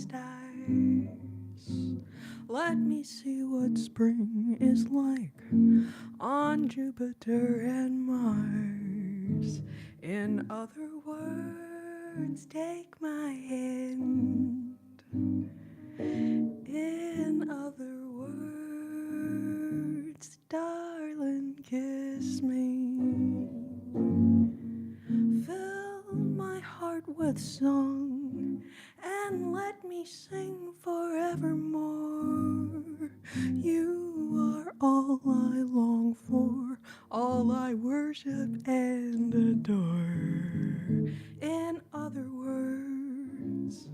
stars. Let me see what spring is like on Jupiter and Mars. In other words, take my hand. In other words, darling, kiss me. Fill my heart with song and let me sing forevermore. You are all I long for, all I worship and adore. In other words,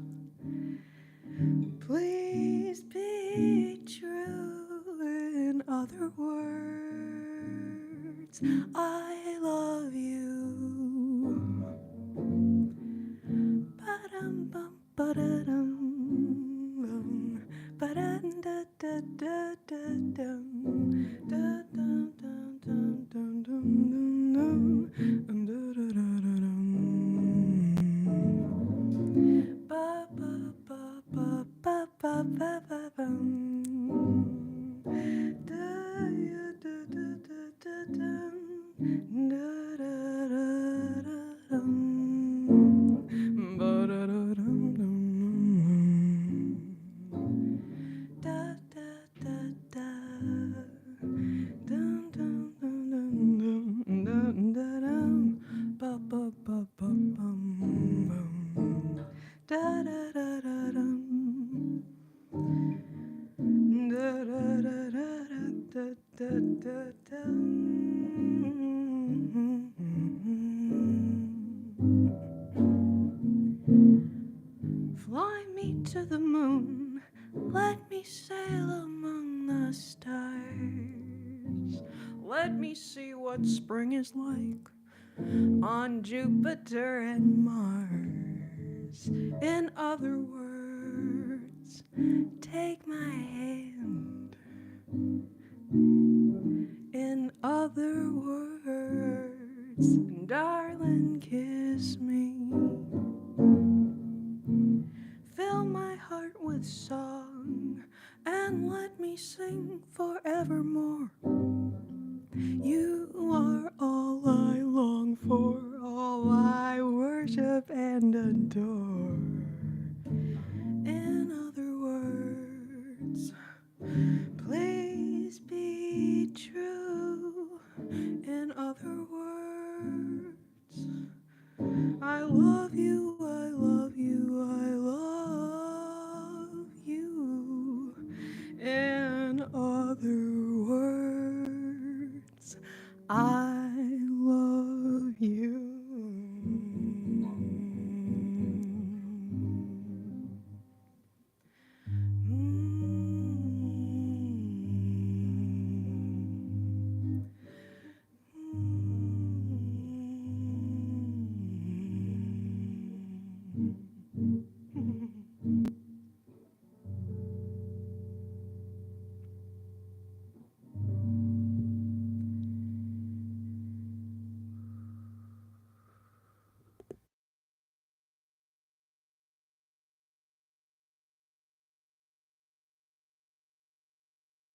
please be true. In other words, I love you. Ba-dum bum ba-da-dum bum ba-dum da da da da dum da dum dum dum dum dum dum da da da da dum ba ba ba ba ba ba ba ba bum da ya da da da da dum da da da da dum. Fly me to the moon, let me sail among the stars. Let me see what spring is like on Jupiter and Mars. In other words, take my hand. In other words, darling, kiss me. Fill my heart with song and let me sing forevermore. You are all I long for, all I worship and adore. In other words, please be true. In other words, I love you, I love you, I love you. In other words, I love you.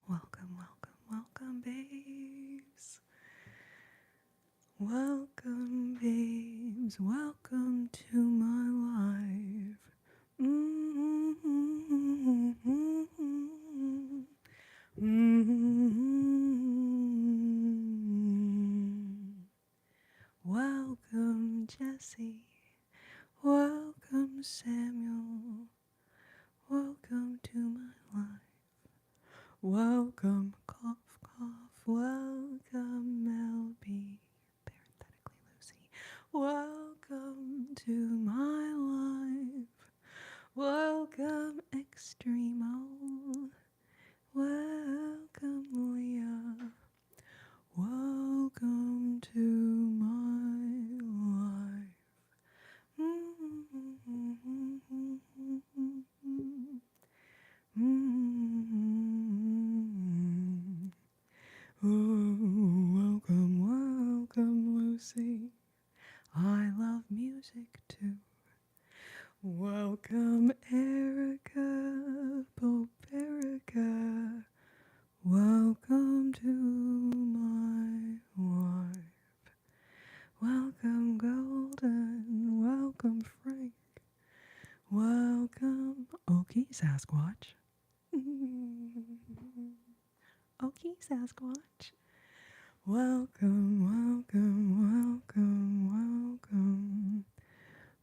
Welcome, welcome, welcome, babes. Welcome, babes. Welcome to my life. Welcome, Jesse. Welcome, Samuel. Welcome to my life. Welcome, cough, cough. Welcome, LB. Parenthetically, Lucy. Welcome to my life. Welcome, Extremo. Welcome, Leah. Welcome to my life. Welcome, welcome, Lucy. I love music too. Welcome, Erica. Okay, Sasquatch. Okay, Sasquatch. Welcome, welcome, welcome, welcome.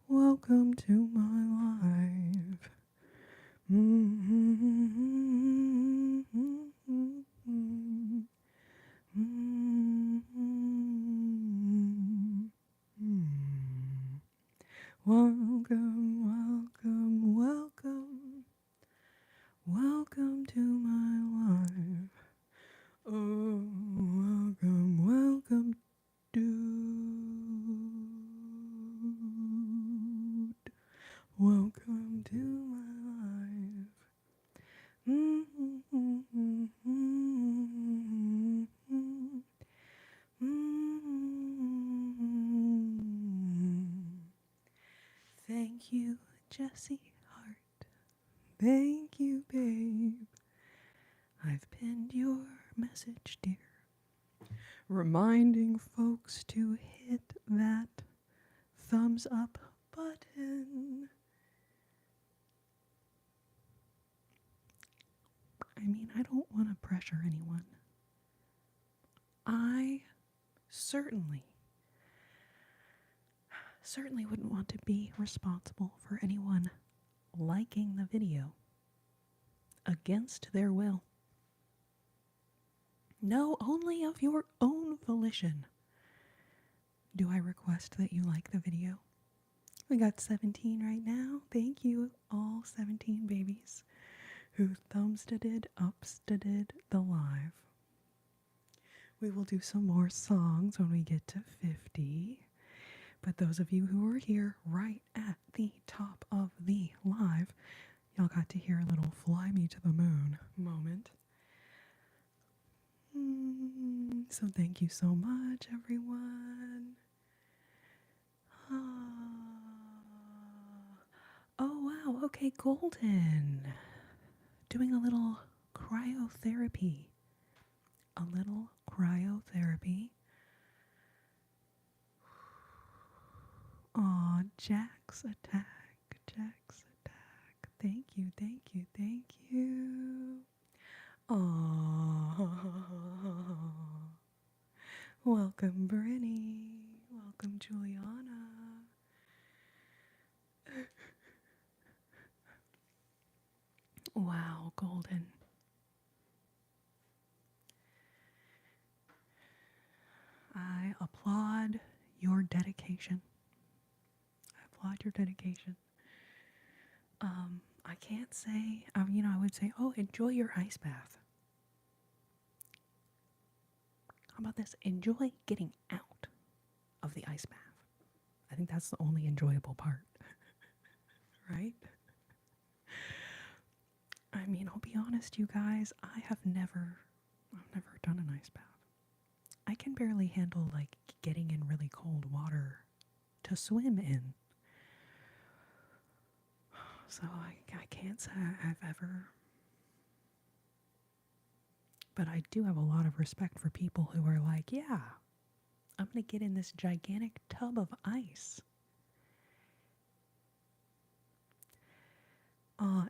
Welcome to my life. Welcome, welcome, welcome. Welcome to my life. Oh, welcome, welcome, dude. Welcome to my life. Thank you, Jesse Hart. Thank you, babe. I've pinned your message, dear. Reminding folks to hit that thumbs up button. I mean, I don't want to pressure anyone. I certainly wouldn't want to be responsible for anyone liking the video against their will. No, only of your own volition do I request that you like the video. We got 17 right now. Thank you, all 17 babies who thumbs-did, ups-did the live. We will do some more songs when we get to 50. But those of you who are here right at the top of the live, y'all got to hear a little fly me to the moon moment. So thank you so much, everyone. Oh, wow. Okay, Golden. Doing a little cryotherapy. A little cryotherapy. Aw, Jack's attack. Jack's attack. Thank you, thank you, thank you. Aw. Welcome, Brittany. Welcome, Juliana. Wow, Golden. I applaud your dedication. I applaud your dedication. I can't say, I would say, oh, enjoy your ice bath. How about this? Enjoy getting out of the ice bath. I think that's the only enjoyable part. Right? I mean, I'll be honest, you guys, I've never done an ice bath. I can barely handle, like, getting in really cold water to swim in. So I can't say I've ever. But I do have a lot of respect for people who are like, yeah, I'm going to get in this gigantic tub of ice.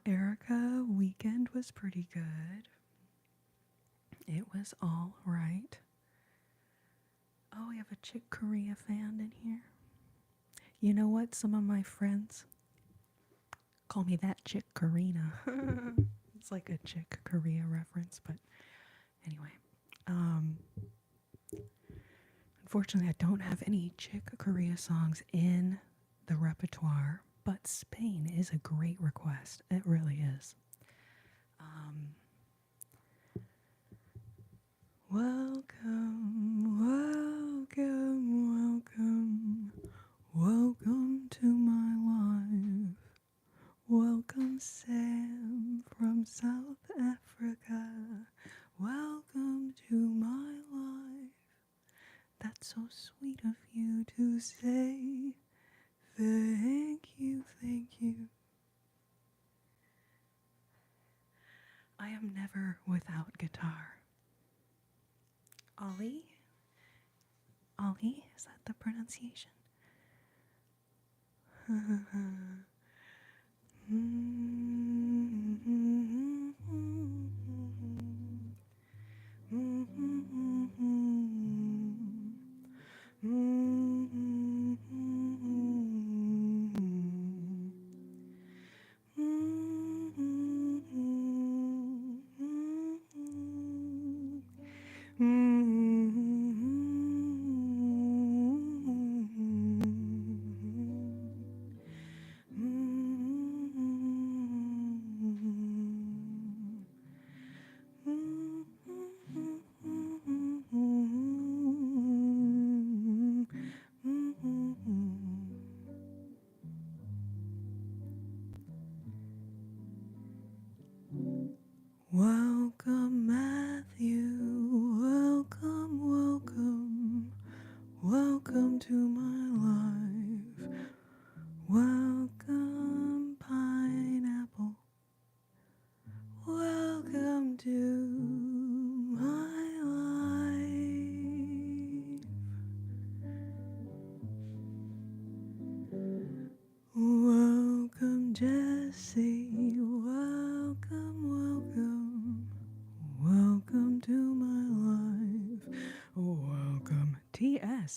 Erica, weekend was pretty good. It was all right. Oh, we have a Chick Corea fan in here. You know what? Some of my friends call me that Chick Corrina. It's like a Chick Corea reference, but anyway. Unfortunately, I don't have any Chick Corea songs in the repertoire, but Spain is a great request. It really is. Welcome, welcome, welcome, welcome to my life. Welcome, Sam from South Africa. Welcome to my life. That's so sweet of you to say. Thank you, thank you. I am never without guitar. Ollie? Ollie? Is that the pronunciation?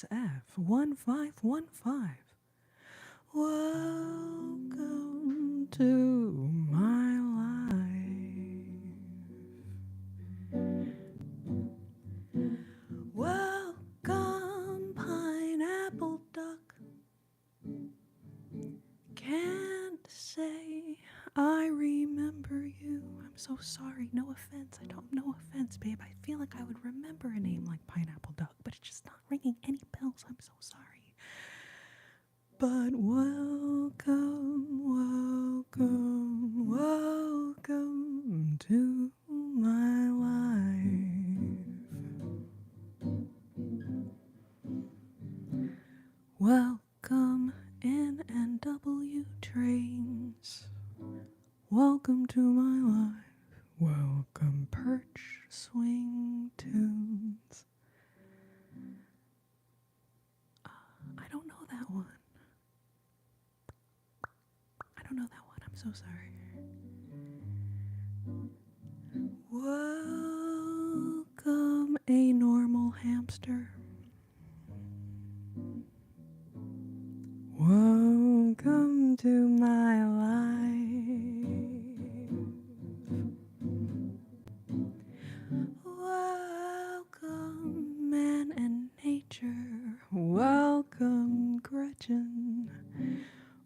SF1515. Welcome to my life. Welcome, pineapple duck. Can't say I remember you. I'm so sorry. No offense. No offense, babe. I feel like I would remember a name like Pineapple Duck, but it's just not ringing any bells. I'm so sorry. But welcome to my life. Welcome NNW trains. Welcome to my life. Welcome perch swing tunes. I don't know that one. I'm so sorry. Welcome, a normal hamster. Welcome to my life. Welcome, man and nature. Welcome, Gretchen.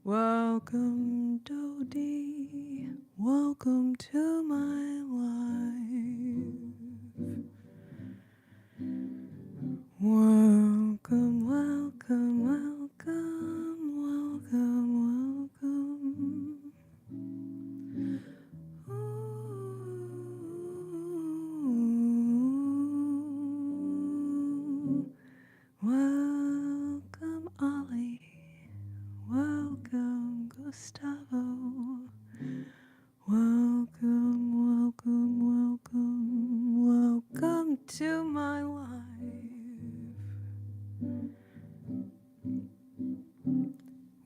Welcome, Dodie. Welcome to my life. Welcome, welcome, welcome, welcome, welcome. Ooh. Welcome, Ollie. Welcome, Gustavo. Welcome, welcome, welcome, welcome to my life.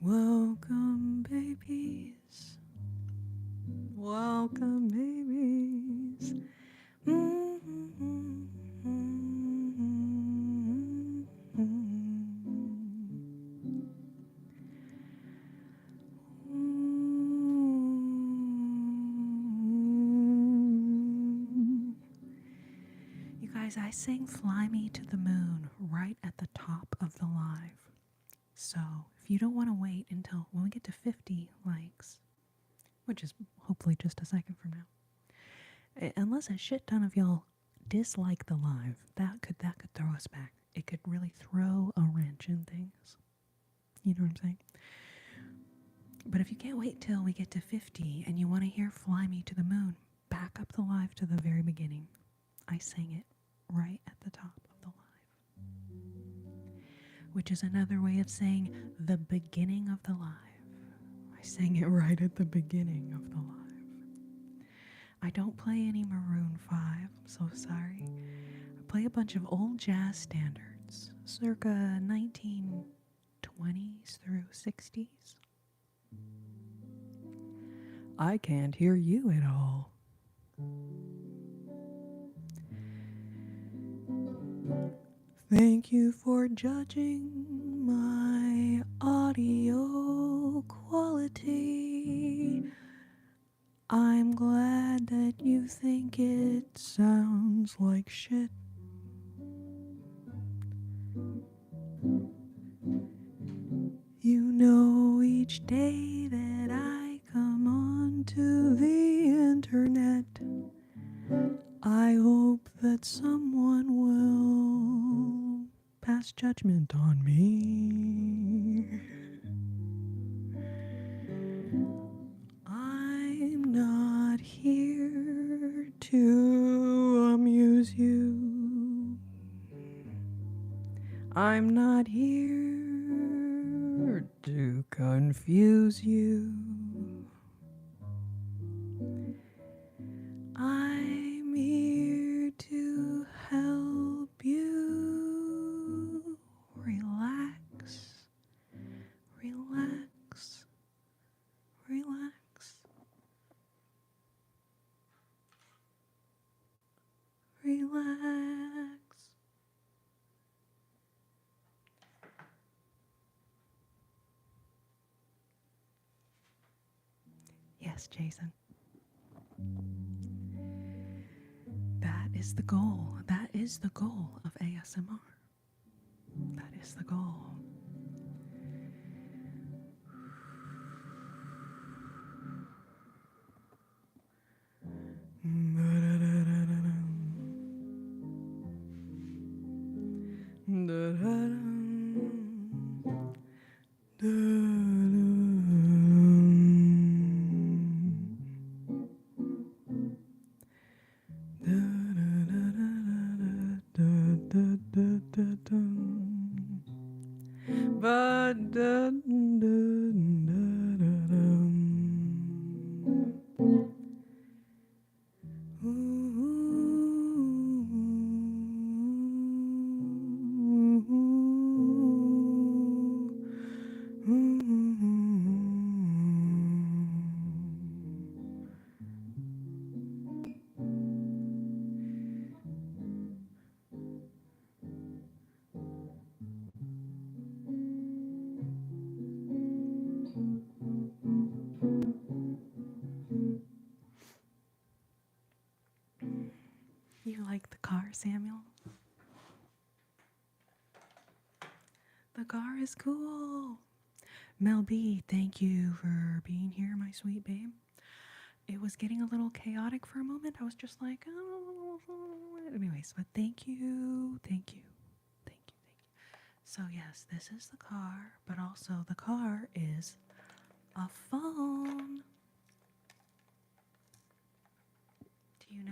Welcome, babies. Welcome, babies. You guys, I sang Fly Me to the Moon right at the top of the live. So if you don't want to wait until when we get to 50 likes, which is hopefully just a second from now, unless a shit ton of y'all dislike the live, that could throw us back. It could really throw a wrench in things. You know what I'm saying? But if you can't wait till we get to 50 and you want to hear Fly Me to the Moon, back up the live to the very beginning. I sang it right at the top of the live, which is another way of saying the beginning of the live. I sang it right at the beginning of the live. I don't play any Maroon 5, I'm so sorry. I play a bunch of old jazz standards, circa 1920s through 60s. I can't hear you at all. Thank you for judging my audio quality. I'm glad that you think it sounds like shit. You know, each day that I come onto the internet, I hope that someone will pass judgment on me. I'm not here to amuse you. I'm not here to confuse you. I'm here to help you relax, relax, relax, relax. Yes, Jason. That is the goal. That is the goal of ASMR. That is the goal. You like the car, Samuel? The car is cool. Mel B, thank you for being here, my sweet babe. It was getting a little chaotic for a moment. I was just like, oh. Anyways, but thank you, thank you, thank you, thank you. So yes, this is the car, but also the car is a phone. Do you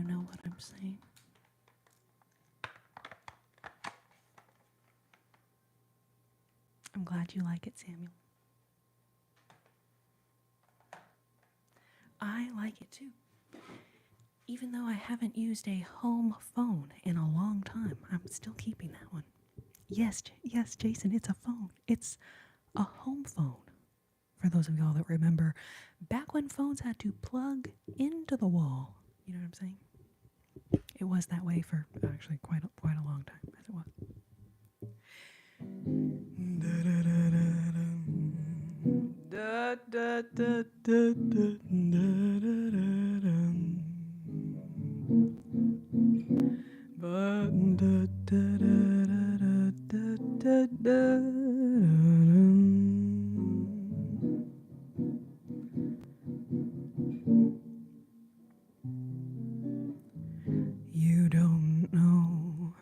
know what I'm saying? I'm glad you like it, Samuel. I like it too. Even though I haven't used a home phone in a long time, I'm still keeping that one. Yes, yes, Jason, it's a phone. It's a home phone. For those of y'all that remember, back when phones had to plug into the wall. You know what I'm saying? It was that way for actually quite a long time, as it was. You don't know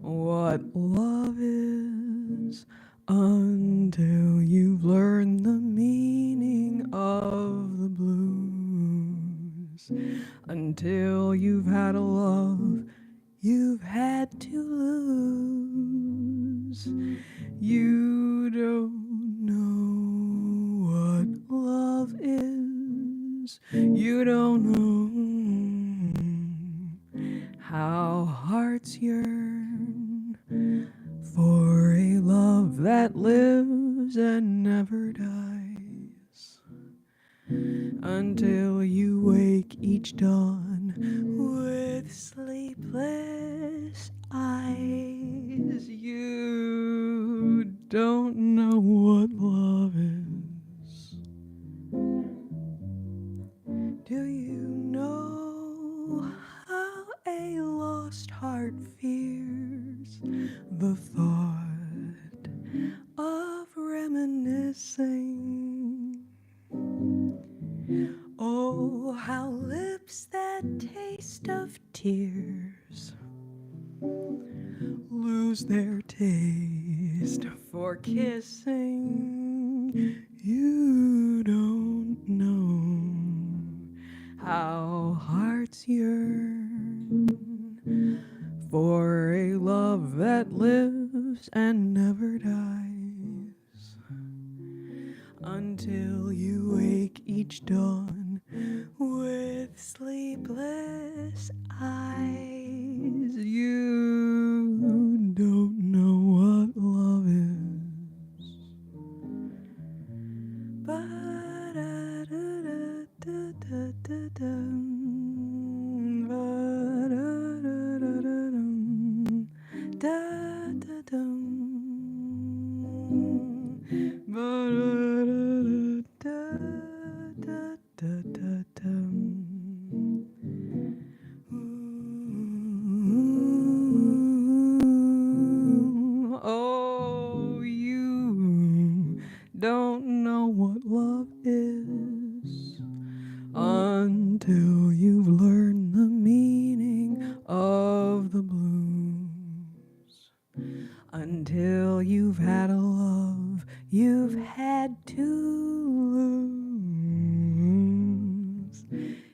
what love is until you've learned the meaning of the blues. Until you've had a love you've had to lose. You don't know what love is. You don't know how hearts yearn for a love that lives and never dies. Until you wake each dawn with sleepless eyes. You don't know what love is. Do you know how a lost heart fears the thought of reminiscing? Oh, how lips that taste of tears lose their taste for kissing. You don't know how hearts yearn for a love that lives and never dies. Until you wake each dawn with sleepless eyes. You don't know what love is. Ba-da-da-da-da-da-dum. Ba-da-da-da-da-dum. Da-da-dum. Ba-da-da-da-da. Oh, you don't know what love is until you've learned the meaning of the blues. Until you've had a love you've had to lose.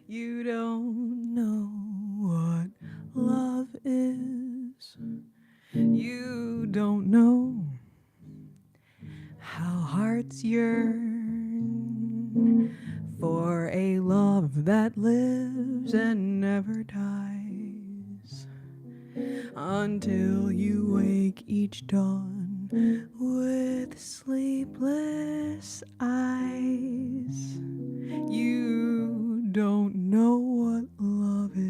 You don't know what love is. You don't know how hearts yearn for a love that lives and never dies. Until you wake each dawn with sleepless eyes. You don't know what love is.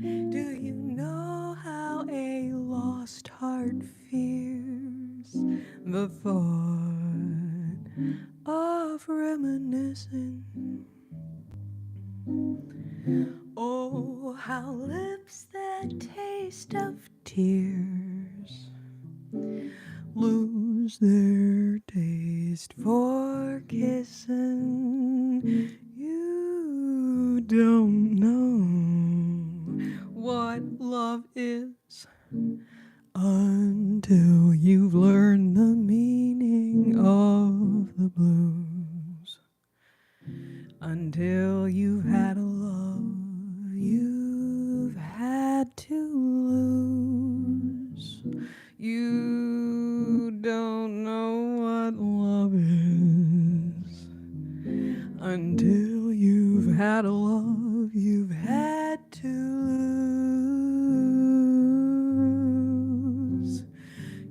Do you know how a lost heart fears the thought of reminiscing? Oh, how lips that taste of tears lose their taste for kissing. You don't know what love is until you've learned the meaning of the blues. Until you've had a love you've had to lose. You don't know what love is until you've had a love you've had to lose.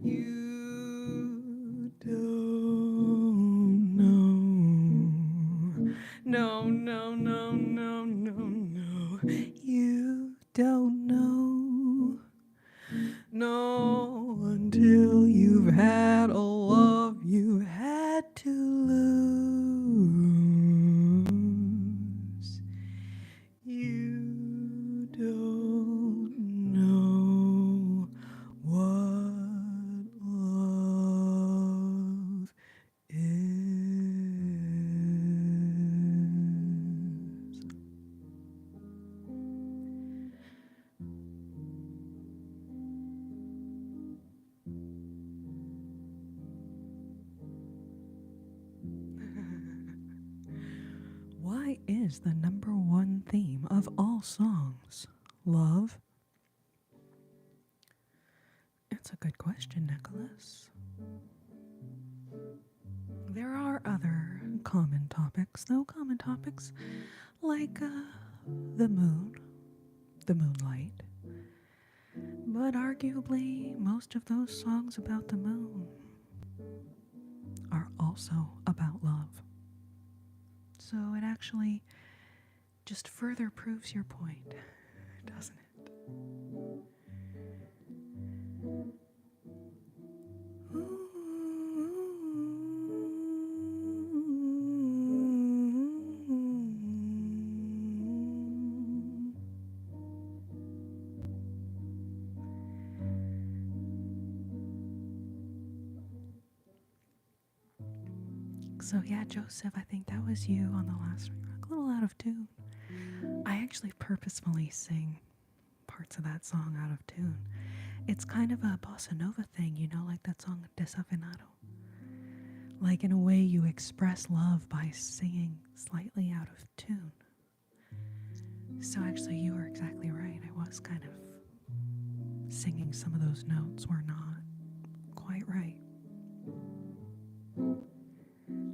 You don't know. No, no, no, no, no, no. You don't know. No, until you've had a love you had to lose. You don't know what love is. Why is the number one theme of all songs love? It's a good question, Nicholas. There are other common topics, though, common topics like the moon, the moonlight. But arguably, most of those songs about the moon are also about love. So it actually just further proves your point, doesn't it? So yeah, Joseph, I think that was you on the last ring. A little out of tune. I actually purposefully sing parts of that song out of tune. It's kind of a bossa nova thing, you know, like that song Desafinado. Like in a way you express love by singing slightly out of tune. So actually you were exactly right. I was kind of singing some of those notes were not quite right.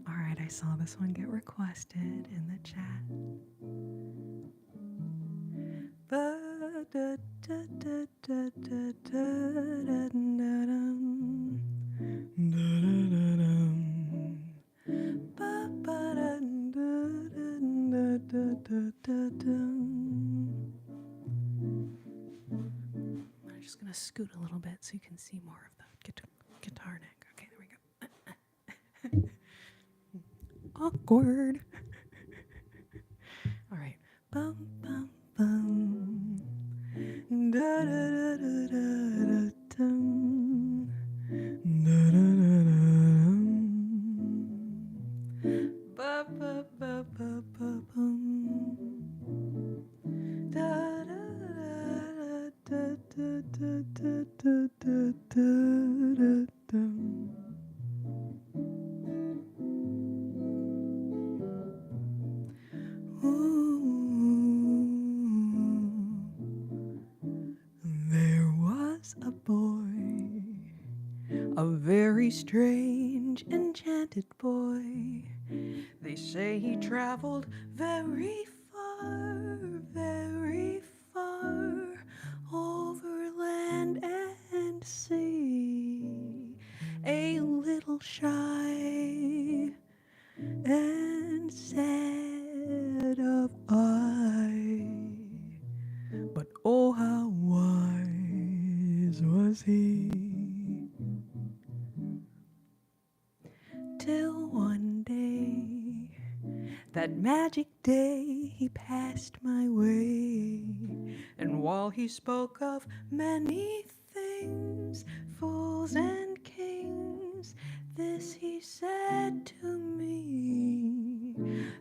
Alright, I saw this one get requested in the chat. I'm just gonna scoot a little bit so you can see more of the guitar neck. Okay, there we go. awkward. All right. Bum, bum, bum. Da, da, da, da, da, da, dum. Da, da, da, da, dum. Ba, ba, ba, ba, ba, bum. Da, da, da, da, da, da, da, da, da, da, dum. There was a boy, a very strange, enchanted boy. They say he traveled very far, over land and sea. A little shy and sad of eye, but oh how wise was he. Till one day, that magic day, he passed my way, and while he spoke of many things, fools and kings, this he said to me: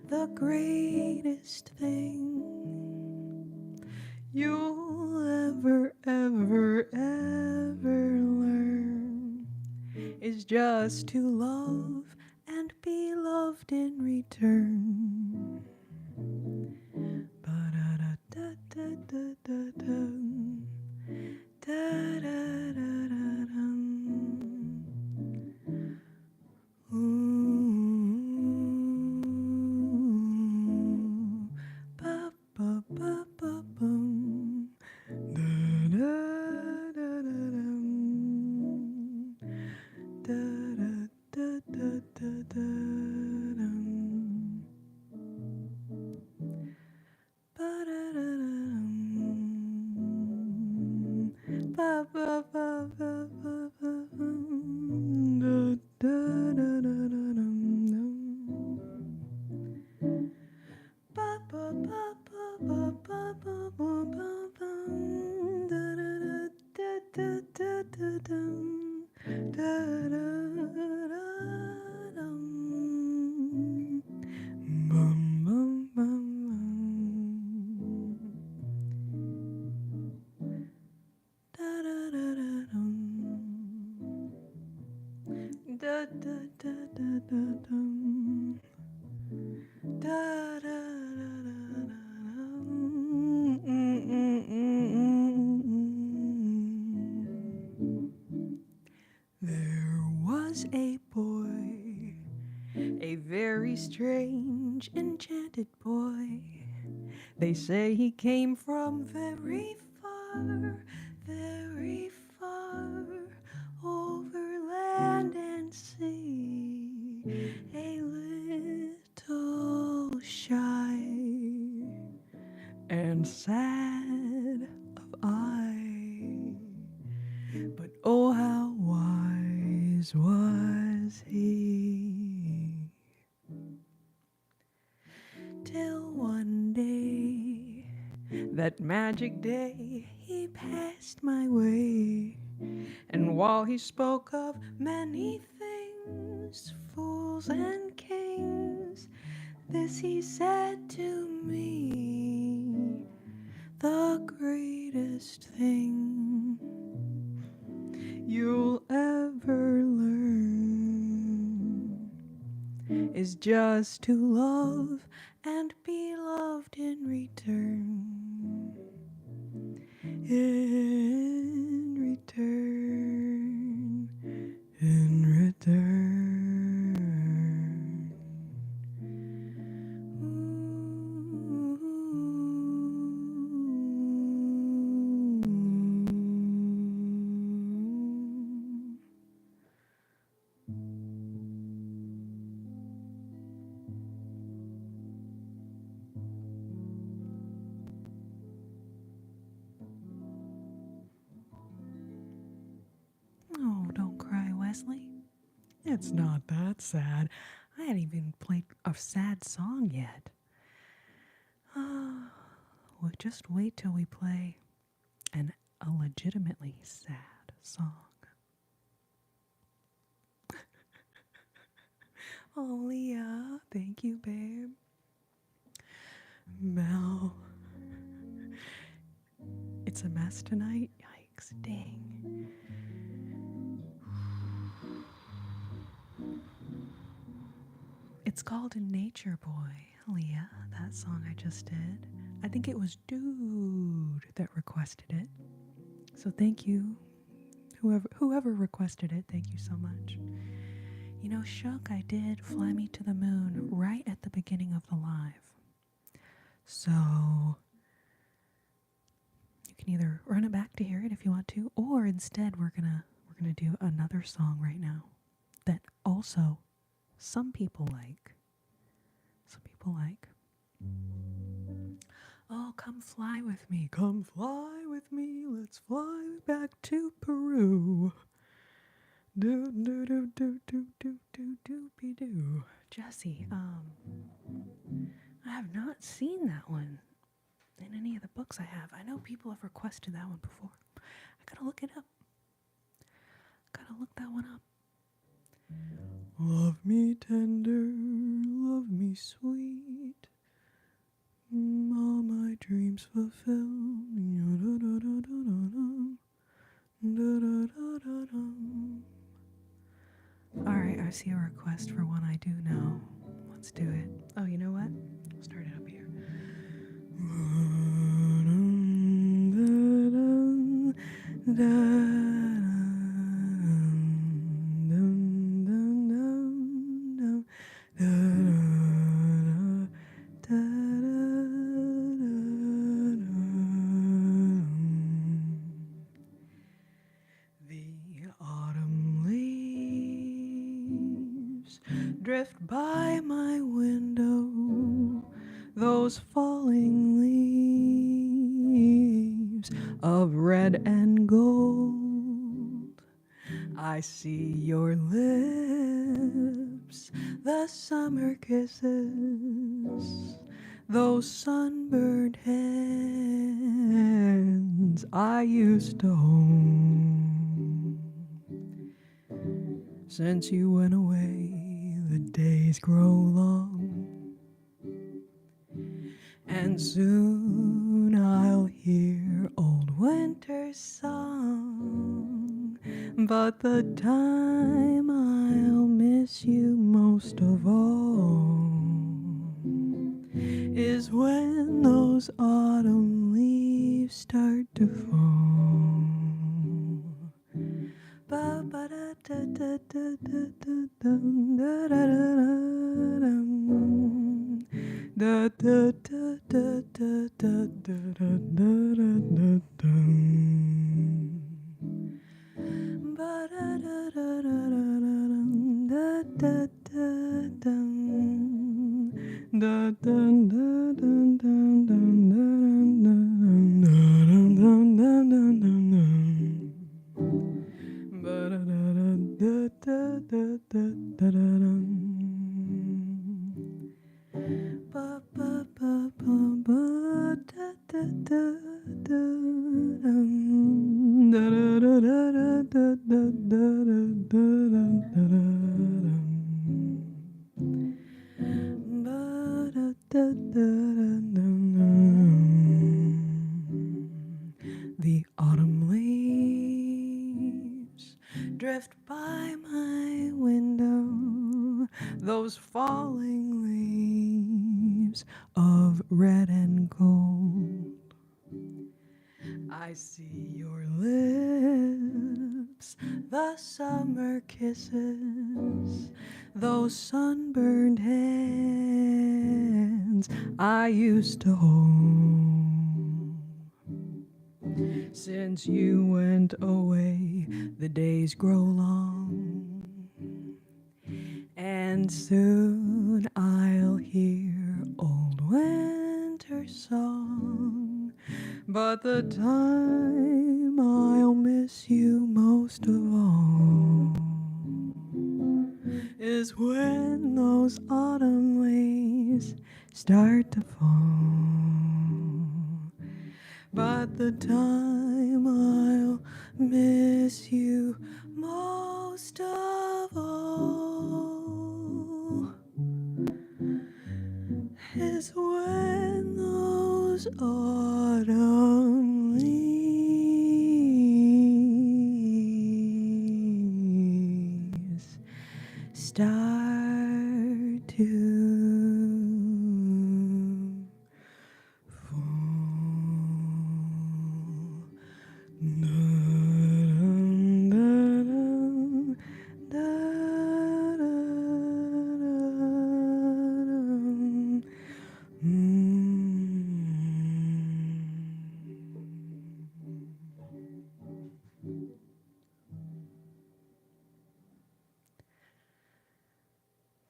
the greatest thing you'll ever learn is just to love and be loved in return. Ba-da-da-da-da-da-dum. Da-da-da-da-dum. Ooh. Ba-ba-ba-ba-bum. Da-da-da-da-dum. Da-da-da-da-da-dum. Ba-da-da-da-dum. Ba-ba-ba-ba-ba-bum. Da-da-da-da-dum. Ba-ba-ba-ba-ba-ba-bum. Da-da-da-da-da-da-dum. Da-da-da-dum. Bum, bum, bum, bum. Da-da-da-da-dum. Da-da-da-da-da-dum. There was a boy, a very strange, enchanted boy. They say he came from very far, over land and sea. A little shy and sad of eye, but oh how wise was he. Till one day, that magic day, he passed my way, and while he spoke of many things, fools and kings, this he said to me: the greatest thing you'll ever learn is just to love and be loved in return. In return. In return. Ooh. Oh, don't cry, Wesley. It's not that sad. I hadn't even played a sad song yet. Well, just wait till we play a legitimately sad song. Oh, Leah, thank you, babe. Mel, it's a mess tonight. Yikes, dang. It's called Nature Boy, Leah, that song I just did. I think it was Dude that requested it. So thank you. Whoever requested it, thank you so much. You know, Shook, I did Fly Me to the Moon right at the beginning of the live. So you can either run it back to hear it if you want to, or instead we're gonna do another song right now that also some people like. Oh, come fly with me. Come fly with me. Let's fly back to Peru. Do do do do do do do do be do. Jesse, I have not seen that one in any of the books I have. I know people have requested that one before. I gotta look it up. Gotta look that one up. Love me tender, love me sweet, all my dreams fulfilled. Alright, I see a request for one I do know. Let's do it. Oh, you know what? We'll start it up here. The autumn leaves drift by my window, those falling leaves of red and gold. I see your lips, the summer kisses, those sunburned hands I used to hold. Since you went away, the days grow long, and soon I'll hear old winter's song. But the time I'll miss you most of all is when those autumn leaves start to fall. Ba ba da da da da da da da da da da da da da da da da da. Ba da da da da da da da da da The autumn leaves drift by my window, those falling leaves of red and gold. I see your lips, the summer kisses, those sunburned hands I used to hold. Since you went away, the days grow long, and soon I'll hear old winter's song. But the time I'll miss you most of all is when when those autumn leaves start to fall. But the time I'll miss you most of all is when those autumn leaves start to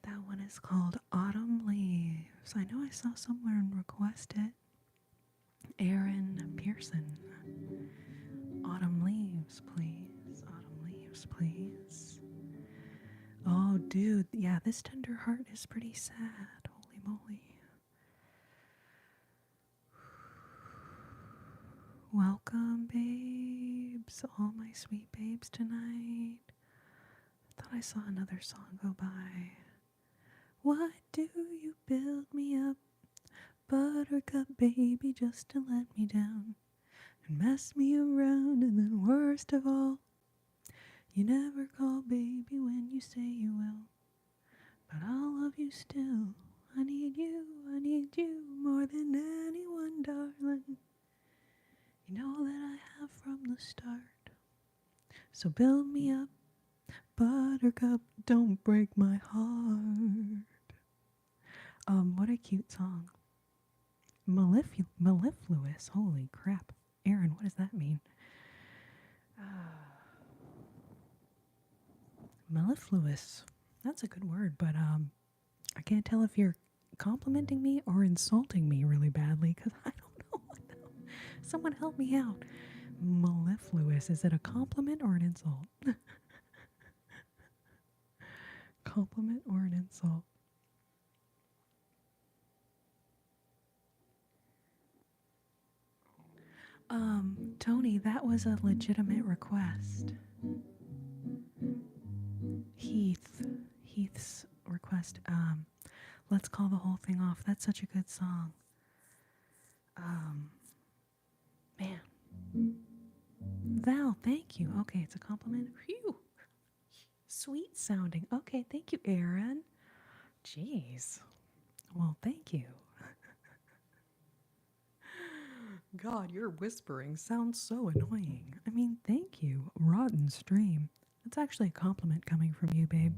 that one is called Autumn Leaves. I know I saw someone request it. Aaron Pearson. Autumn Leaves, please. Autumn Leaves, please. Oh, dude. Yeah, this tender heart is pretty sad. Holy moly. Welcome, babes. All my sweet babes tonight. I thought I saw another song go by. Why do you build me up, buttercup baby, just to let me down and mess me around? And then worst of all, you never call baby when you say you will, but I'll love you still. I need you more than anyone, darling. You know that I have from the start. So build me up, buttercup, don't break my heart. What a cute song. Mellifluous, holy crap. Aaron, what does that mean? Mellifluous, that's a good word, but I can't tell if you're complimenting me or insulting me really badly, because I don't know what the hell. Someone help me out. Mellifluous, is it a compliment or an insult? Compliment or an insult? Tony, that was a legitimate request. Heath's request. Let's call the whole thing off. That's such a good song. Man. Val, thank you. Okay, it's a compliment. Phew. Sweet sounding. Okay, thank you, Aaron. Jeez. Well, thank you. God, your whispering sounds so annoying. I mean, thank you. Rotten stream. That's actually a compliment coming from you, babe.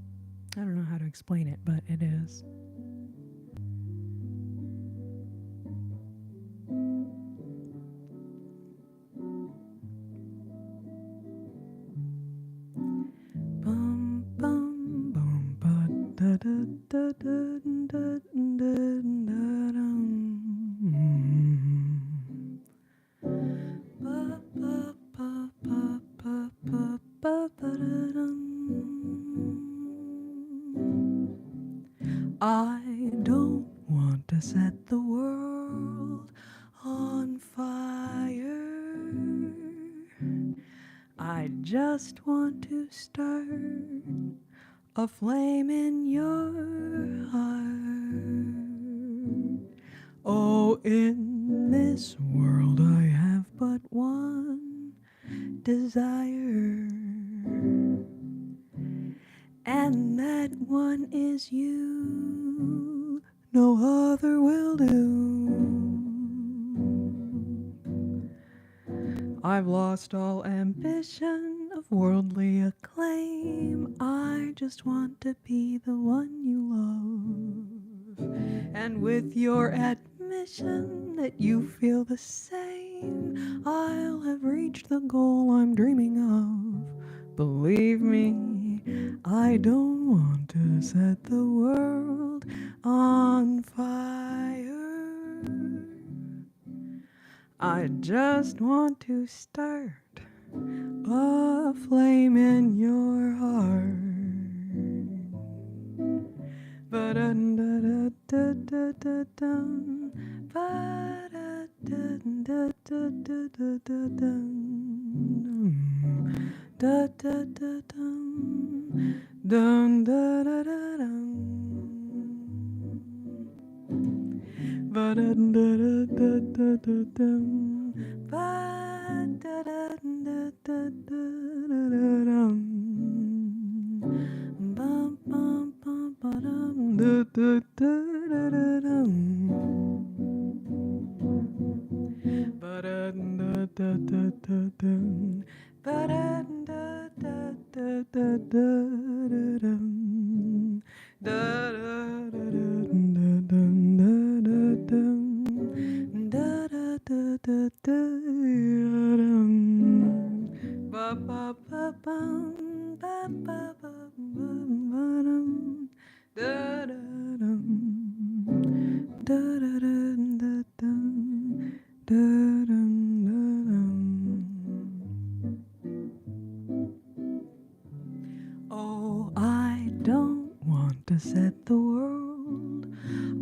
I don't know how to explain it, but it is. Bum bum bum ba da da da da da da da dum. Ba ba ba ba ba ba ba ba da dum. I don't want to set the world on fire. I just want to start a flame in your heart. Oh, in this world I have but one desire, and that one is you. No other will do. I've lost all ambition of worldly acclaim. I just want to be the one you love. And with your admission that you feel the same, I'll have reached the goal I'm dreaming of. Believe me, I don't want to set the world on fire. I just want to start a flame in your heart. Ba-dun-da-da-da-da-dun. Ba-da-da-da-da-da-da-dun. Da-da-da-dun. Dun-da-da-da-dun. Ba-dun-da-da-da-da-da-dun. Ba-da-dun-da-da-da-da-da-dun. Bum, bum, bum, ba-dum, da-da-da-da-da-dum. Ba-da-dun-da-da-da-da-dun. Ba-da-dun-da-da-da-da-da-dum. Da-da-da-da-dun-da-dun-da-da-dum. Da-da-da-da-da-dum. Ba-ba-ba-bum, ba-ba-ba-bum, ba-dum. Da-da-dum. Da-da-dun-da-dum. Da-dum-da-dum. Oh, I don't want to set the world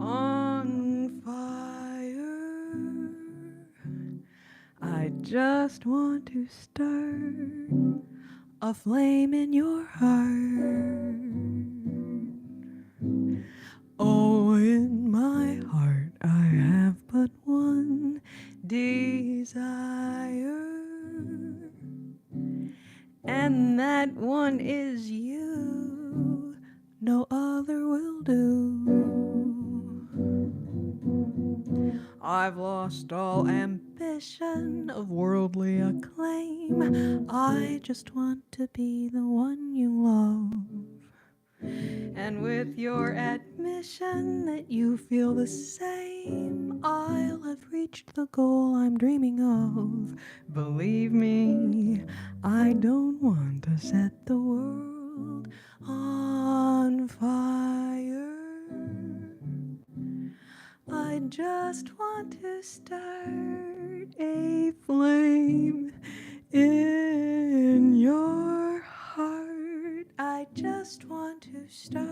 on fire. I just want to start a flame in your heart. Oh, in my heart I have but one desire, and that one is you. No other will do. I've lost all ambition of worldly acclaim. I just want to be the one you love. And with your admission that you feel the same, I'll have reached the goal I'm dreaming of. Believe me, I don't want to set the world on fire. I just want to start a flame in your heart. I just want to start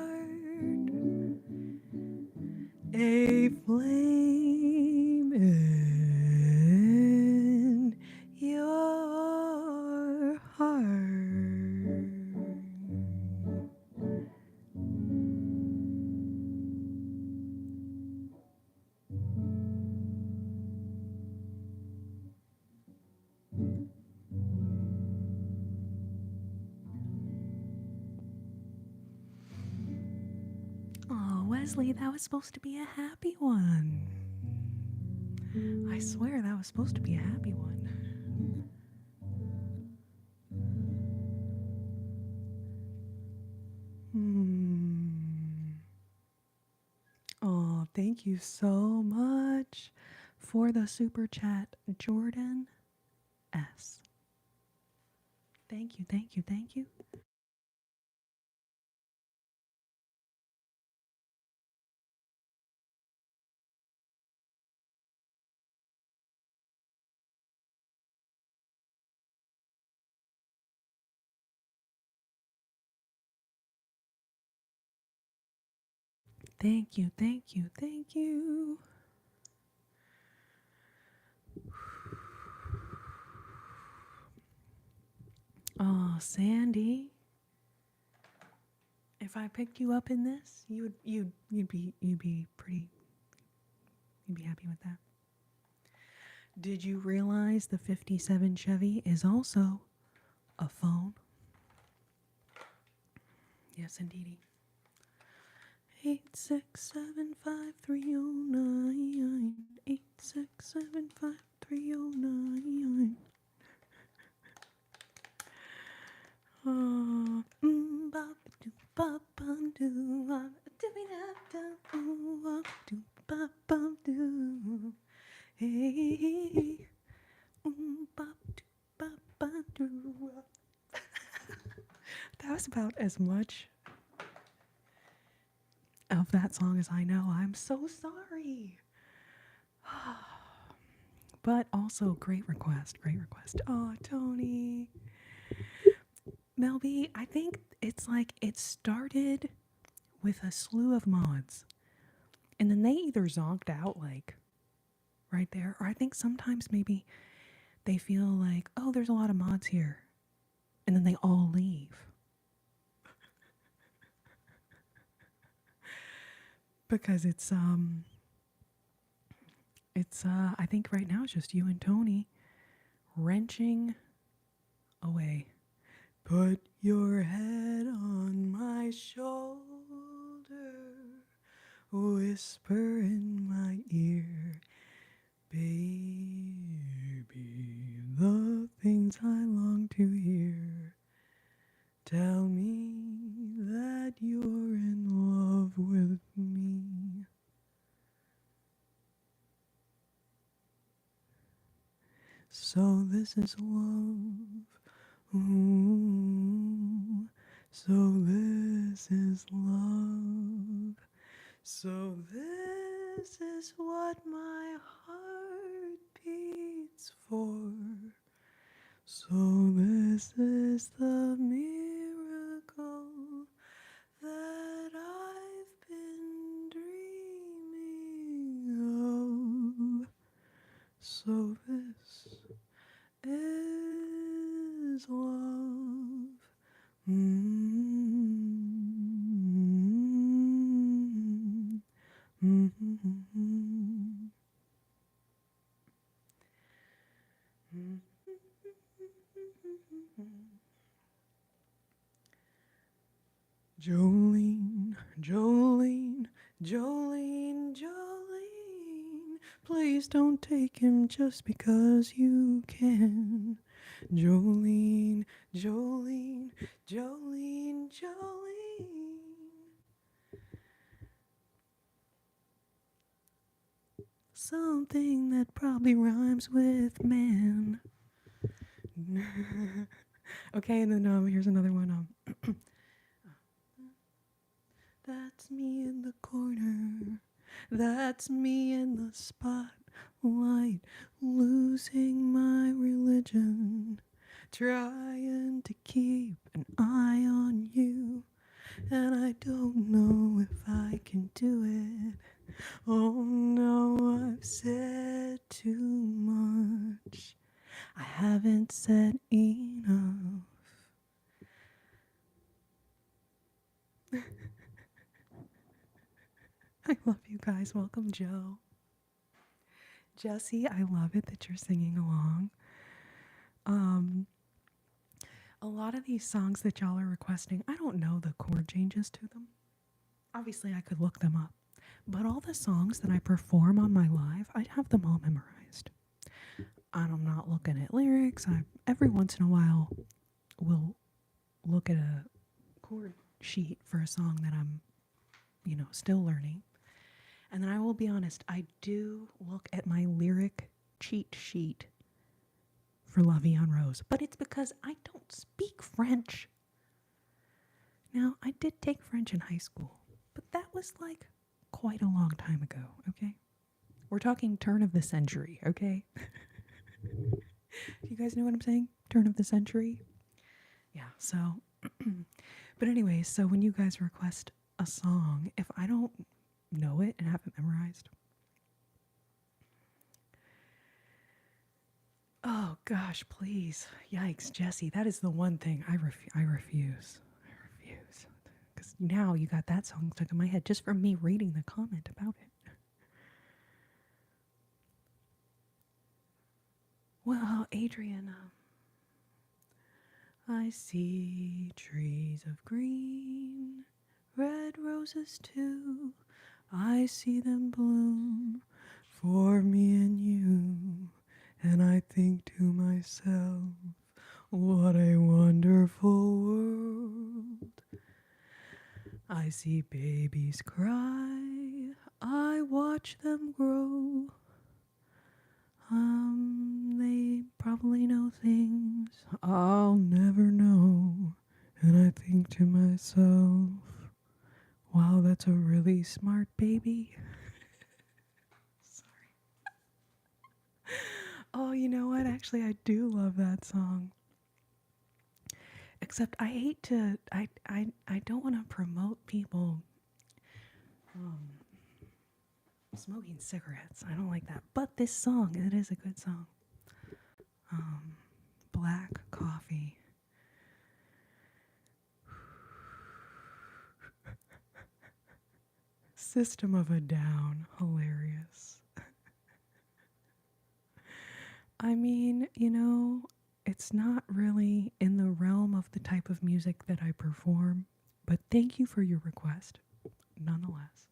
a flame in your heart. Oh, Wesley, that was supposed to be a happy one. I swear that was supposed to be a happy one. Oh, thank you so much for the super chat, Jordan S. Thank you, thank you, thank you. Thank you, thank you, thank you. Oh, Sandy, if I picked you up in this, you'd be happy with that. Did you realize the 57 Chevy is also a phone? Yes, indeedy. 8675309. 8675309. Oh, hey, that was about as much of that song as I know. I'm so sorry. But also, great request, great request. Oh, Tony. Melby, I think it's like it started with a slew of mods. And then they either zonked out like right there, or I think sometimes maybe they feel like, oh, there's a lot of mods here. And then they all leave. Because it's I think right now it's just you and Tony wrenching away. Put your head on my shoulder, whisper in my ear, baby, the things I long to hear. Tell me that you're in love with me. So this is love. Ooh. So this is love. So this is what my heart beats for. So this is the miracle that I've been dreaming of. So this is love. Mm-hmm. Mm-hmm. Jolene, Jolene, Jolene, Jolene, please don't take him just because you can. Jolene, Jolene, Jolene, Jolene. Something that probably rhymes with man. Okay, and then here's another one. That's me in the corner. That's me in the spotlight, losing my religion, trying to keep an eye on you, and I don't know if I can do it. Oh no, I've said too much. I haven't said enough. I love you guys. Welcome, Joe. Jesse, I love it that you're singing along. A lot of these songs that y'all are requesting, I don't know the chord changes to them. Obviously, I could look them up. But all the songs that I perform on my live, I have them all memorized. And I'm not looking at lyrics. I every once in a while will look at a chord sheet for a song that I'm, still learning. And then I will be honest, I do look at my lyric cheat sheet for La Vie en Rose, but it's because I don't speak French. Now, I did take French in high school, but that was like quite a long time ago, okay? We're talking turn of the century, okay? You guys know what I'm saying? Turn of the century? Yeah, so, but anyways, so when you guys request a song, if I don't know it and have it memorized, oh gosh, please. Yikes, Jesse, that is the one thing I refuse. I refuse. Because now you got that song stuck in my head just from me reading the comment about it. Well, Adrian, I see trees of green, red roses too. I see them bloom for me and you. And I think to myself, what a wonderful world. I see babies cry, I watch them grow. They probably know things I'll never know. And I think to myself, wow, that's a really smart baby. Sorry. Oh, you know what? Actually, I do love that song. Except I hate to, I don't want to promote people Smoking cigarettes. I don't like that. But this song, it is a good song. Black Coffee. System of a Down. Hilarious. I mean, it's not really in the realm of the type of music that I perform, but thank you for your request, nonetheless.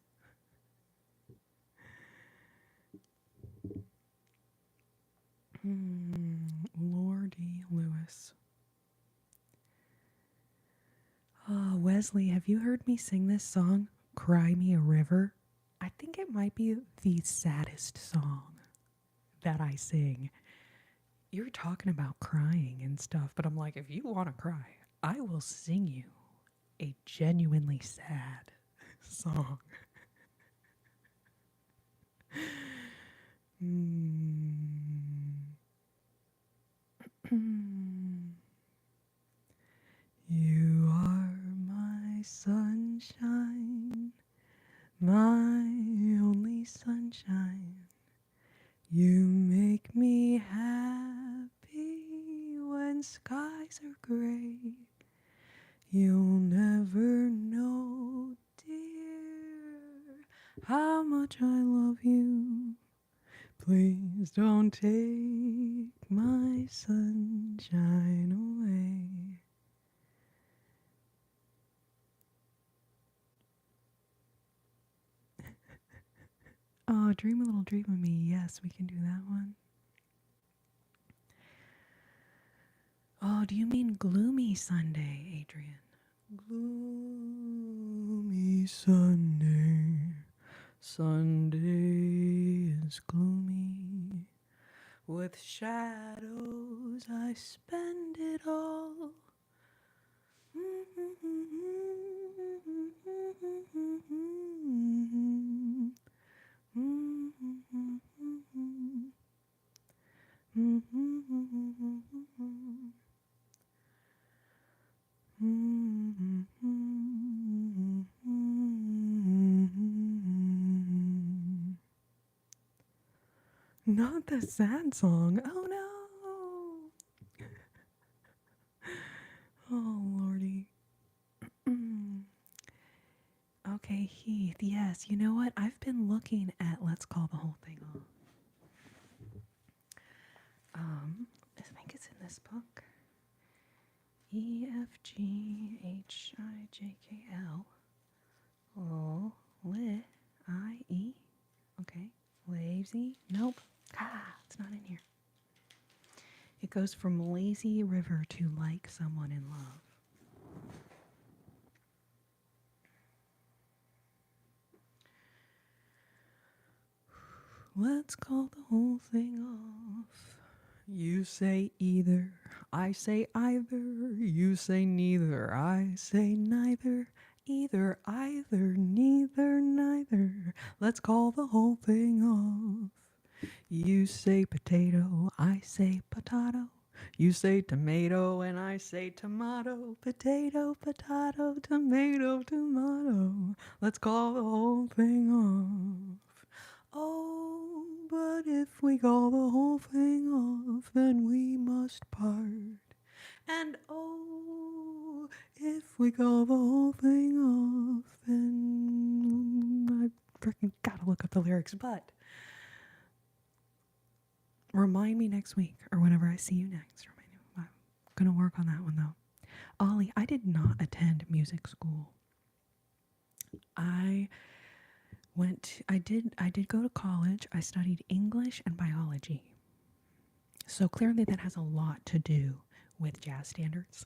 Lordy Lewis. Wesley, have you heard me sing this song, Cry Me a River? I think it might be the saddest song that I sing. You're talking about crying and stuff, but I'm like, if you want to cry, I will sing you a genuinely sad song. You are my sunshine, my only sunshine. You make me happy when skies are gray. You'll never know, dear, how much I love you. Please don't take my sunshine away. Oh, dream a little dream of me. Yes, we can do that one. Oh, do you mean gloomy Sunday, Adrian? Gloomy Sunday. Sunday is gloomy. With shadows I spend it all. Not the sad song. Oh no. Oh lordy. Okay, Heath. Yes, you know what? I've been looking at Let's Call the Whole Thing Off. I think it's in this book. EFGHIJKL. Oh, I-E. Okay. Lazy. Nope. It's not in here. It goes from lazy river to like someone in love. Let's call the whole thing off. You say either, I say either. You say neither, I say neither. Either, either, neither, neither. Let's call the whole thing off. You say potato, I say potato. You say tomato and I say tomato. Potato, potato, tomato, tomato. Let's call the whole thing off. Oh, but if we call the whole thing off, then we must part. And oh, if we call the whole thing off, then I freaking gotta look up the lyrics, but remind me next week or whenever I see you next. Remind me. I'm gonna work on that one though. Ollie, I did not attend music school. I did go to college. I studied English and biology. So clearly that has a lot to do with jazz standards.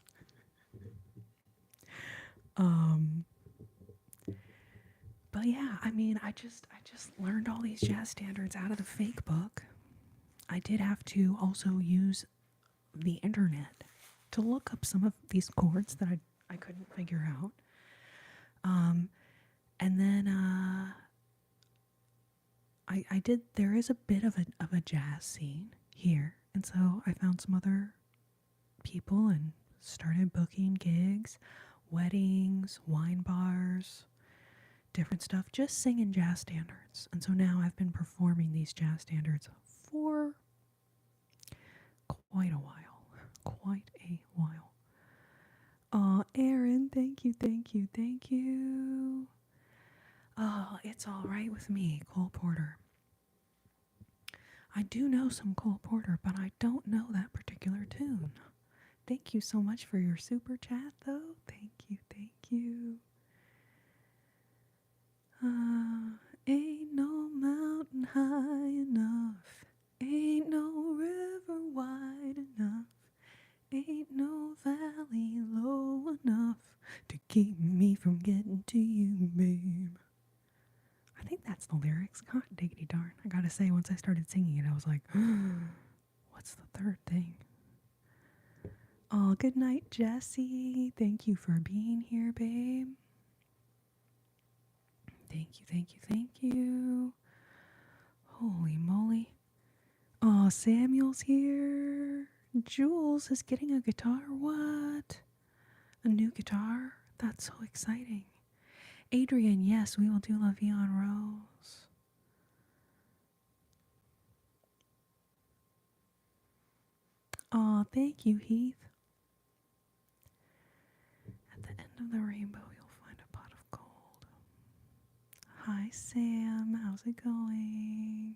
But yeah, I mean, I just learned all these jazz standards out of the fake book. I did have to also use the internet to look up some of these chords that I couldn't figure out. And then I did, there is a bit of a jazz scene here. And so I found some other people and started booking gigs, weddings, wine bars, different stuff, just singing jazz standards. And so now I've been performing these jazz standards for quite a while. Quite a while. Aaron, thank you, thank you, thank you. It's all right with me, Cole Porter. I do know some Cole Porter, but I don't know that particular tune. Thank you so much for your super chat, though. Thank you, thank you. Ain't no mountain high enough. Ain't no river wide enough. Ain't no valley low enough to keep me from getting to you, babe. I think that's the lyrics. God diggity darn. I gotta say, once I started singing it, I was like, what's the third thing? Oh, good night, Jessie. Thank you for being here, babe. Thank you, thank you, thank you. Holy moly. Oh, Samuel's here. Jules is getting a guitar. What? A new guitar? That's so exciting. Adrian, yes, we will do La Vie en Rose. Oh, thank you, Heath. At the end of the rainbow, you'll find a pot of gold. Hi, Sam. How's it going?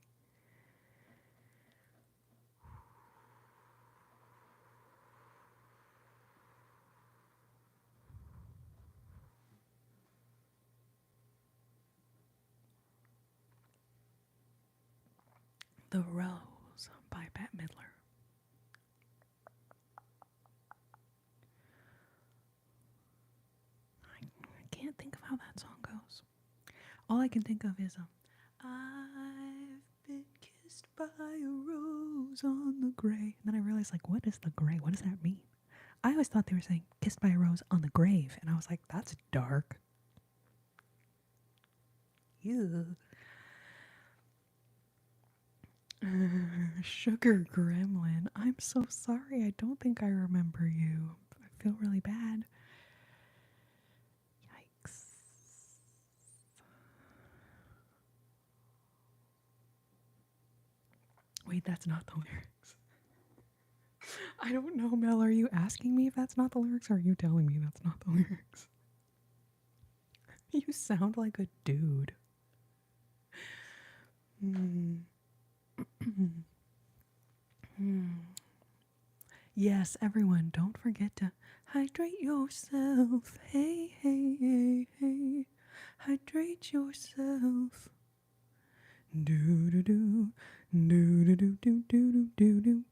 The Rose by Bette Midler. I can't think of how that song goes. All I can think of is I've been kissed by a rose on the grave. And then I realized, like, what is the grave? What does that mean? I always thought they were saying kissed by a rose on the grave. And I was like, that's dark. Ew. Sugar Gremlin. I'm so sorry. I don't think I remember you. I feel really bad. Yikes. Wait, that's not the lyrics. I don't know, Mel. Are you asking me if that's not the lyrics, or are you telling me that's not the lyrics? You sound like a dude. Yes, everyone, don't forget to hydrate yourself. Hey, hey, hey, hey. Hydrate yourself. Do do do do do do do do do do.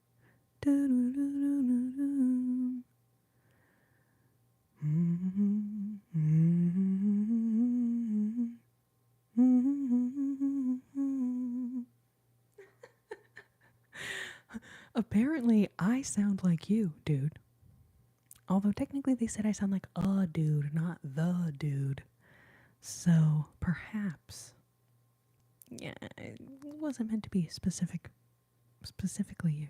Apparently, I sound like you, dude. Although technically they said I sound like a dude, not the dude. So perhaps, yeah, it wasn't meant to be specifically you.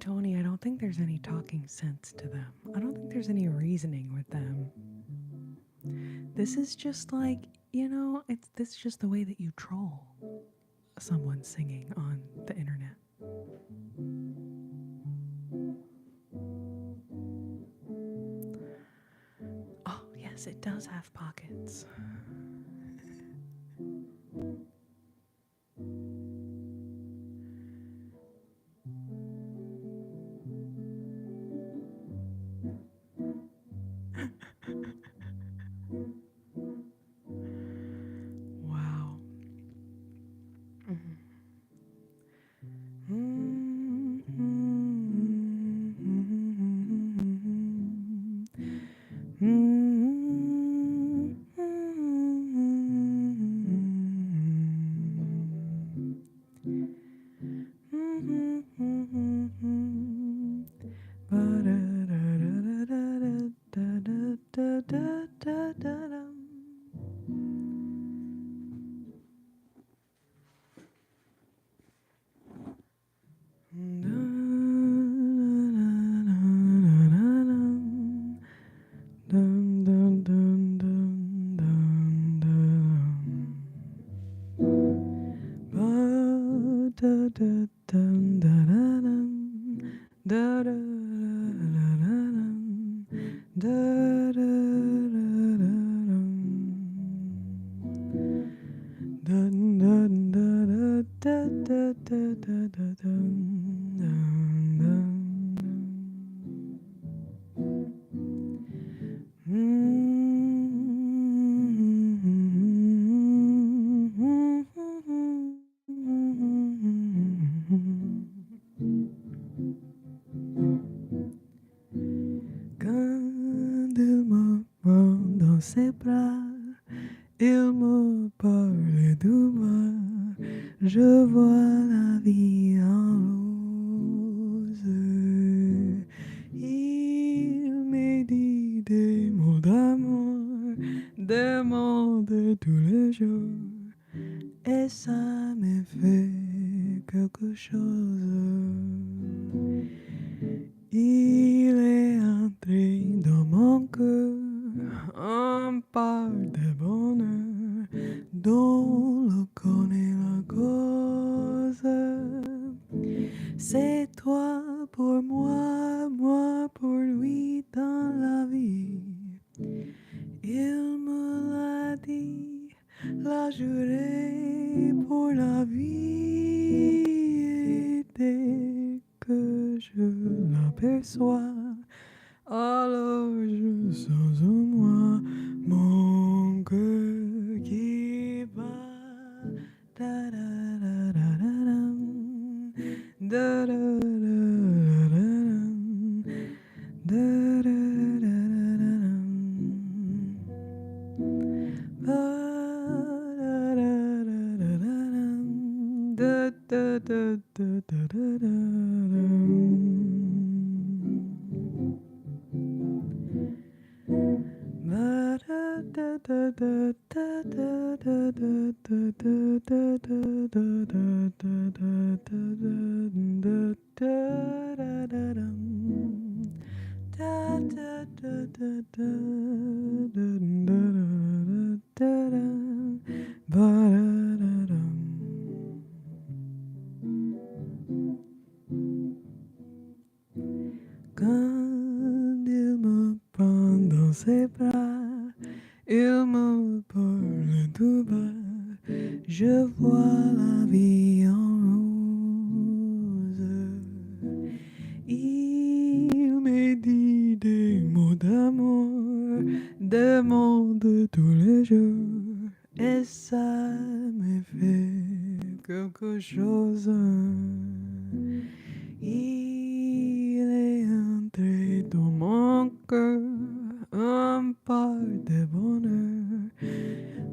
Tony, I don't think there's any talking sense to them. I don't think there's any reasoning with them. This is just like, this is just the way that you troll someone singing on the internet. Oh, yes, it does have pockets. Wow. Quand il me prend dans ses bras, il me parle doucement, je vois la vie en rose. Il me dit des mots d'amour, des mots de tous les jours, et ça me fait quelque chose. Il est entré dans mon cœur, un part de bonheur dont le connaît la cause. C'est toi pour moi, moi pour lui dans la vie. Il me l'a dit, la juré pour la vie. Et dès que je l'aperçois, alors je sens en moi mon cœur qui bat. Da da da da da dam. Da da da da da dam. Da da da da da dam. Ba da da da da da dam. Da da da da da da dam. Quand il me prend dans ses bras, il me parle tout bas, je vois la vie en rose. Il me dit des mots d'amour, des mots de tous les jours, et ça me fait quelque chose. Il est entré dans mon cœur, un part de bonheur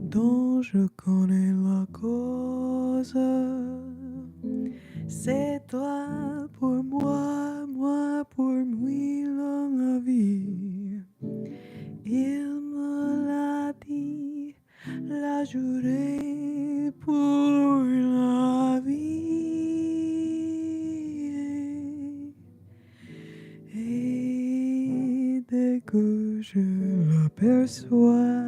dont je connais la cause. C'est toi pour moi, moi pour lui dans la vie. Il me l'a dit, l'a juré pour la vie. que je l'aperçois,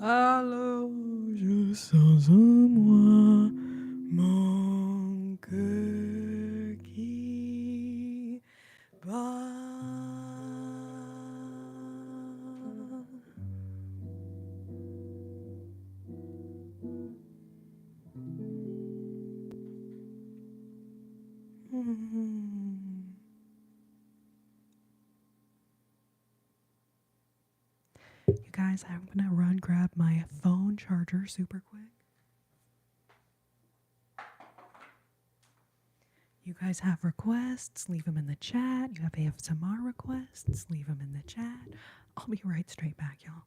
alors je sens en moi mon cœur qui bat. You guys, I'm gonna run grab my phone charger super quick. You guys have requests, leave them in the chat. You have ASMR requests, leave them in the chat. I'll be right straight back, y'all.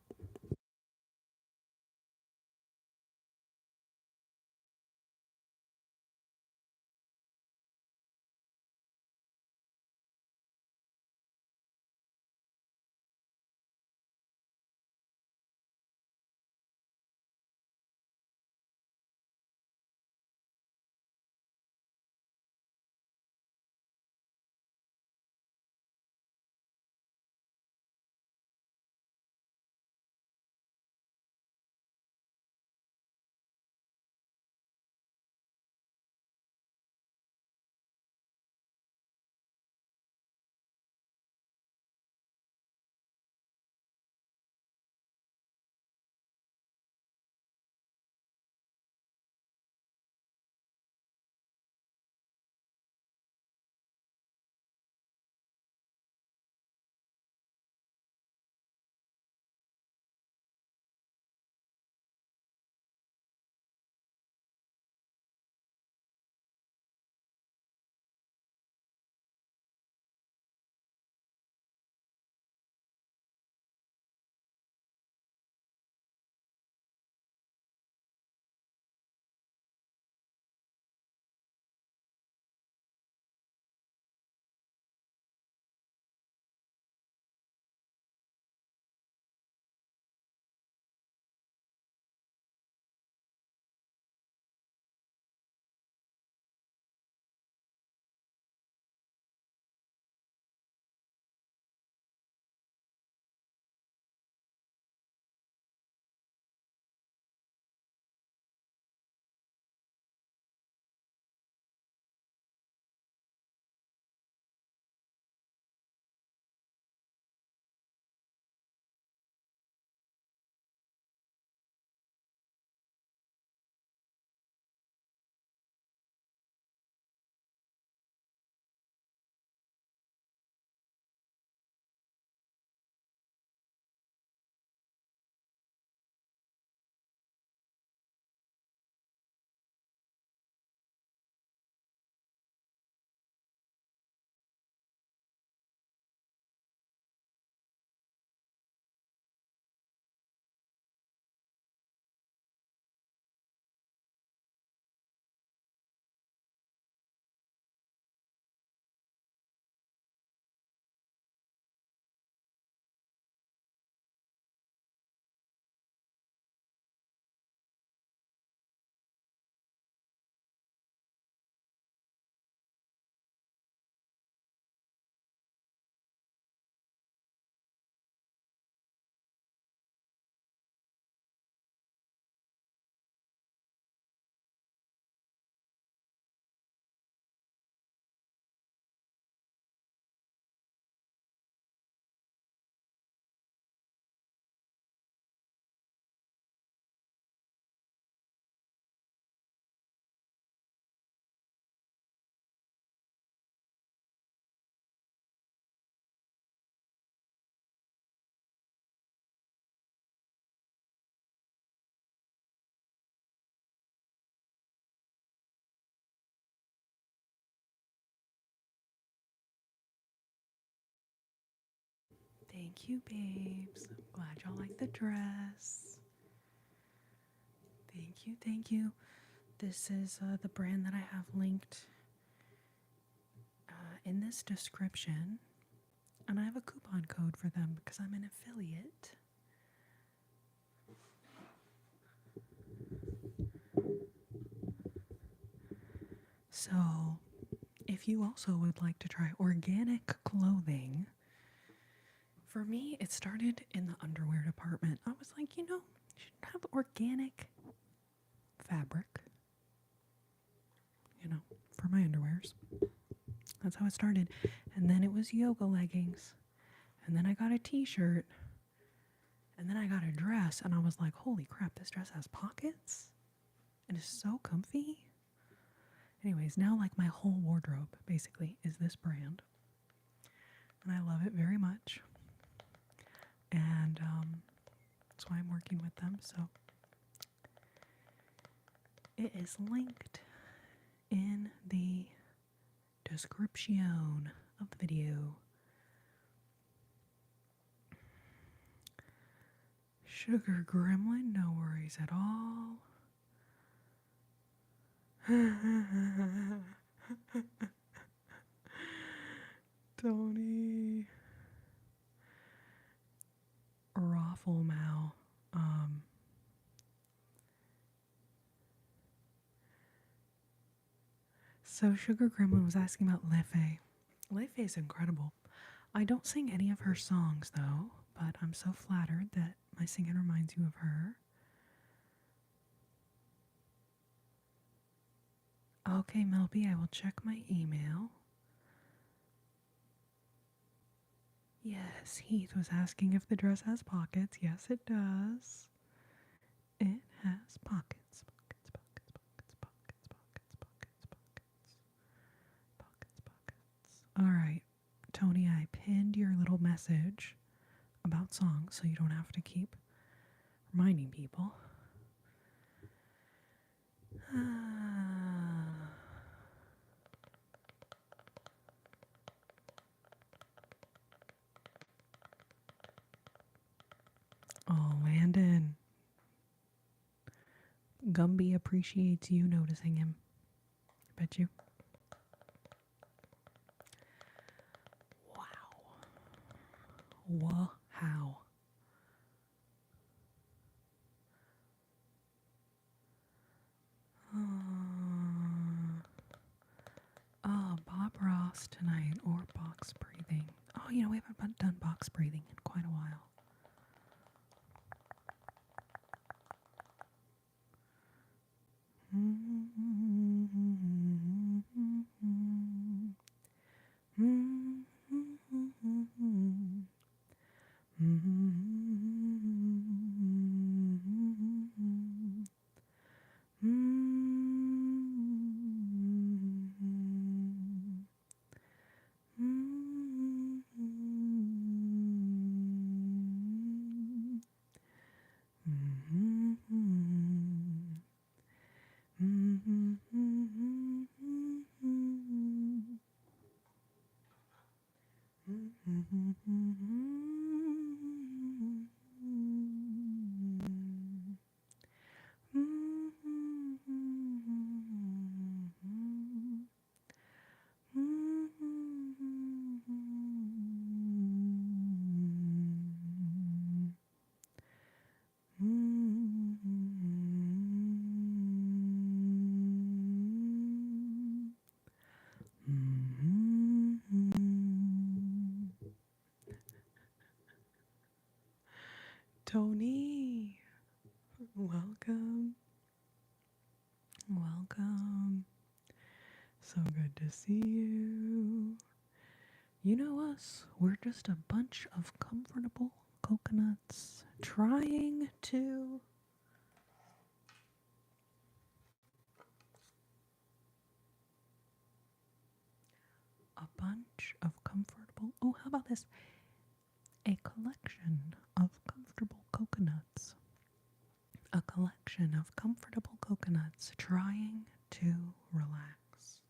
Thank you, babes. I'm glad y'all like the dress. Thank you, thank you. This is the brand that I have linked in this description. And I have a coupon code for them because I'm an affiliate. So, if you also would like to try organic clothing For me, it started in the underwear department. I was like, you know, you should have organic fabric, you know, for my underwears. That's how it started. And then it was yoga leggings. And then I got a t-shirt. And then I got a dress. And I was like, holy crap, this dress has pockets? And it's so comfy. Anyways, now like my whole wardrobe basically is this brand. And I love it very much. And that's why I'm working with them. So it is linked in the description of the video. Sugar Gremlin, no worries at all. Tony. Raffle Mal. So Sugar Gremlin was asking about Lefe. Lefe is incredible. I don't sing any of her songs though, but I'm so flattered that my singing reminds you of her. Okay, Melby, I will check my email. Yes, Heath was asking if the dress has pockets. Yes, it does. It has pockets. All right, Tony, I pinned your little message about songs so you don't have to keep reminding people. Oh, Landon. Gumby appreciates you noticing him. I bet you. Wow. Wow. Bob Ross tonight or box breathing. Oh, you know, we haven't done box breathing in quite a while. Tony, welcome. Welcome. So good to see you. You know us, we're just a bunch of comfortable coconuts trying to oh, how about this? A collection of comfortable coconuts. A collection of comfortable coconuts trying to relax.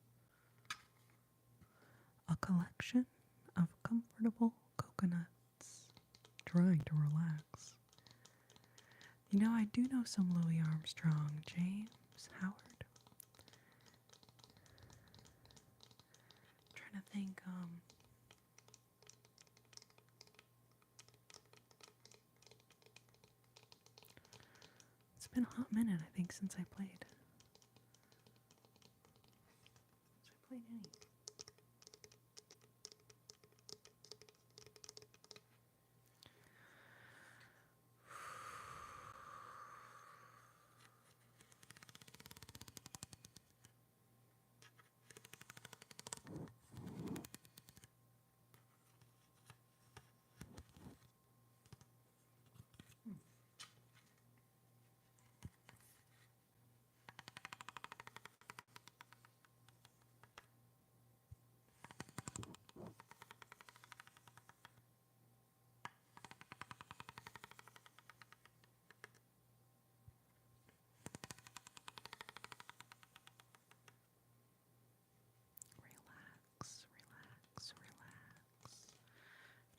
A collection of comfortable coconuts trying to relax. You know, I do know some Louis Armstrong. James Howard. I'm trying to think, it's been a hot minute, I think, since I played. Since I played any.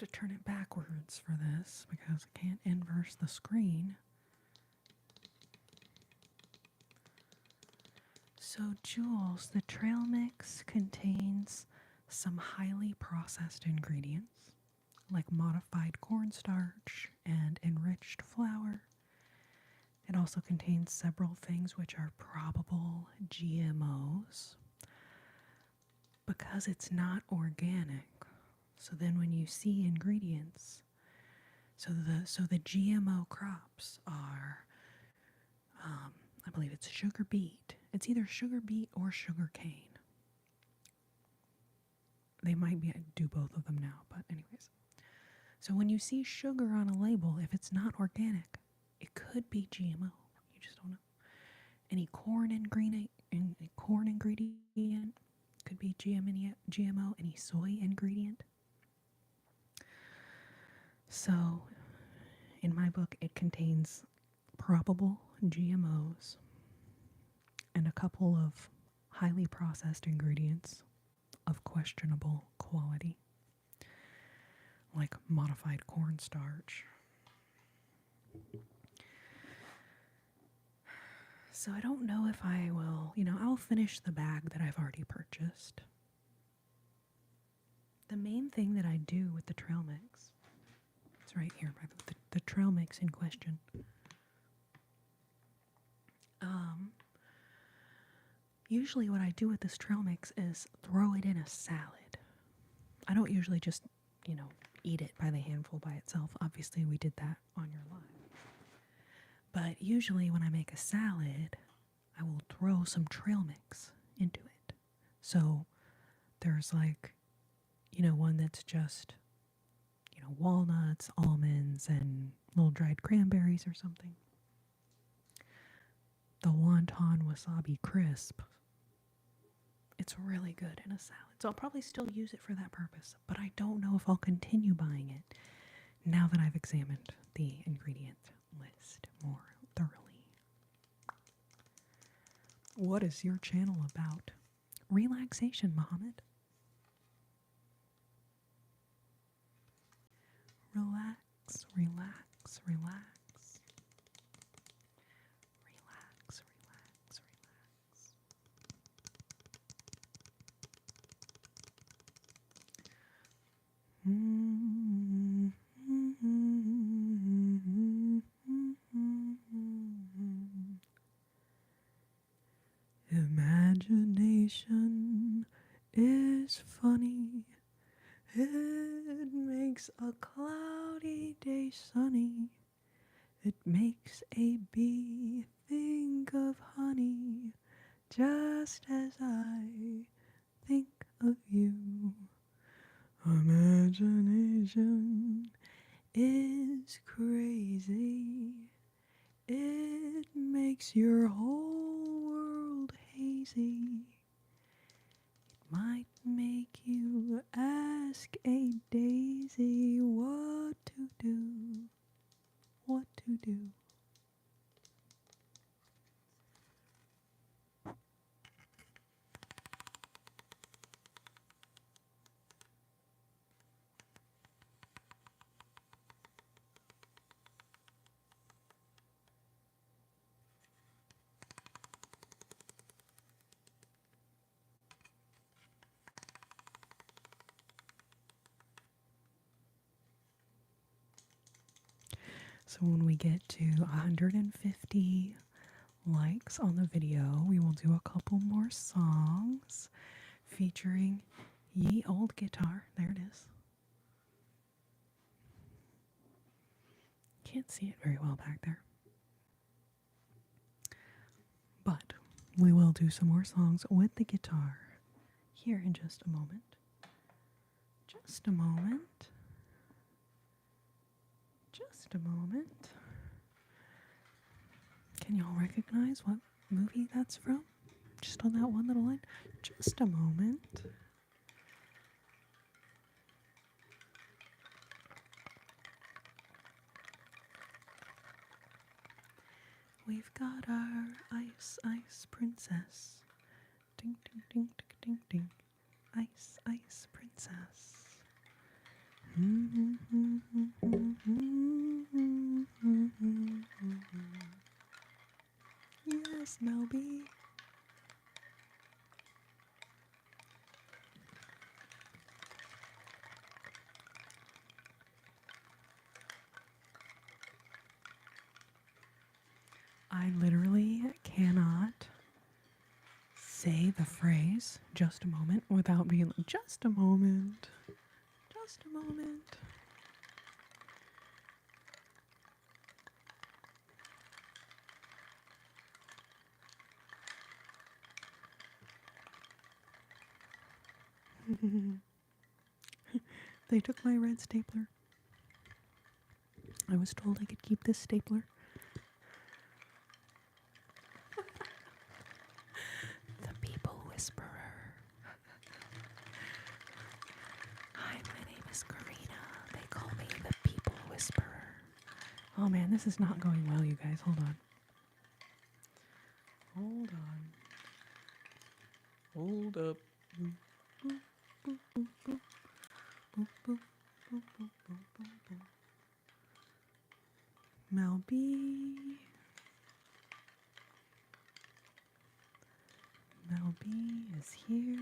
to turn it backwards for this because I can't inverse the screen. So, Jules, the trail mix contains some highly processed ingredients like modified cornstarch and enriched flour. It also contains several things which are probable GMOs because it's not organic. So then when you see ingredients, so the GMO crops are, I believe it's sugar beet. It's either sugar beet or sugar cane. They might do both of them now, but anyways. So when you see sugar on a label, if it's not organic, it could be GMO. You just don't know. Any corn ingredient could be GMO. Any soy ingredient. So, in my book, it contains probable GMOs and a couple of highly processed ingredients of questionable quality, like modified cornstarch. So I don't know if I will, I'll finish the bag that I've already purchased. The main thing that I do with the trail mix, it's right here, by the trail mix in question. Usually what I do with this trail mix is throw it in a salad. I don't usually just, eat it by the handful by itself. Obviously we did that on your live. But usually when I make a salad, I will throw some trail mix into it. So there's one that's just, walnuts, almonds, and little dried cranberries or something. The wonton wasabi crisp. It's really good in a salad. So I'll probably still use it for that purpose, but I don't know if I'll continue buying it now that I've examined the ingredient list more thoroughly. What is your channel about? Relaxation, Mohammed. Relax, relax, relax. Relax, relax, relax. Imagination is funny. It makes a cloudy day sunny. It makes a bee think of honey, just as I think of you. Imagination is crazy. It makes your whole world hazy. It might make you ask a daisy what to do, what to do. So when we get to 150 likes on the video, we will do a couple more songs featuring Ye Old Guitar. There it is. Can't see it very well back there. But we will do some more songs with the guitar here in just a moment. Just a moment. Just a moment. Can y'all recognize what movie that's from? Just on that one little line. Just a moment. We've got our ice, ice princess. Ding, ding, ding, ding, ding, ding. Ice, ice princess. Yes, Melby. I literally cannot say the phrase just a moment without being like, just a moment. Just a moment. They took my red stapler. I was told I could keep this stapler. The People Whisperer. Hi, my name is Corrina. They call me the People Whisperer. Oh man, this is not going well, you guys. Hold on. Hold on. Hold up. Boop, boop, boop, boop, boop. Boop, boop, boop, boop, boop, boop, boop. Melby. Melby is here.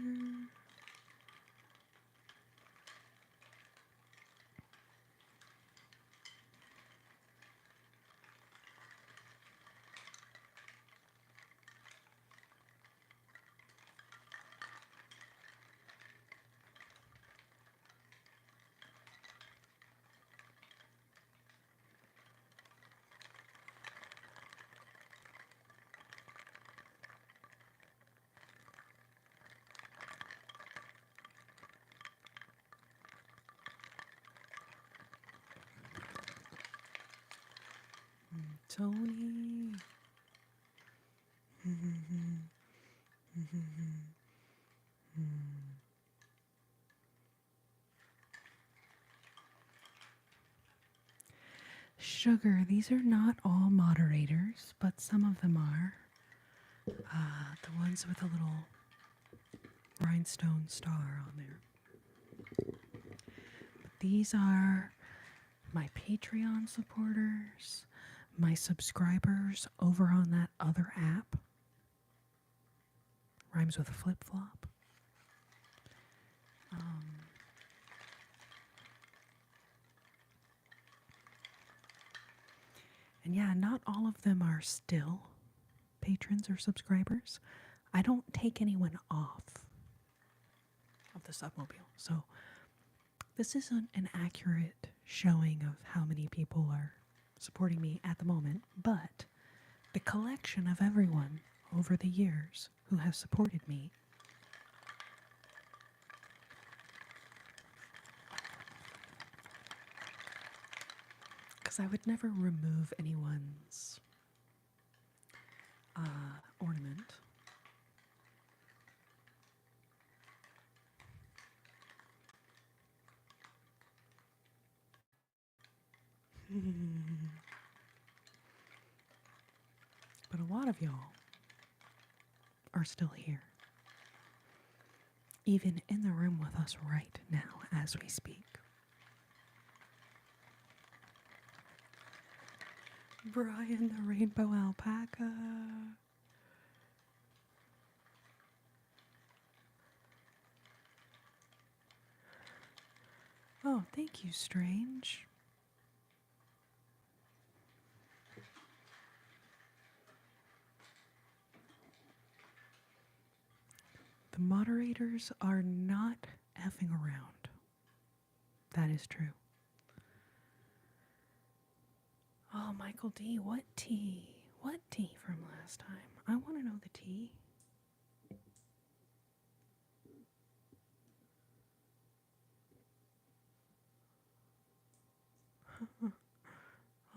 Tony. Sugar, these are not all moderators, but some of them are. The ones with a little rhinestone star on there. But these are my Patreon supporters, my subscribers over on that other app. Rhymes with flip-flop. And yeah, not all of them are still patrons or subscribers. I don't take anyone off of the submobile. So this isn't an accurate showing of how many people are supporting me at the moment, but the collection of everyone over the years who has supported me. Because I would never remove anyone's ornament. But a lot of y'all are still here. Even in the room with us right now as we speak. Brian the Rainbow Alpaca. Oh, thank you, Strange. The moderators are not effing around. That is true. Oh, Michael D., what tea? What tea from last time? I want to know the tea.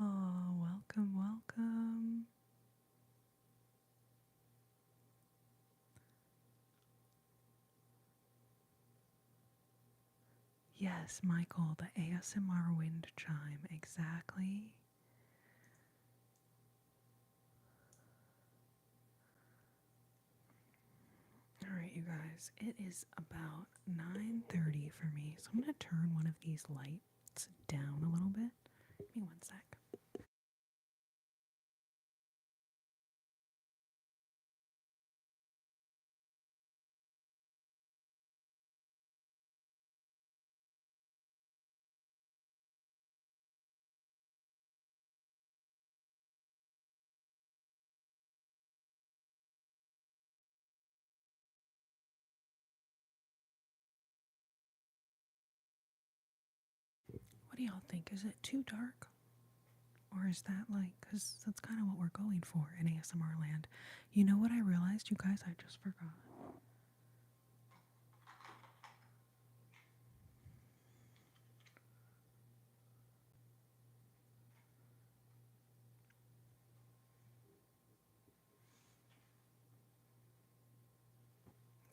Oh, welcome, welcome. Yes, Michael, the ASMR wind chime, exactly. All right, you guys, it is about 9:30. 10:30 for me. So I'm going to turn one of these lights down a little bit. Give me one sec. What do y'all think? Is it too dark? Or is that like, because that's kind of what we're going for in ASMR land. You know what I realized, you guys? I just forgot.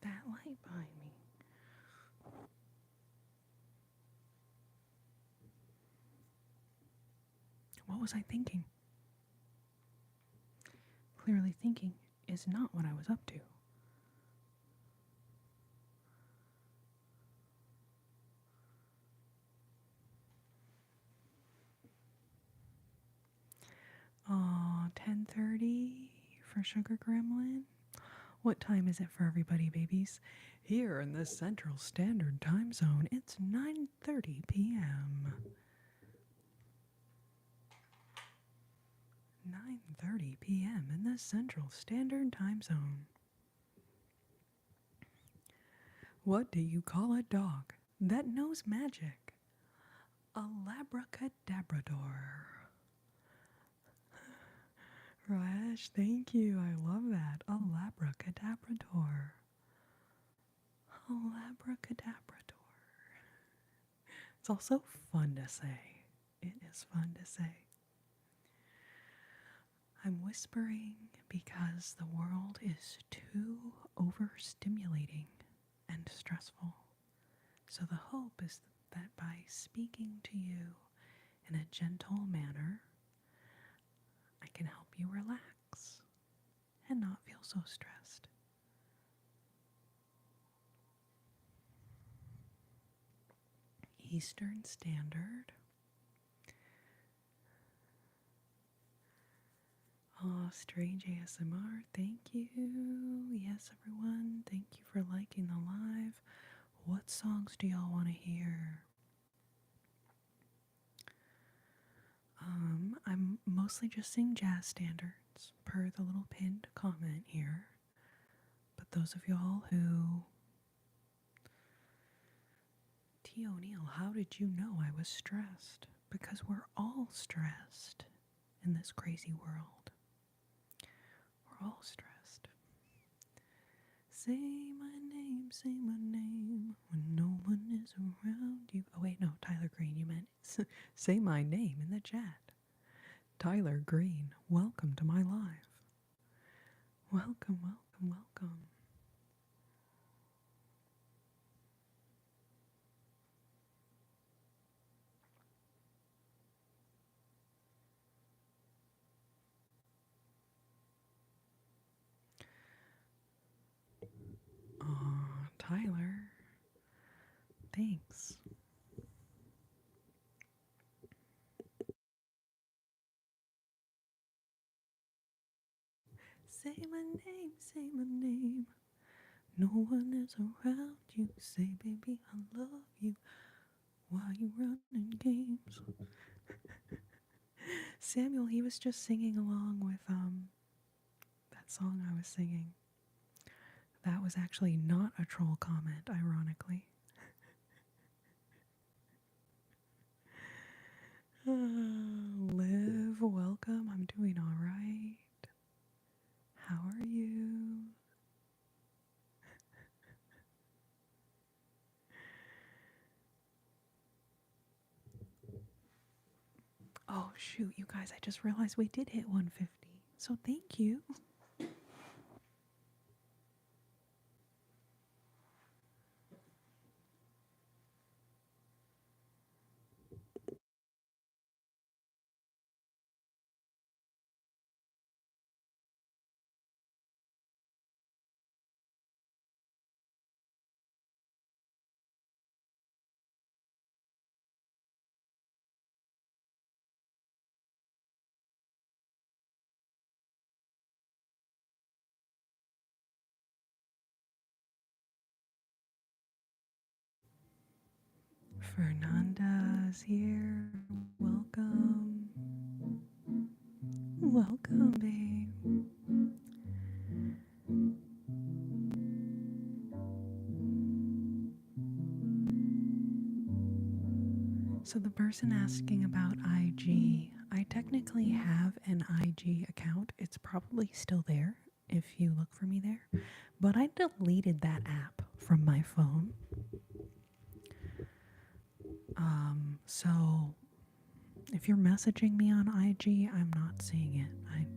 That light behind me. What was I thinking? Clearly thinking is not what I was up to. Oh, 10:30 for Sugar Gremlin. What time is it for everybody, babies? Here in the Central Standard Time Zone, it's 9:30 p.m. 9:30 p.m. in the Central Standard Time Zone. What do you call a dog that knows magic? A labracadabrador. Rash, thank you. I love that. A labracadabrador. A labracadabrador. It's also fun to say. It is fun to say. I'm whispering because the world is too overstimulating and stressful. So the hope is that by speaking to you in a gentle manner, I can help you relax and not feel so stressed. Eastern Standard. Oh, Strange ASMR, thank you. Yes, everyone, thank you for liking the live. What songs do y'all want to hear? I'm mostly just singing jazz standards per the little pinned comment here. But those of y'all who... T. O'Neill, how did you know I was stressed? Because we're all stressed in this crazy world. We're all stressed. Say my name when no one is around you. Oh wait, no, Tyler Green, you meant say my name in the chat. Tyler Green, welcome to my live. Welcome, welcome, welcome. Aw, Tyler, thanks. Say my name. No one is around you. Say, baby, I love you while you running games. Samuel, he was just singing along with that song I was singing. That was actually not a troll comment, ironically. Liv, welcome. I'm doing all right. How are you? Oh, shoot, you guys, I just realized we did hit 150. So thank you. Fernanda's here. Welcome. Welcome, babe. So the person asking about IG, I technically have an IG account. It's probably still there if you look for me there. But I deleted that app from my phone. So if you're messaging me on IG, I'm not seeing it. I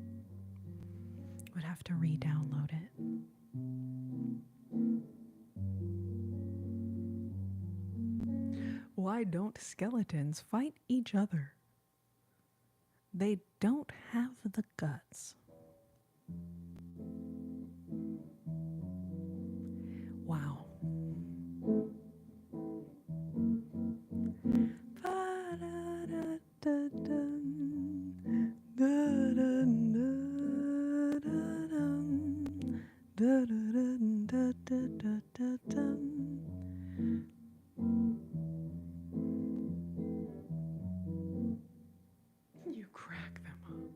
would have to re-download it. Why don't skeletons fight each other? They don't have the guts. Wow. You crack them up.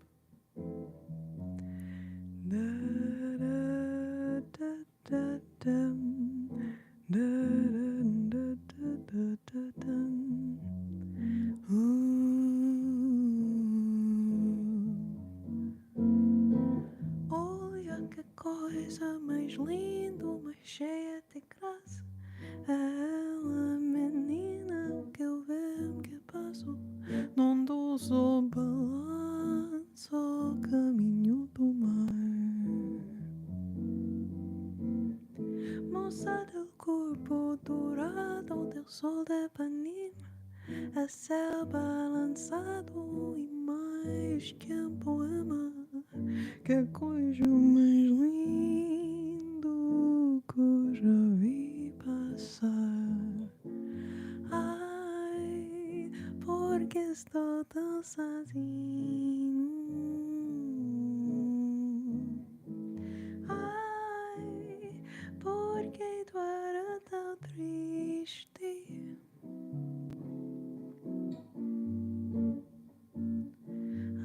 Olha que coisa mais linda, mais cheia de graça. Ela, menina que eu vejo que passo, não dou só balanço o caminho do mar. Moça do corpo dourado do sol de Ipanema, é céu balançado e mais que um poema. Que coisa mais lindo que eu já vi passar. Ai, porque estou tão sozinho. Ai, porque tu era tão triste.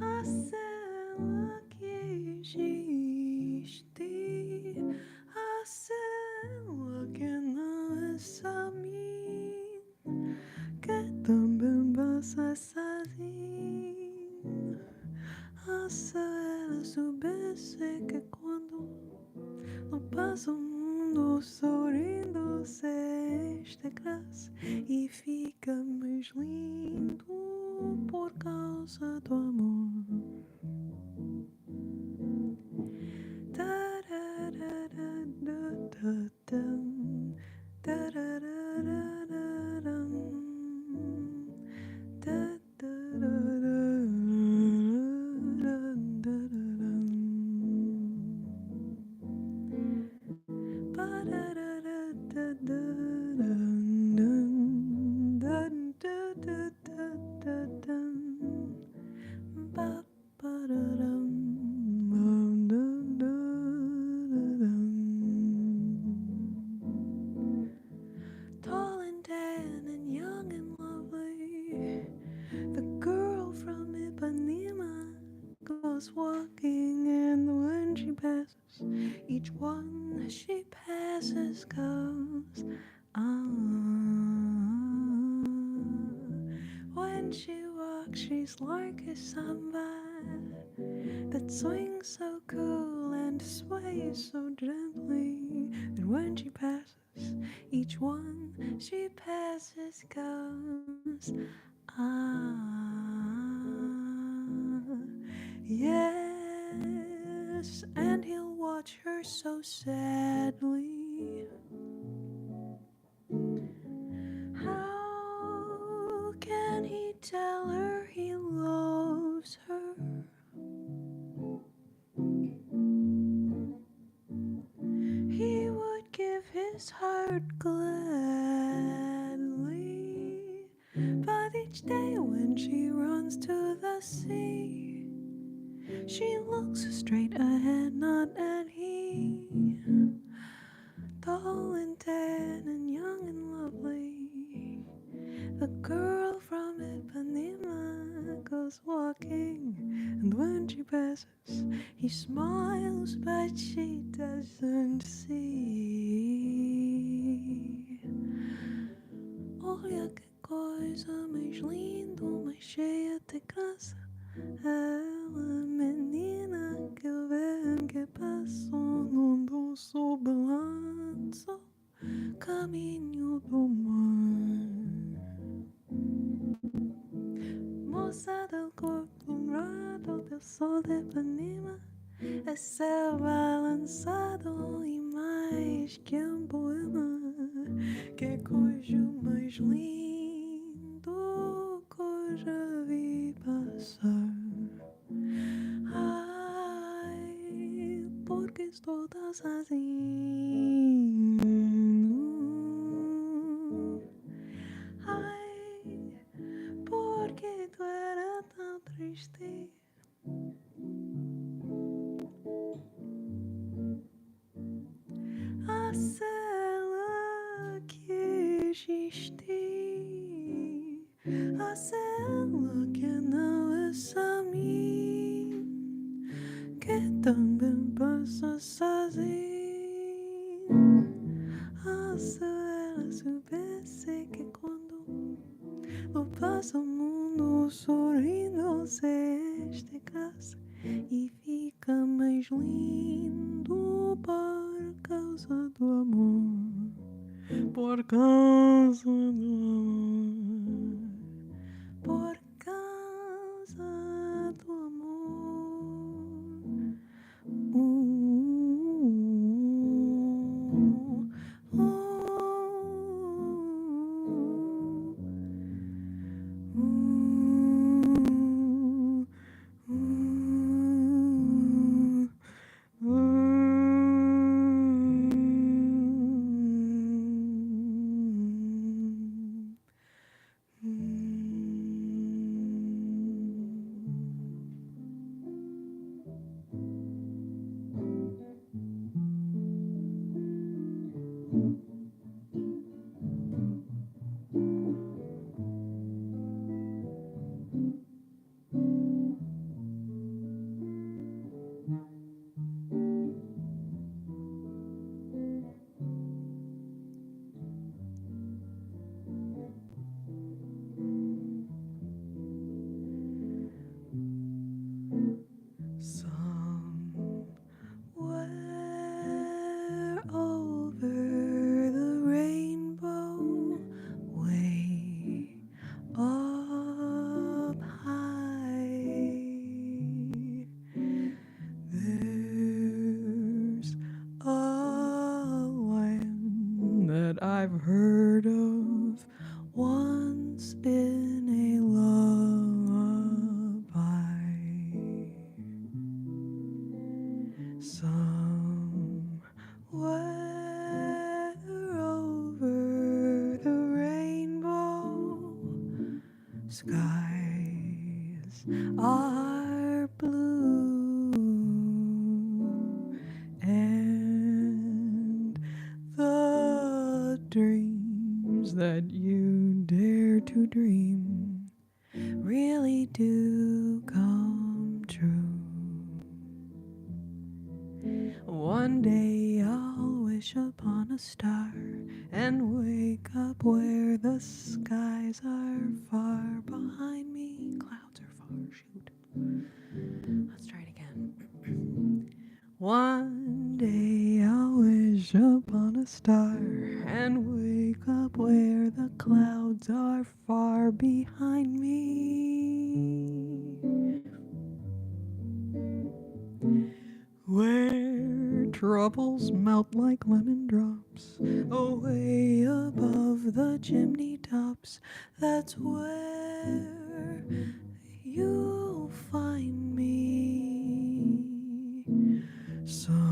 A cela que existe, a cela que não é só mim, que também passa sozinho. A cela soubesse que quando não passa o mundo sorrindo se esta graça e fica mais lindo por causa do amor. Tall and tan and young and lovely, the girl from Ipanema goes walking, and when she passes, each one she passes goes when she walks, she's like a samba that swings so cool and sways so gently that when she passes, each one she passes goes yes, and he'll watch her so sadly. How can he tell her he loves her? He would give his heart gladly, but each day when she runs to the sea, she looks straight ahead, not at him. Tall and tan and young and lovely, The girl from Ipanema goes walking, and when she passes, he smiles, but she doesn't see. Olha que coisa mais linda, mais cheia de graça. Ela, menina que vem, que passou num doce balanço, caminho do mar. Moça do corpo dourado, do sol de Ipanema, é céu balançado e mais que um poema. Que coisa mais lindo que eu já vi passar. Ai, porque estou tão sozinho. Ai, porque tu era tão triste. A cela que existi, a cela que não é só mim, que também passa sozinho. Ah, se ela soubesse que quando eu passo o mundo sorrindo, se este casa e fica mais lindo por causa do amor, por causa do amor, por causa do amor. Somewhere over the rainbow, way up high, there's a land that I've heard of once in a lullaby. Somewhere over the rainbow, skies are blue, and the dreams that you dare to dream really do come true. One day I'll wish upon a star and wake up where the skies are far behind me. Clouds are far, shoot. Let's try it again. One day I'll wish upon a star and wake up where the clouds are far behind me. Where troubles melt like lemon drops away above the chimney tops, that's where you'll find me. Somewhere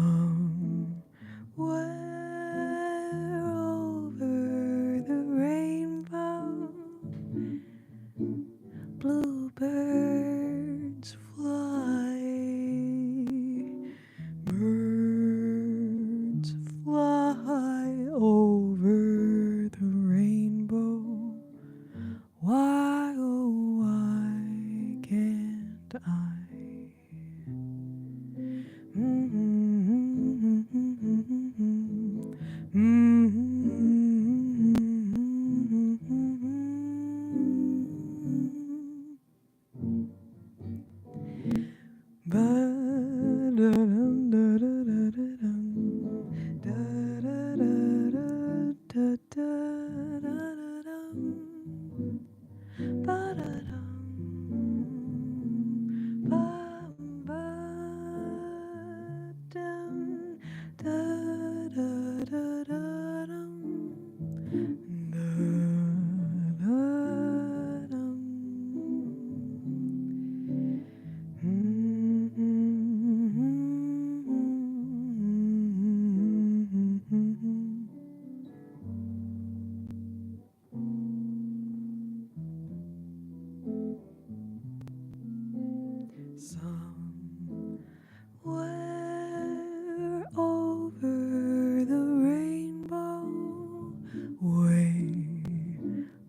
over the rainbow, bluebirds fly, birds fly over the rainbow,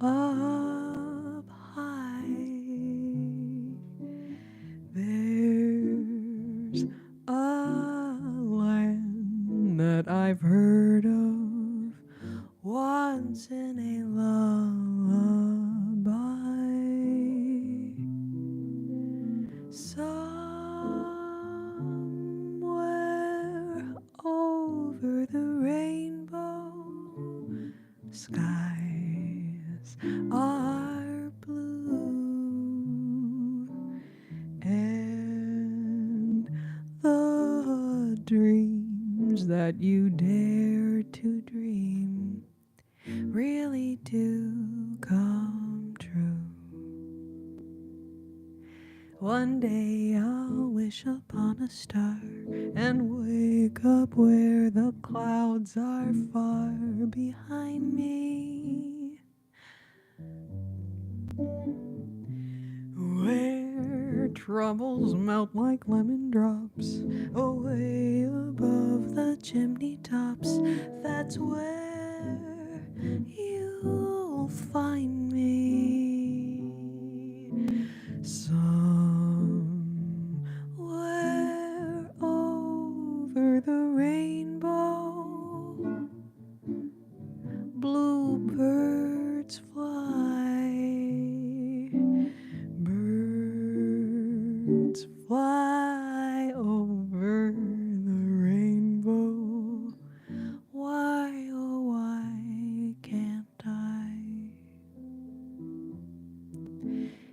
up high. There's a land that I've heard of once in a lullaby. Somewhere over the rainbow, skies are blue, and the dreams that you dare to dream really do come true. One day I'll wish upon a star and wake up where the clouds are far behind me, where troubles melt like lemon drops away above the chimney tops. That's where you'll find me. Somewhere over the rainbow, bluebirds fly. Birds fly over the rainbow. Why, oh, why can't I?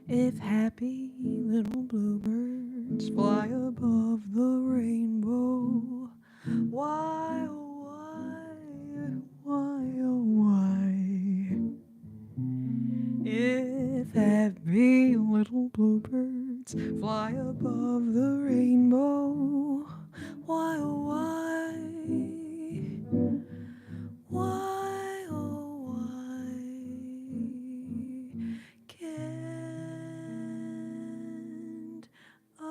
If happy little bluebirds fly above the rainbow, why, oh, why, oh, why? If happy little bluebirds fly above the rainbow, why, oh, why? Why, oh, why can't I?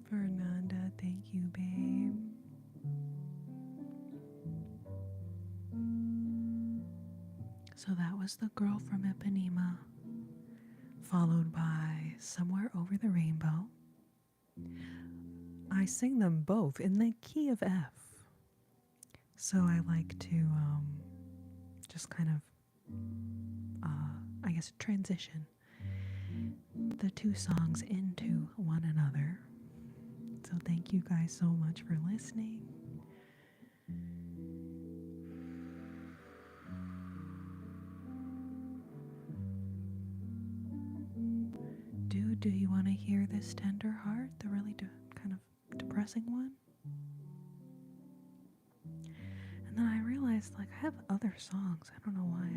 Fernanda, thank you, babe. So that was The Girl from Ipanema, followed by Somewhere Over the Rainbow. I sing them both in the key of F. So I like to just kind of, I guess, transition the two songs into one another. So thank you guys so much for listening. Do you want to hear this Tender Heart, the really kind of depressing one? And then I realized, like, I have other songs. I don't know why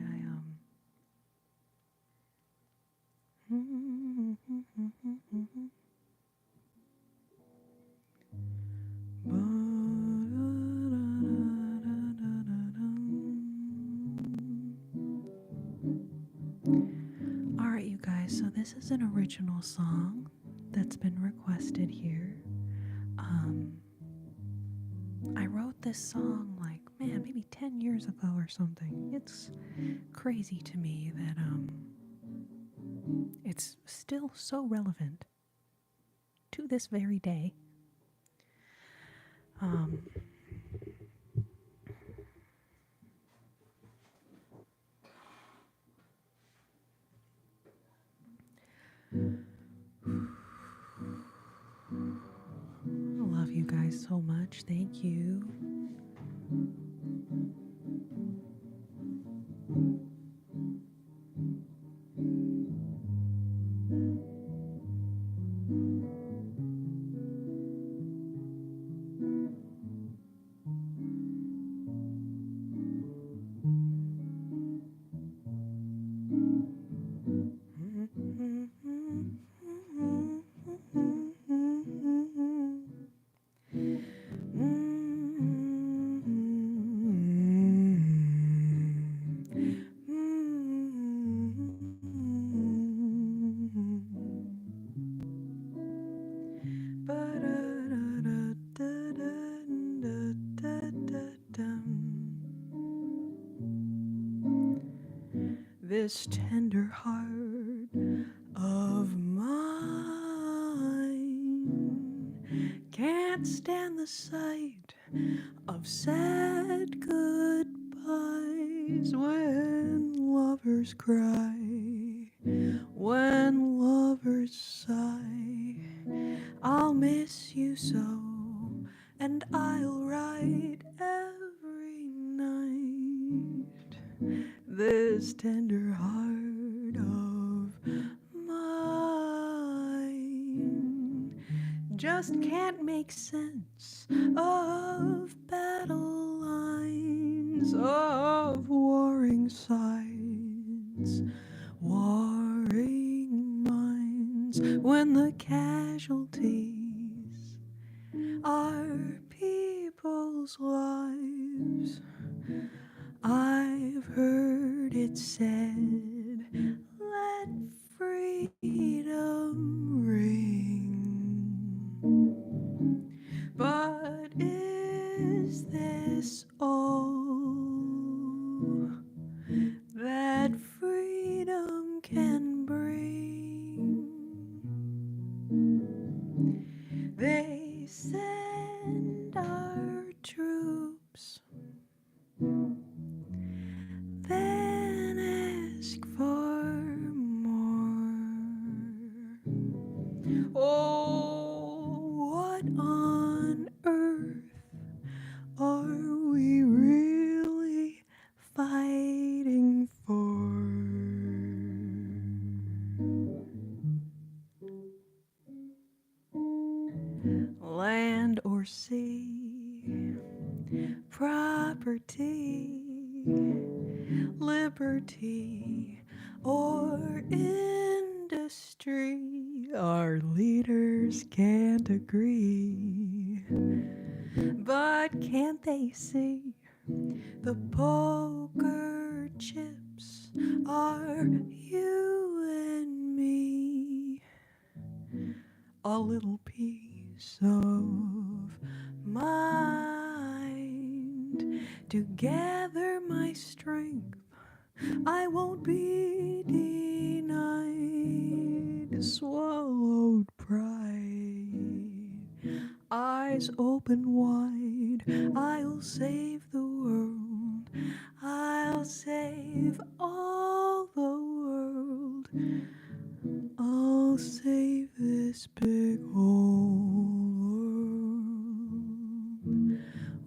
Alright, you guys, so this is an original song that's been requested here. I wrote this song like, man, maybe 10 years ago or something. It's crazy to me that it's still so relevant to this very day. I love you guys so much. Thank you. this tender heart of mine can't stand the sight of sad goodbyes when lovers cry, when lovers sigh. I'll miss you so, and I'll write every night this tender heart of mine just can't make sense of battle lines, of warring sides, warring minds, when the casualties are people's lives. I've heard it said, let freedom ring. But is this all that freedom can bring? They send our troops, then ask for more. Oh, what on earth are we really fighting for? Land or sea, property, liberty, or industry, our leaders can't agree. But can't they see the poker chips are you and me? A little piece of mind to gather my strength. I won't be denied. Swallowed pride, eyes open wide. I'll save the world. I'll save all the world. I'll save this big whole world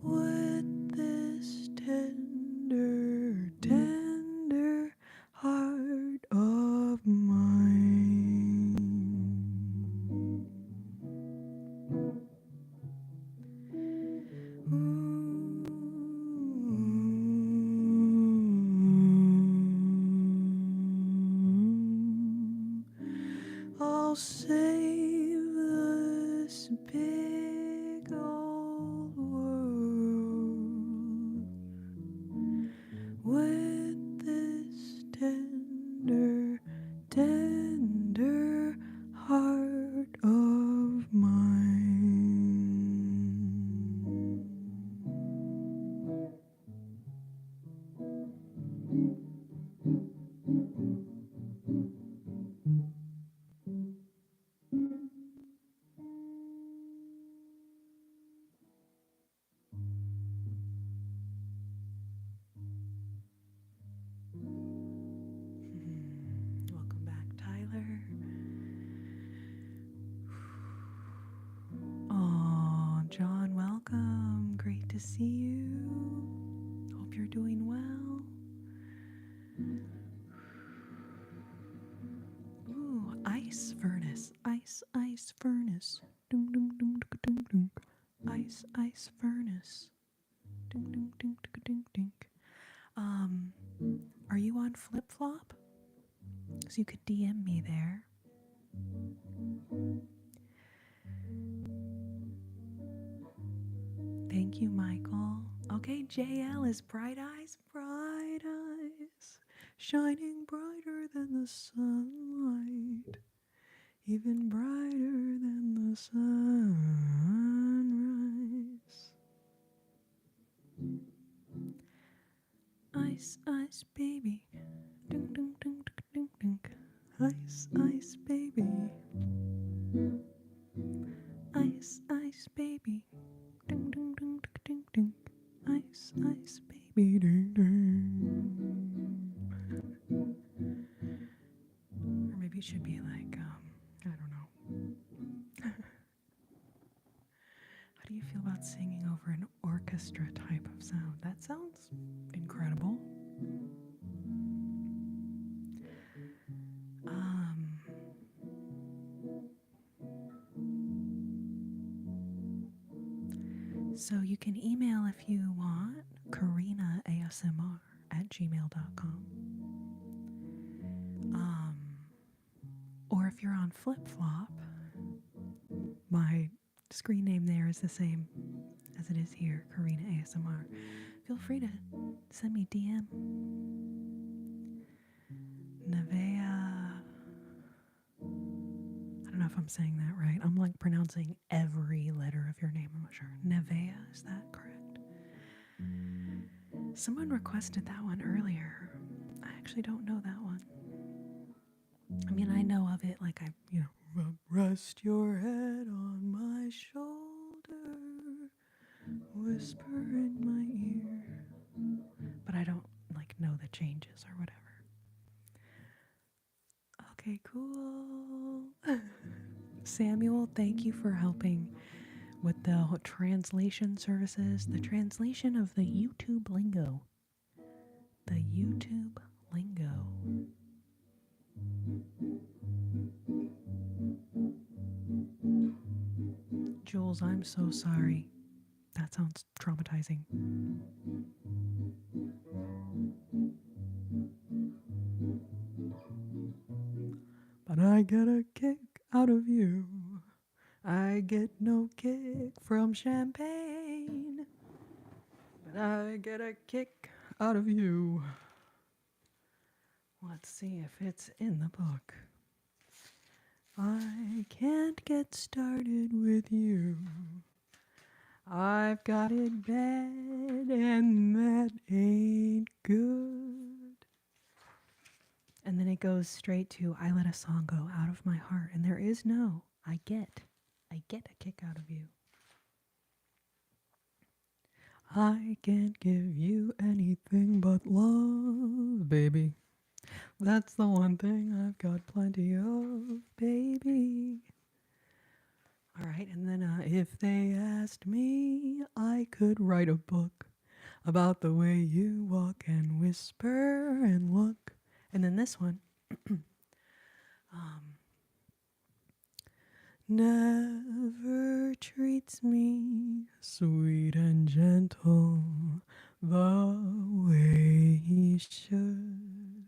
with this tender, tender heart of mine. I'll save this big old world with this tender, tender heart of mine. Welcome back, Tyler. Oh, John, welcome. Great to see you. Hope you're doing well. Ooh, ice furnace. Ice furnace. Dum dum dum dum dum dum. Ice furnace. Ding ding ding ding ding ding. Are you on Flip Flop? So you could DM me there. Thank you, Michael. Okay, JL is bright eyes, shining brighter than the sunlight, even brighter than the sunrise. Ice, ice, baby, Ding, ding, ding, ding, ding, ding. Ice, ice, baby. Ice, ice, baby. Ding, ding, ding, ding, ding, ding. Ice, ice, baby. Ding, ding. Or maybe it should be like, I don't know. How do you feel about singing over an orchestra type of sound? That sounds incredible. So you can email if you want, CorrinaASMR@gmail.com. Or if you're on Flip Flop, my screen name there is the same as it is here, Corrina ASMR. Feel free to send me DM. Nevea. I don't know if I'm saying that right. I'm like pronouncing every letter of your name. I'm not sure. Nevea, is that correct? Someone requested that one earlier. I actually don't know that one. I mean, I know of it, like rest your head on my shoulder, whisper in my ear. But I don't like know the changes or whatever. Okay, cool. Samuel, thank you for helping with the translation services, the translation of the YouTube lingo. The YouTube lingo. Jules, I'm so sorry. That sounds traumatizing. But I get a kick out of you. I get no kick from champagne. But I get a kick out of you. Let's see if it's in the book. I can't get started with you. I've got it bad and that ain't good. And then it goes straight to I let a song go out of my heart. And there is no I get a kick out of you. I can't give you anything but love, baby. That's the one thing I've got plenty of, baby. All right, and then if they asked me, I could write a book about the way you walk and whisper and look. And then this one. Never treats me sweet and gentle the way he should.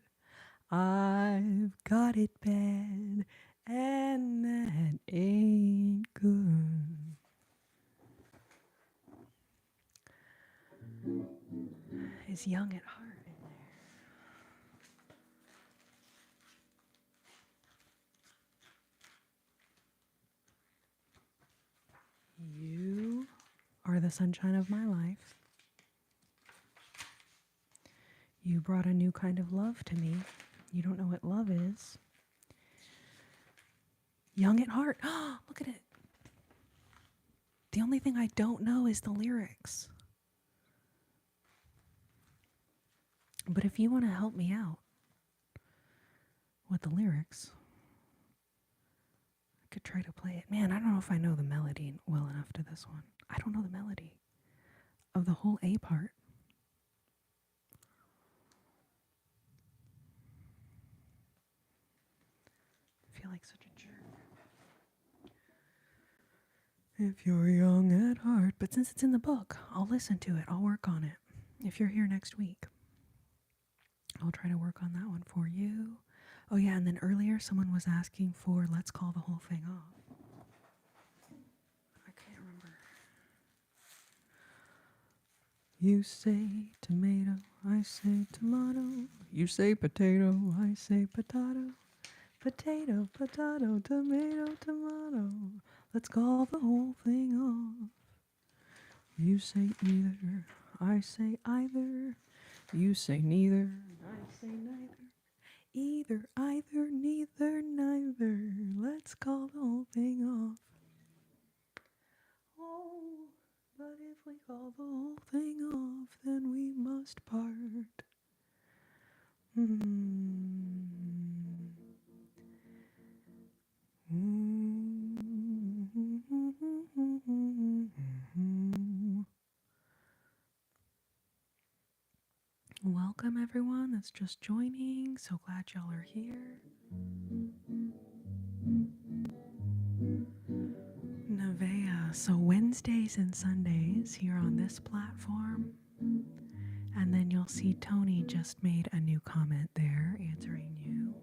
I've got it bad and that ain't good. Is young at heart in there. You are the sunshine of my life. You brought a new kind of love to me. You don't know what love is. Young at heart. Look at it. The only thing I don't know is the lyrics. But if you want to help me out with the lyrics, I could try to play it. Man, I don't know if I know the melody well enough to this one. I don't know the melody of the whole A part. I feel like such a jerk. If you're young at heart. But since it's in the book, I'll listen to it. I'll work on it. If you're here next week, I'll try to work on that one for you. Oh yeah, and then earlier someone was asking for Let's Call the Whole Thing Off. I can't remember. You say tomato, I say tomato. You say potato, I say potato. Potato, potato, tomato, tomato. Let's call the whole thing off. You say either, I say either. You say neither, I say neither. Either, either, neither, neither. Let's call the whole thing off. Oh, but if we call the whole thing off, then we must part. Welcome everyone that's just joining. So glad y'all are here. Nevaeh. So Wednesdays and Sundays here on this platform. And then you'll see Tony just made a new comment there answering you.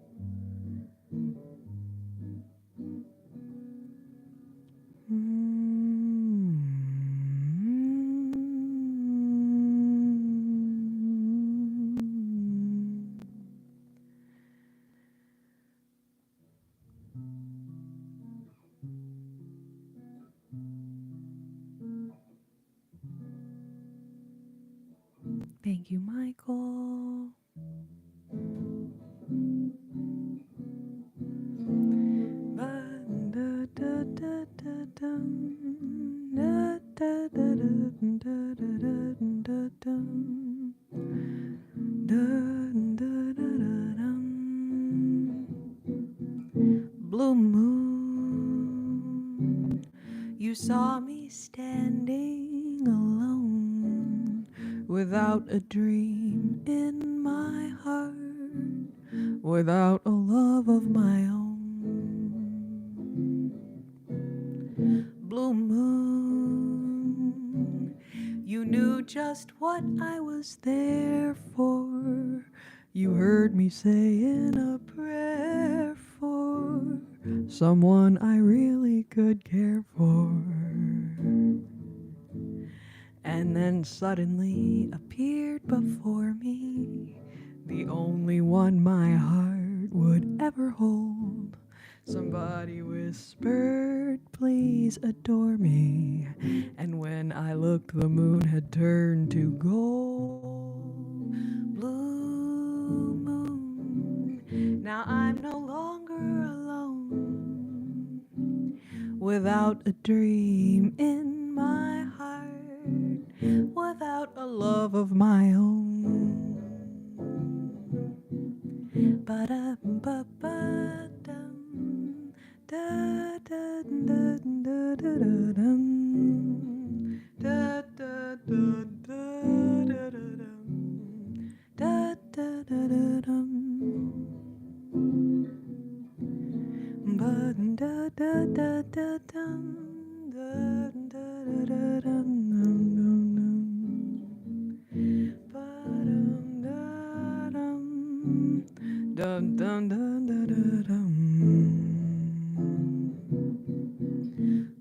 Thank you, Michael. Blue moon, you saw me standing alone, without a dream in my heart, without a love of my own. Blue moon, you knew just what I was there for. You heard me saying a prayer for someone I really could care for. And then suddenly appeared before me the only one my heart would ever hold. Somebody whispered, please adore me. And when I looked, the moon had turned to gold. Blue moon, now I'm no longer alone, without a dream in my heart, without a love of my own. Ba-da-ba-ba-dum, da-da-da-da-da-da-dum, da-da-da-da-da-dum, da-da-da-da-dum, ba-da-da-da-da-dum, da-da-da-da-dum, ba-dum-da-dum, dum dum dum dum dum.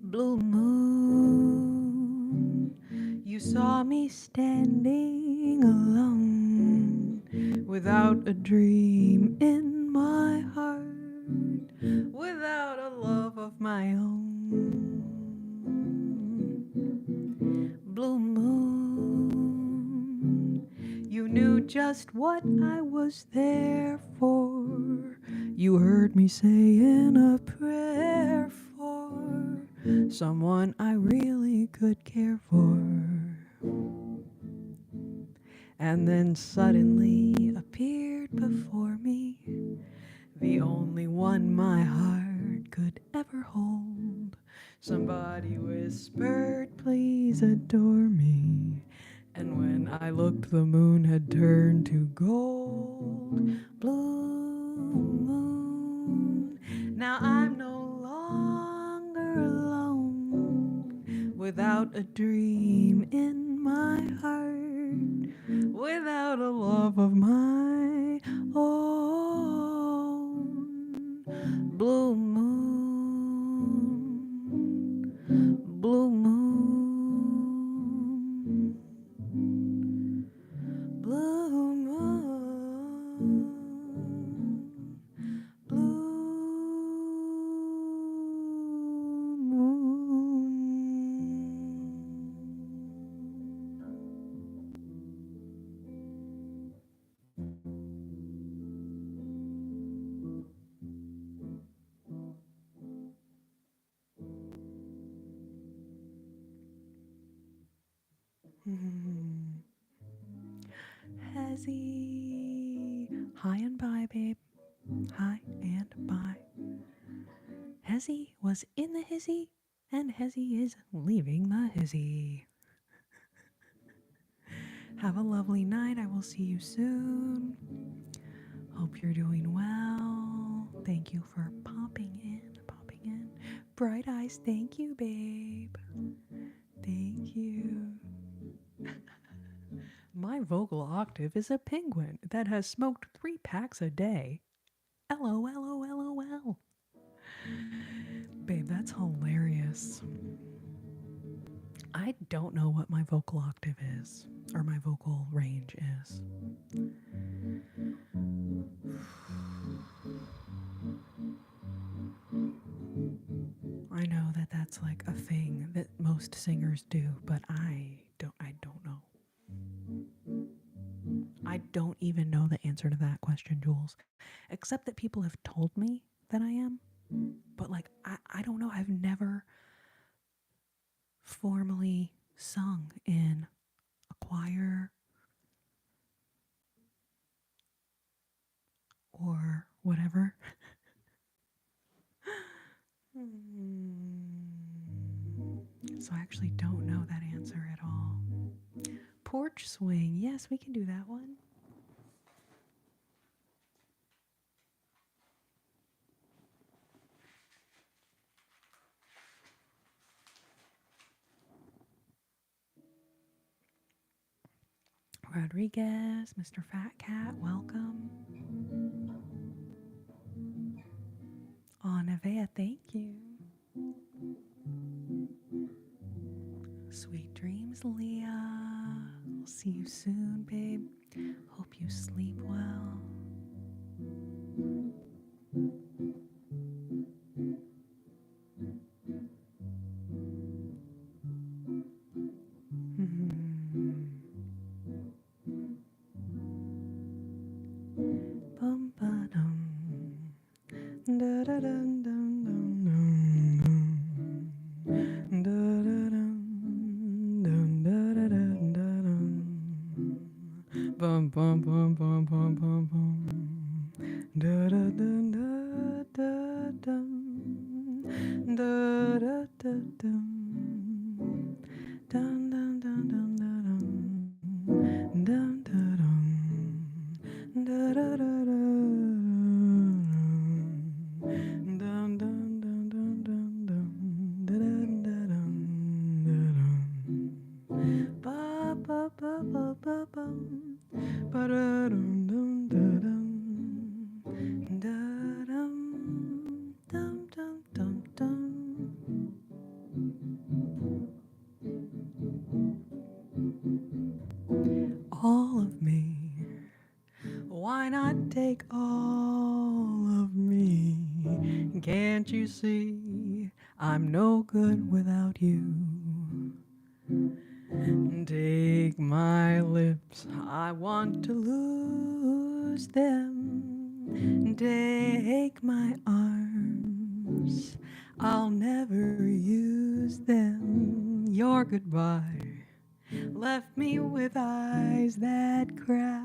Blue moon, you saw me standing alone, without a dream in my heart, without a love of my own. Blue moon, you knew just what I was there for. You heard me saying a prayer for someone I really could care for. And then suddenly appeared before me the only one my heart could ever hold. Somebody whispered, please adore me. And when I looked, the moon had turned to gold. Blue moon, now I'm no longer alone, without a dream in my heart, without a love of my own. Blue moon, blue moon, blue moon, blue moon. Hezzy. Hi and bye, babe. Hi and bye. Hezzy was in the hizzy, and Hezzy is leaving the hizzy. Have a lovely night. I will see you soon. Hope you're doing well. Thank you for popping in, popping in. Bright eyes, thank you, babe. Thank you. My vocal octave is a penguin that has smoked 3 packs a day. LOL. Babe, that's hilarious. I don't know what my vocal octave is, or my vocal range is. I know that that's like a thing that most singers do, but I don't know. I don't even know the answer to that question, Jules, except that people have told me that I am. But like I don't know, I've never formally sung in a choir or whatever. So I actually don't know that answer at all. Porch swing. Yes, we can do that one. Rodriguez, Mr. Fat Cat, welcome. Oh, Nevea, thank you. Sweet dreams, Leah. I'll see you soon, babe. Hope you sleep well. Bum ba dum. Da da dum dum dum dum. Da da dum dum da da dum da dum. Bum bum bum bum bum bum bum. Da da dum da da dum. Da da da dum. Dum dum dum dum da dum. Dum da dum. Da da da da. Dum dum dum dum dum dum. Da da da dum da dum. Ba ba ba ba ba bum. Ba da dum dum da dum. Da dum dum dum dum dum. All of me. Why not take all of me? Can't you see I'm no good without you? Take my lips, I want to lose them. Take my arms, I'll never use them. Your goodbye left me with eyes that cry.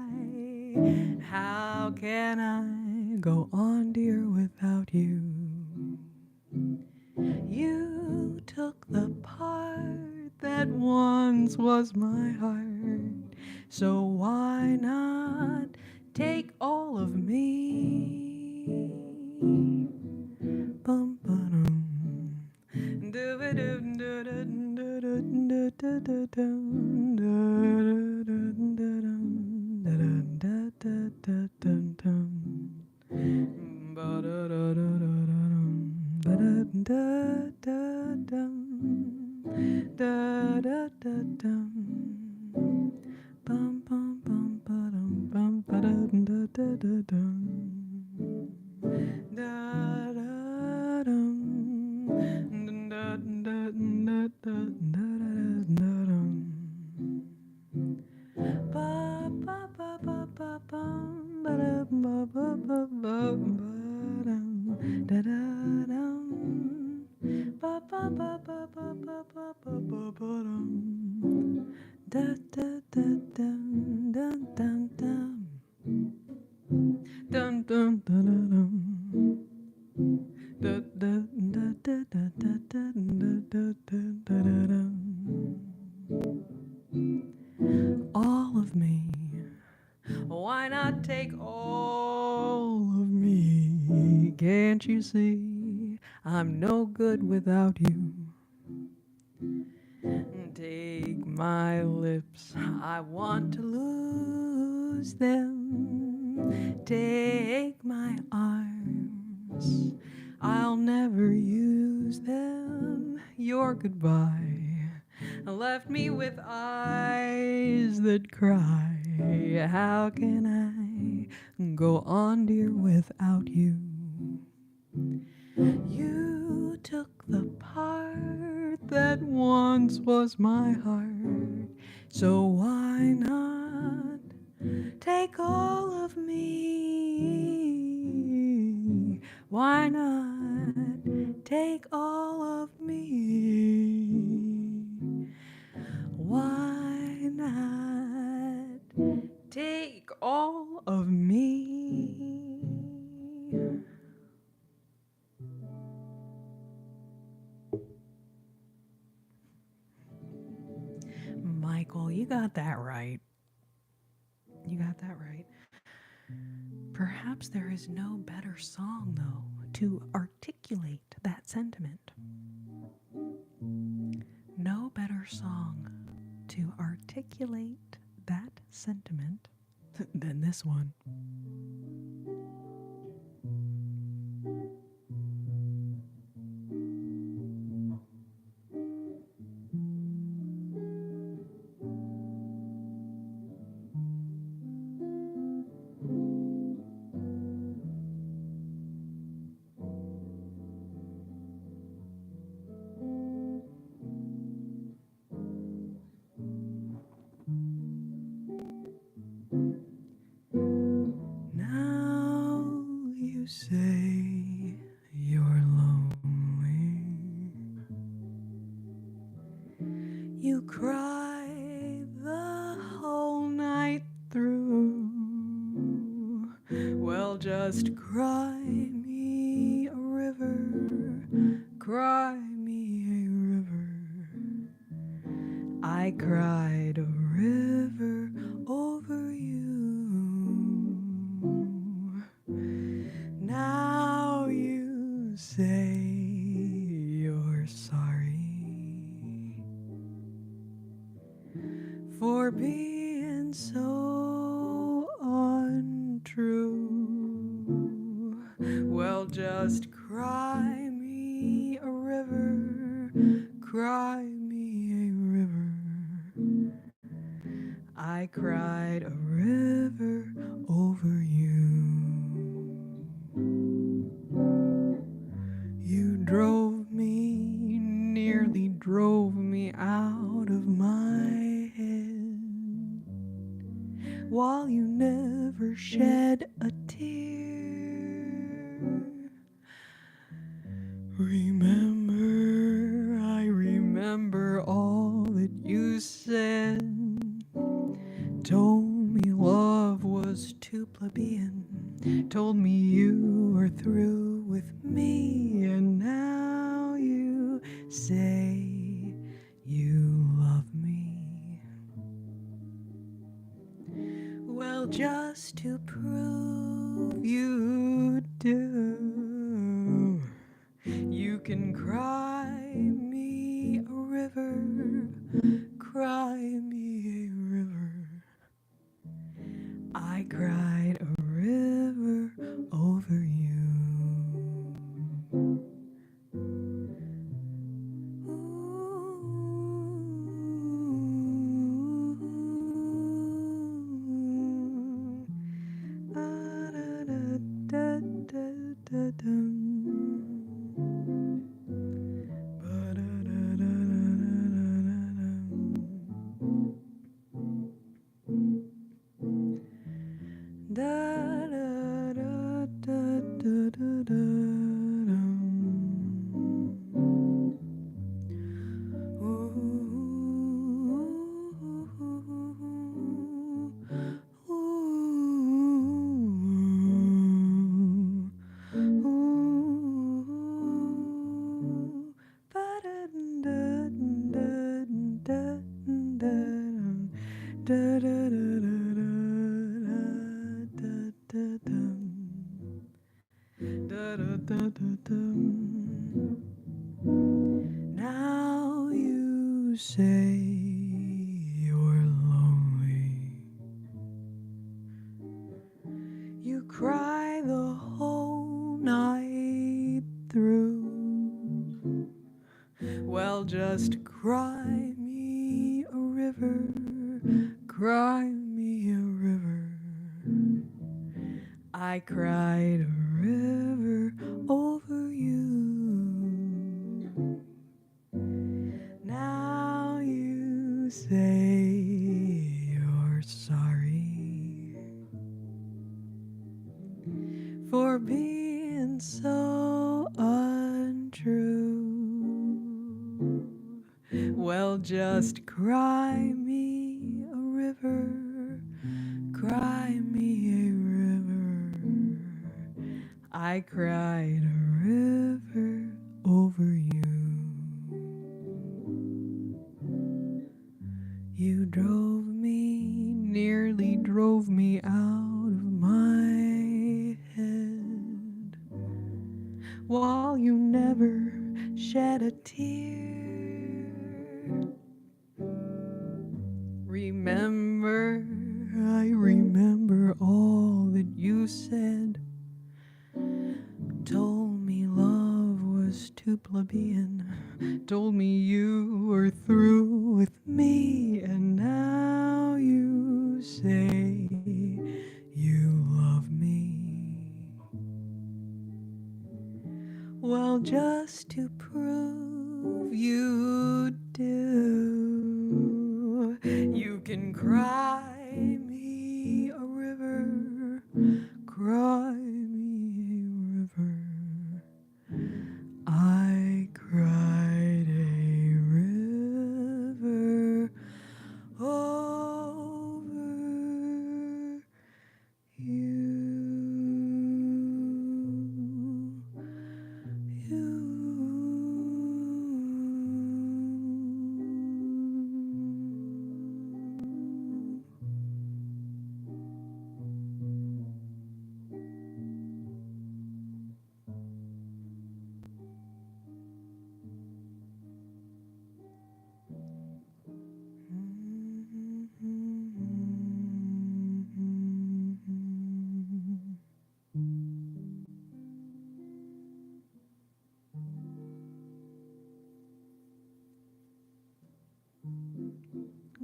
How can I go on, dear, without you? You took the part that once was my heart, so why not take all of me? Bum ba-dum. All of me. Why not take all of me? Can't you see I'm no good without you? Take my lips, I want to lose them. Take my arms, I'll never use them. Your goodbye left me with eyes that cry. How can I go on, dear, without you? You took the part that once was my heart, so why not take all of me? Why not take all of me? Why not take all of me? Michael, you got that right. You got that right. Perhaps there is no better song, though, to articulate that sentiment. No better song to articulate that sentiment than this one. Now you say you're lonely. You cry the whole night through. Well, just cry me a river. Cry me a river. I cried a river over you. Now you say you're sorry for being so untrue. Well, just cry me a river. Cry me a river. I cried a river over you. You drove me, nearly drove me out of my head, while you never shed a tear. Remember, I remember all that you said. Told me love was too plebeian. Told me you were through with me. And now you say you love me. Well, just to prove you do, you can cry me a river. Cry me a river. I cried a river over you. Now you say you're lonely. You cry the whole night through. Well, just cry me a river, cry me a river. I cried a river over you. Now you say you're sorry for being so untrue. Well, just cry me a river, cry me a river. I cried a river over you. You drove me, nearly drove me out of my head, while you never shed a tear. Remember, I remember all that you said. Told me love was too plebeian. Told me you were through with me. And now you say you love me. Well, just to prove you do, you can cry me a river, cry me a river. I cried a river over you.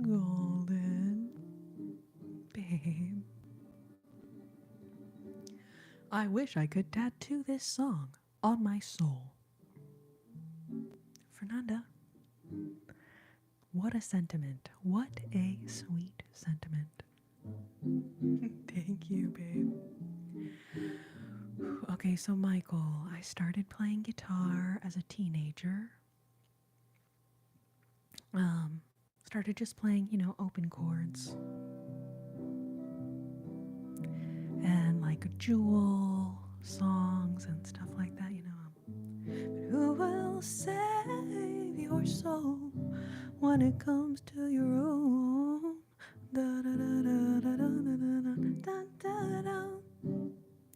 Golden, babe. I wish I could tattoo this song on my soul. Fernanda, what a sentiment. What a sweet sentiment. Thank you, babe. Okay, so Michael, I started playing guitar as a teenager. Started just playing, open chords. And like Jewel songs and stuff like that, But who will save your soul when it comes to your own?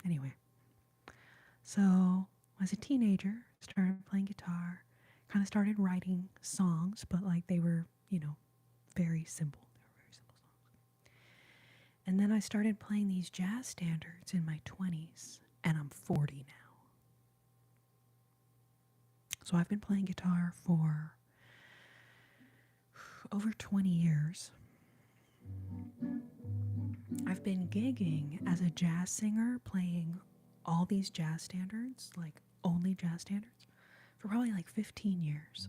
Anyway, so as a teenager, started playing guitar, kind of started writing songs, but like they were, very simple. They were very simple songs. And then I started playing these jazz standards in my 20s, and I'm 40 now. So I've been playing guitar for over 20 years. I've been gigging as a jazz singer, playing all these jazz standards, like only jazz standards, for probably like 15 years.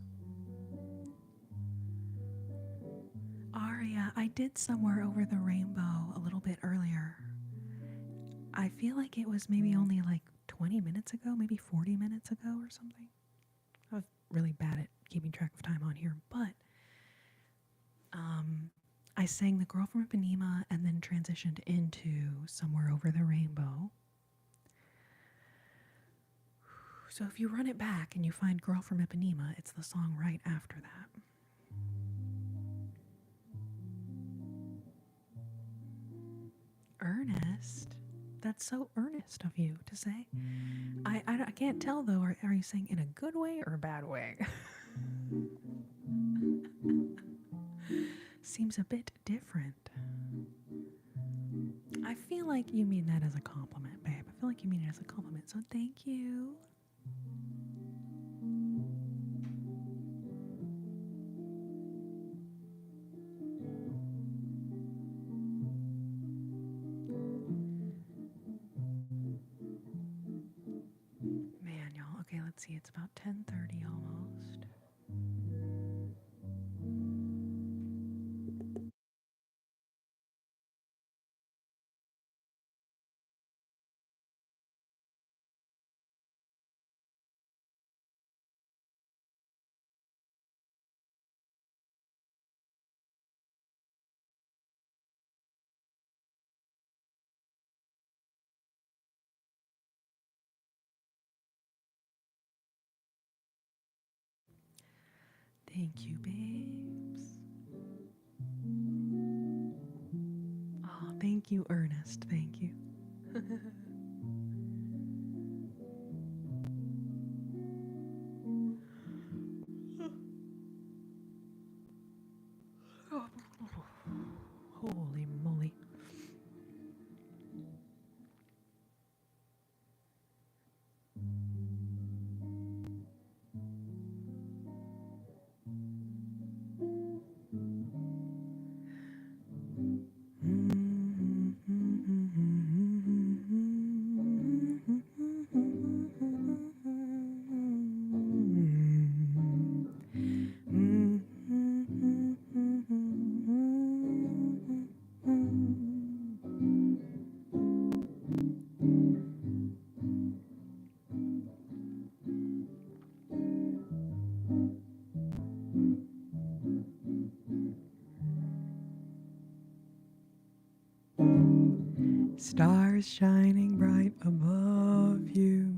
Aria, I did Somewhere Over the Rainbow a little bit earlier. I feel like it was maybe only like 20 minutes ago, maybe 40 minutes ago or something. I was really bad at keeping track of time on here, but I sang The Girl from Ipanema and then transitioned into Somewhere Over the Rainbow. So if you run it back and you find Girl from Ipanema, it's the song right after that. Ernest, That's so earnest of you to say. I can't tell though. Are you saying in a good way or a bad way? Seems a bit different. I feel like you mean that as a compliment, babe. I feel like you mean it as a compliment. So thank you. Man, y'all. Okay, let's see. It's about 10:30 almost. Thank you, babes. Oh, thank you, Ernest. Thank you. Holy moly. Stars shining bright above you.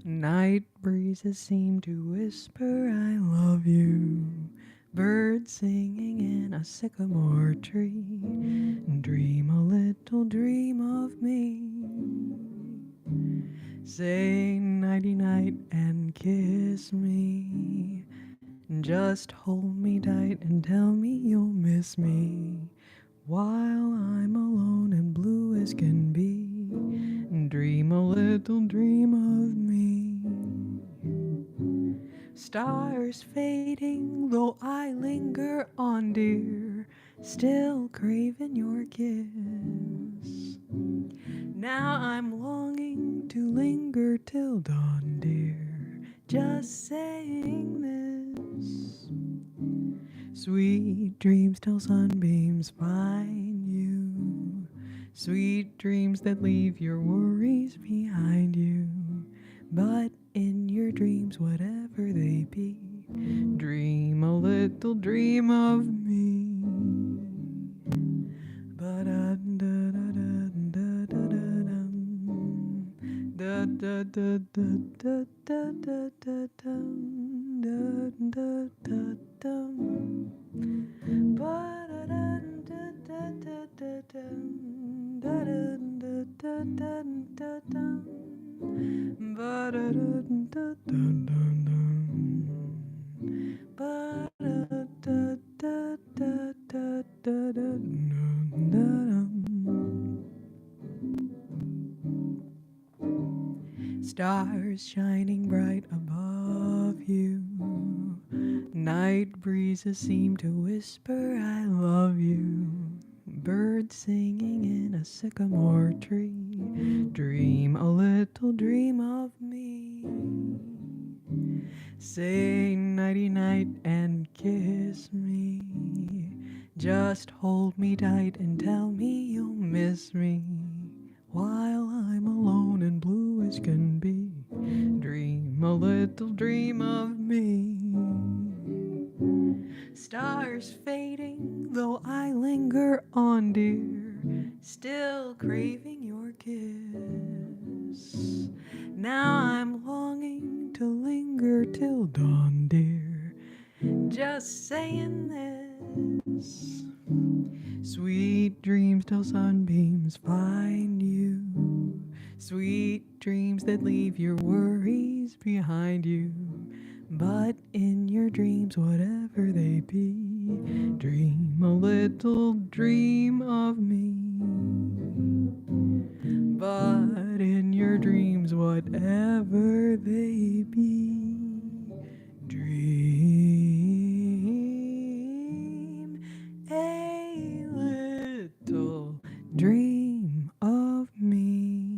Night breezes seem to whisper, I love you. Birds singing in a sycamore tree. Dream a little dream of me. Say nighty night and kiss me. Just hold me tight and tell me you'll miss me. While I'm alone and blue as can be, dream a little dream of me. Stars fading, though I linger on, dear, still craving your kiss. Now I'm longing to linger till dawn, dear, just saying this. Sweet dreams till sunbeams find you. Sweet dreams that leave your worries behind you. But in your dreams, whatever they be, dream a little dream of me. Stars shining bright above you. Night breezes seem to whisper, I love you. Birds singing in a sycamore tree. Dream a little dream of me. Say nighty night and kiss me. Just hold me tight and tell me you'll miss me. While I'm alone and blue as can be, dream a little dream of me. Stars fading, though I linger on, dear, still craving your kiss. Now I'm longing to linger till dawn, dear, just saying this. Sweet dreams till sunbeams find you. Sweet dreams that leave your worries behind you. But in your dreams, whatever they be, dream a little dream of me. But in your dreams, whatever they be, dream a little dream of me.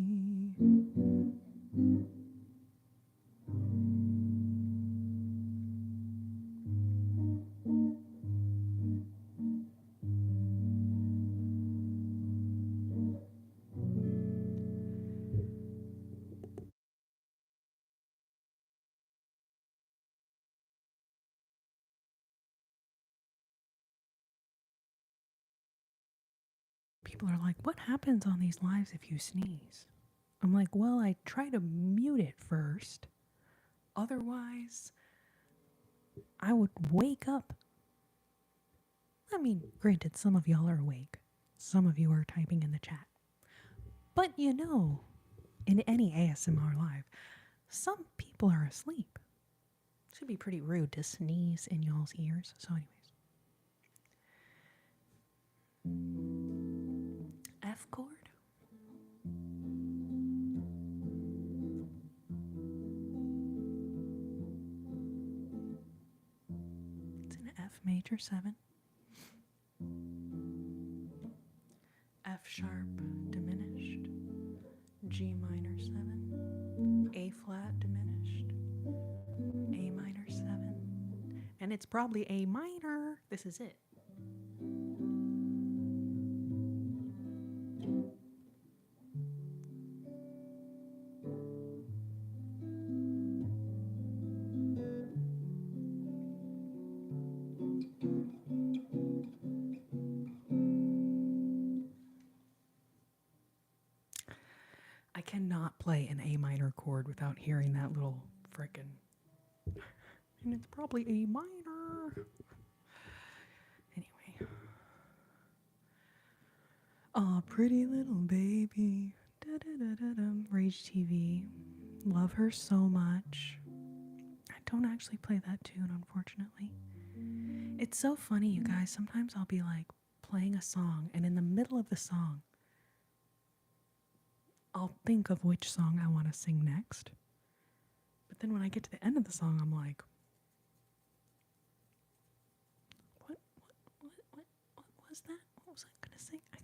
People are like, what happens on these lives if you sneeze? I'm like, well, I try to mute it first. Otherwise, I would wake up. I mean, granted, some of y'all are awake. Some of you are typing in the chat. But you know, in any ASMR live, some people are asleep. It should be pretty rude to sneeze in y'all's ears. So anyways. F chord. It's an F major 7. F sharp diminished. G minor 7. A flat diminished. A minor 7. And it's probably A minor. This is it. I cannot play an A minor chord without hearing that little frickin'. And it's probably A minor. Anyway. Aw, pretty little baby. Da-da-da-da-dum. Rage TV. Love her so much. I don't actually play that tune, unfortunately. It's so funny, you guys. Sometimes I'll be like playing a song, and in the middle of the song, I'll think of which song I want to sing next. But then when I get to the end of the song, I'm like, what was that? What was I gonna sing? I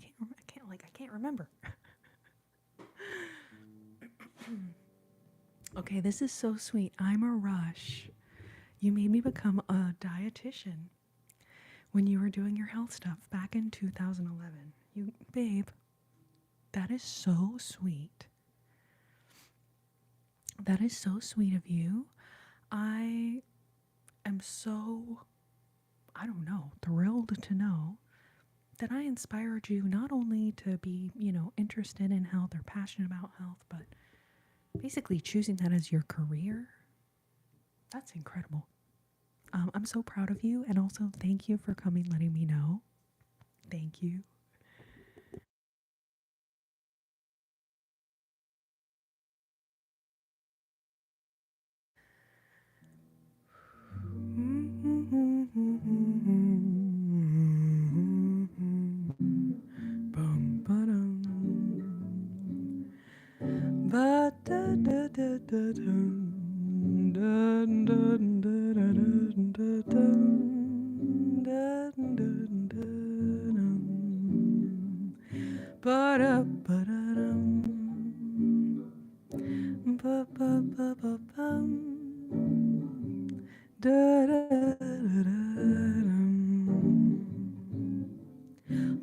can't remember. Okay, this is so sweet. I'm a Rush. You made me become a dietitian when you were doing your health stuff back in 2011. You, babe, that is so sweet. That is so sweet of you. I am so, I don't know, thrilled to know that I inspired you not only to be, interested in health or passionate about health, but basically choosing that as your career. That's incredible. I'm so proud of you, and also thank you for coming, letting me know. Thank you.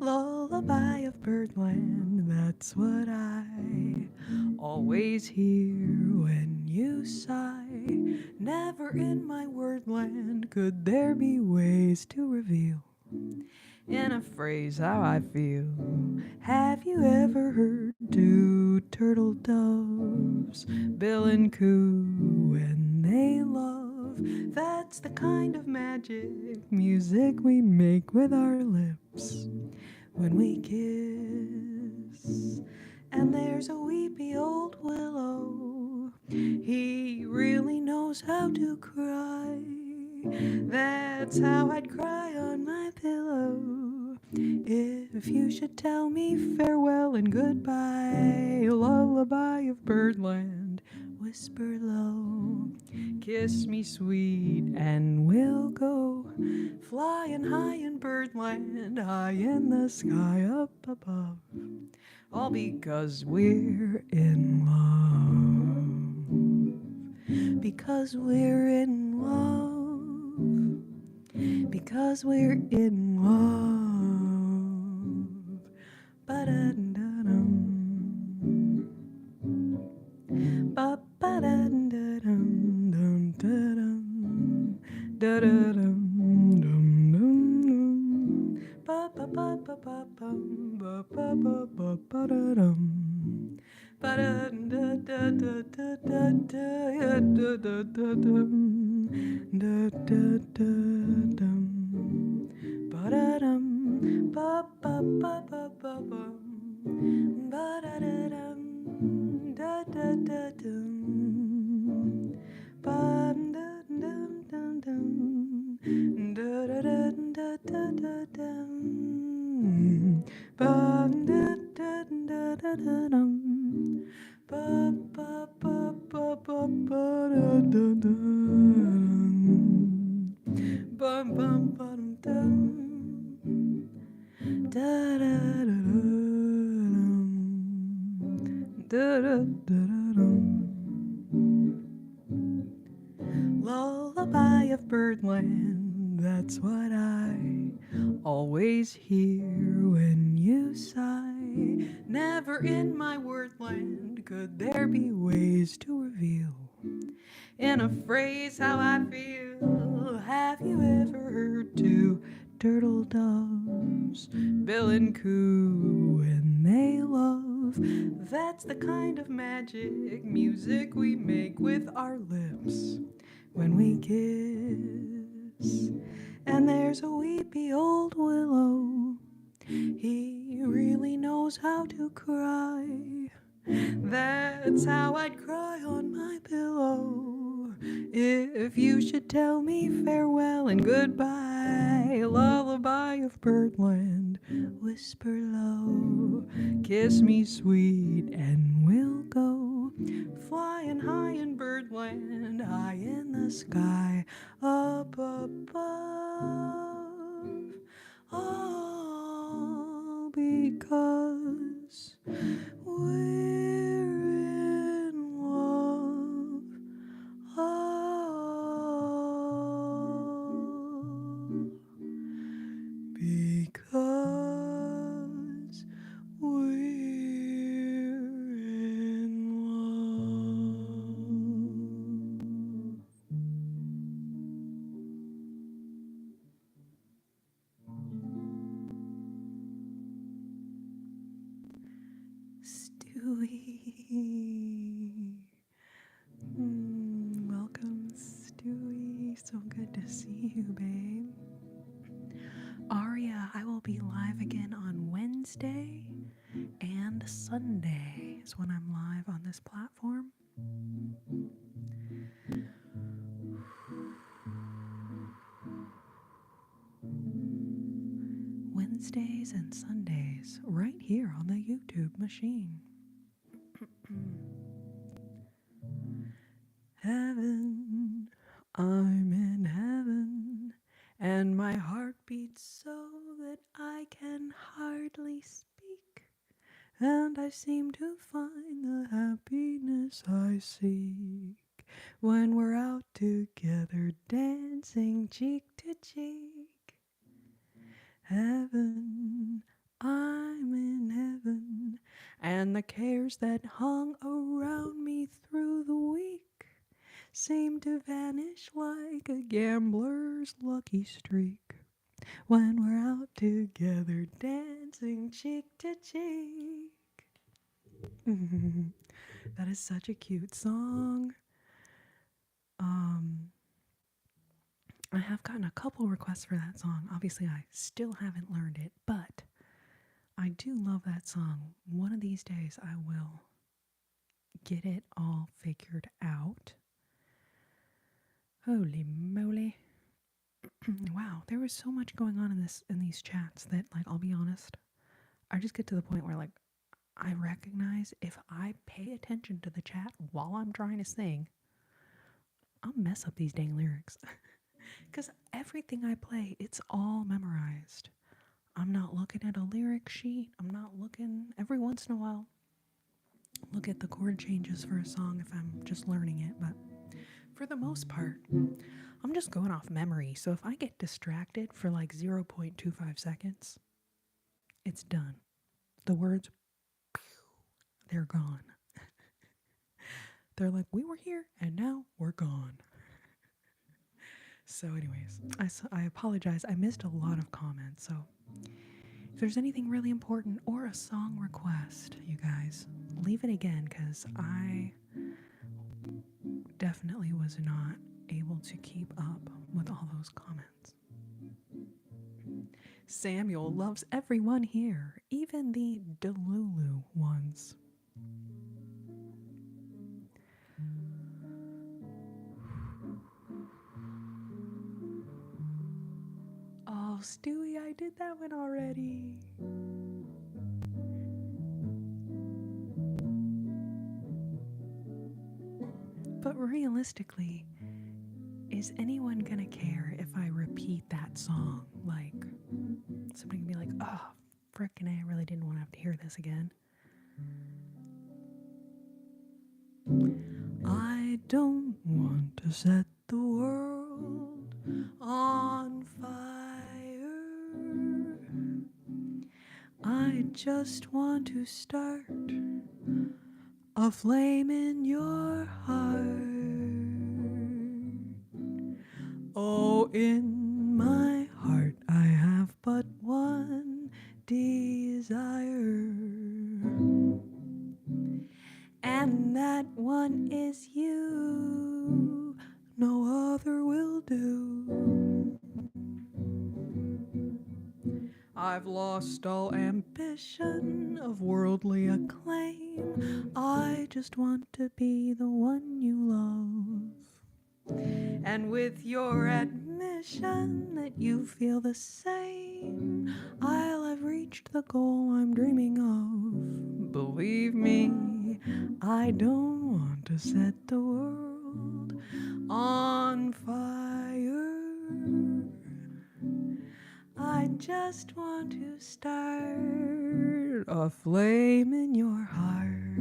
Lullaby of birdland, that's what I always hear when you sigh. Never in my wordland could there be ways to reveal in a phrase how I feel. Have you ever heard two turtle doves bill and coo when they love? That's the kind of magic music we make with our lips when we kiss. And there's a weepy old willow. He really knows how to cry. That's how I'd cry on my pillow. If you should tell me farewell and goodbye, a lullaby of birdland, whisper low. Kiss me sweet and we'll go flying high in birdland, high in the sky up above. All because we're in love. Because we're in love. Because we're in love. Ba-da-dum. Ba-ba-da-dum, dum, da-dum. Da-da-dum, dum, dum, dum. Ba-ba-ba-ba-ba-bum, ba-ba-ba-ba-ba-da-dum. Ba-da-da-da-da-da-da-da-da-da-dum. Da-da-da-dum. Ba-da-dum, ba-ba-ba-ba-ba-bum. Ba-da-da-dum, da-da-da-dum. Ba-dum-dum-dum-dum. Da-da-da-da-da-da-dum. Ba-dum-da-da-da-da-dum. Ba-ba-ba-ba-ba-da-da-dum. Bum-bum-ba-dum-dum. Da-da-da-dum. Da-da-da-da-dum. Lullaby of birdland, that's what I always hear when you sigh. Never in my wordland could there be ways to reveal in a phrase how I feel. Have you ever heard two turtle doves bill and coo when they love? That's the kind of magic music we make with our lips when we kiss. And there's a weepy old willow. He really knows how to cry. That's how I'd cry on my pillow if you should tell me farewell and goodbye. Lullaby of birdland, whisper low. Kiss me sweet and we'll go flying high in birdland, high in the sky up above. All because we're in love. All because we're in love. Stewie. Welcome, Stewie. So good to see you, babe. Aria, I will be live again on Wednesday and Sunday is when I'm live on this platform. Wednesdays and Sundays right here on the YouTube machine. Heaven, I'm in heaven, and my heart beats so that I can hardly speak, and I seem to find the happiness I seek when we're out together dancing cheek to cheek. Heaven, I'm in heaven, and the cares that hung around me through the week seem to vanish like a gambler's lucky streak when we're out together dancing cheek to cheek. That is such a cute song. I have gotten a couple requests for that song. Obviously, I still haven't learned it, but I do love that song. One of these days I will get it all figured out. Holy moly. Wow, there was so much going on in these chats that, like, I'll be honest, I just get to the point where, like, I recognize if I pay attention to the chat while I'm trying to sing, I'll mess up these dang lyrics. Because everything I play, it's all memorized. I'm not looking at a lyric sheet. I'm not looking, every once in a while, look at the chord changes for a song if I'm just learning it. But for the most part, I'm just going off memory. So if I get distracted for like 0.25 seconds, it's done. The words, they're gone. They're like, we were here and now we're gone. So anyways, I apologize. I missed a lot of comments. So if there's anything really important or a song request, you guys, leave it again, because I definitely was not able to keep up with all those comments. Samuel loves everyone here, even the Delulu ones. Oh, Stewie, I did that one already. But realistically, is anyone gonna care if I repeat that song? Like, somebody can be like, oh, frickin' I really didn't want to have to hear this again. I don't want to set the world on fire. I just want to start a flame in your heart. Oh, in my heart I have but one desire, and that one is you. No other will do. I've lost all ambition of worldly acclaim. I just want to be the one you love. And with your admission that you feel the same, I'll have reached the goal I'm dreaming of. Believe me, I don't want to set the world on fire. I just want to start a flame in your heart.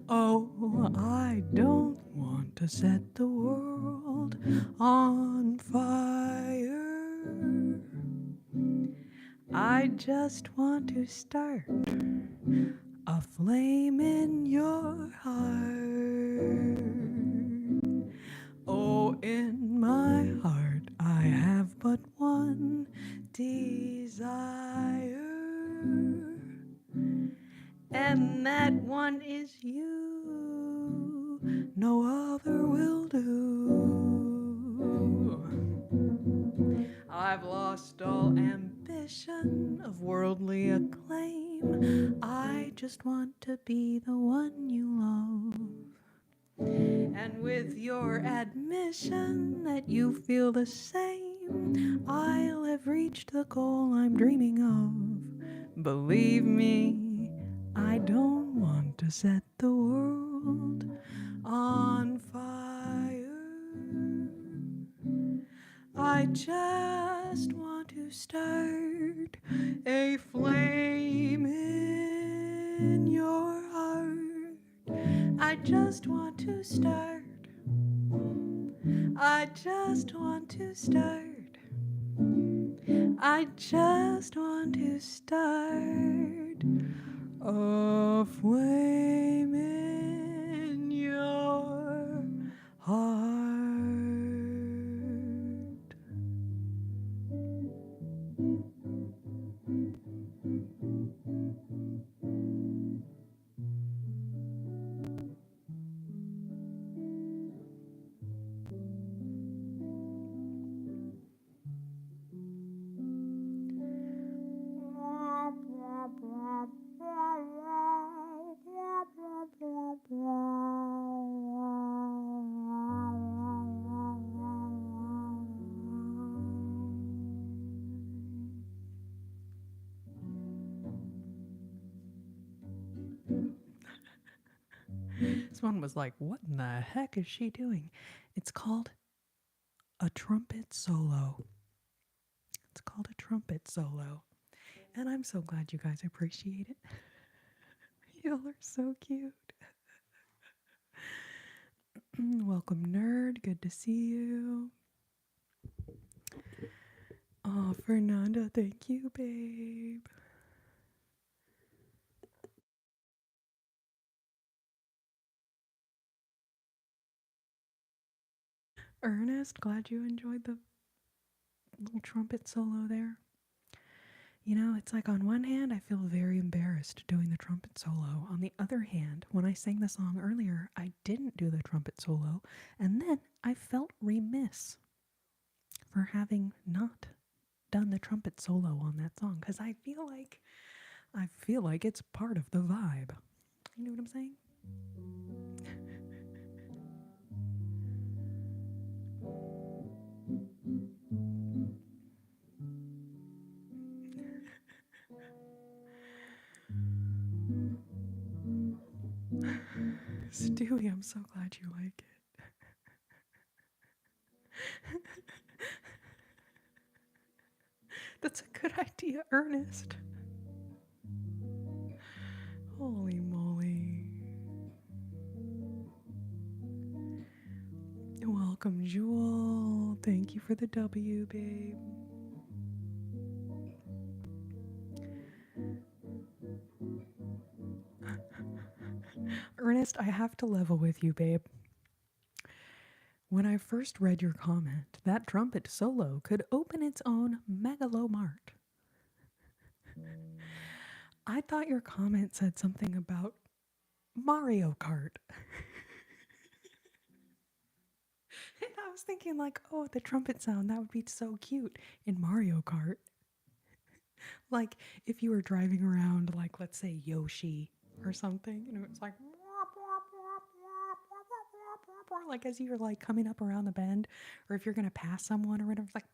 Oh, I don't want to set the world on fire. I just want to start a flame in your heart. Oh, in my heart I have but one desire, and that one is you. No other will do. I've lost all ambition ambition of worldly acclaim. I just want to be the one you love. And with your admission that you feel the same, I'll have reached the goal I'm dreaming of. Believe me, I don't want to set the world on fire. I just want to start a flame in your heart. I just want to start. I just want to start. I just want to start a flame in your heart. This one was like, what in the heck is she doing? It's called a trumpet solo. It's called a trumpet solo. And I'm so glad you guys appreciate it. Y'all are so cute. Welcome, nerd. Good to see you. Oh, Fernanda, thank you, babe. Ernest, glad you enjoyed the little trumpet solo there. You know, it's like on one hand, I feel very embarrassed doing the trumpet solo. On the other hand, when I sang the song earlier, I didn't do the trumpet solo, and then I felt remiss for having not done the trumpet solo on that song because I feel like it's part of the vibe. You know what I'm saying? Stewie, I'm so glad you like it. That's a good idea, Ernest. Holy moly. Welcome, Jewel. Thank you for the W, babe. Ernest, I have to level with you, babe. When I first read your comment, that trumpet solo could open its own megalomart. I thought your comment said something about Mario Kart. And I was thinking like, oh, the trumpet sound, that would be so cute in Mario Kart. Like if you were driving around, like let's say Yoshi or something, and it was like like as you're like coming up around the bend, or if you're gonna pass someone or whatever, it's like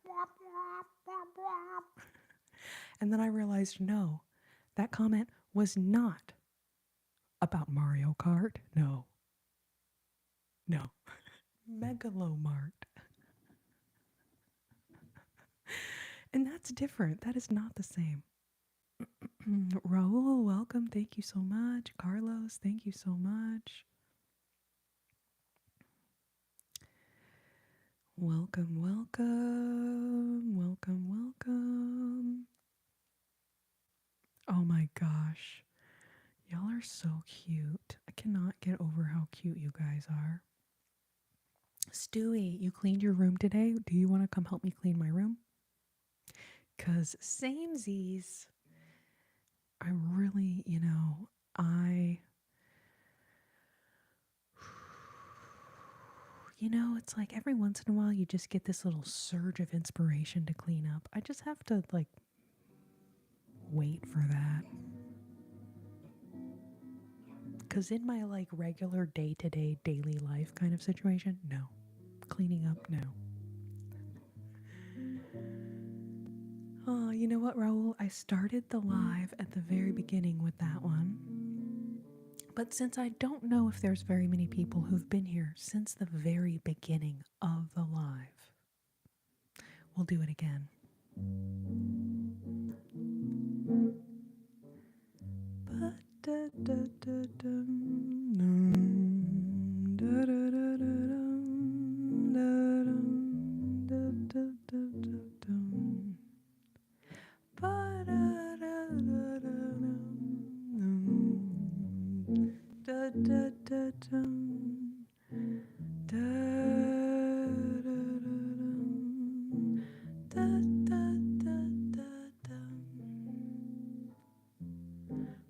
and then I realized no, that comment was not about Mario Kart. No. No. Megalomart. And that's different. That is not the same. Raul, welcome. Thank you so much. Carlos, thank you so much. Welcome, welcome. Welcome, welcome. Oh my gosh. Y'all are so cute. I cannot get over how cute you guys are. Stewie, you cleaned your room today? Do you want to come help me clean my room? Because samesies, I really, it's like every once in a while you just get this little surge of inspiration to clean up. I just have to, like, wait for that. Because in my like regular day-to-day daily life kind of situation, no. Cleaning up, no. Oh, you know what, Raul? I started the live at the very beginning with that one. But since I don't know if there's very many people who've been here since the very beginning of the live, we'll do it again.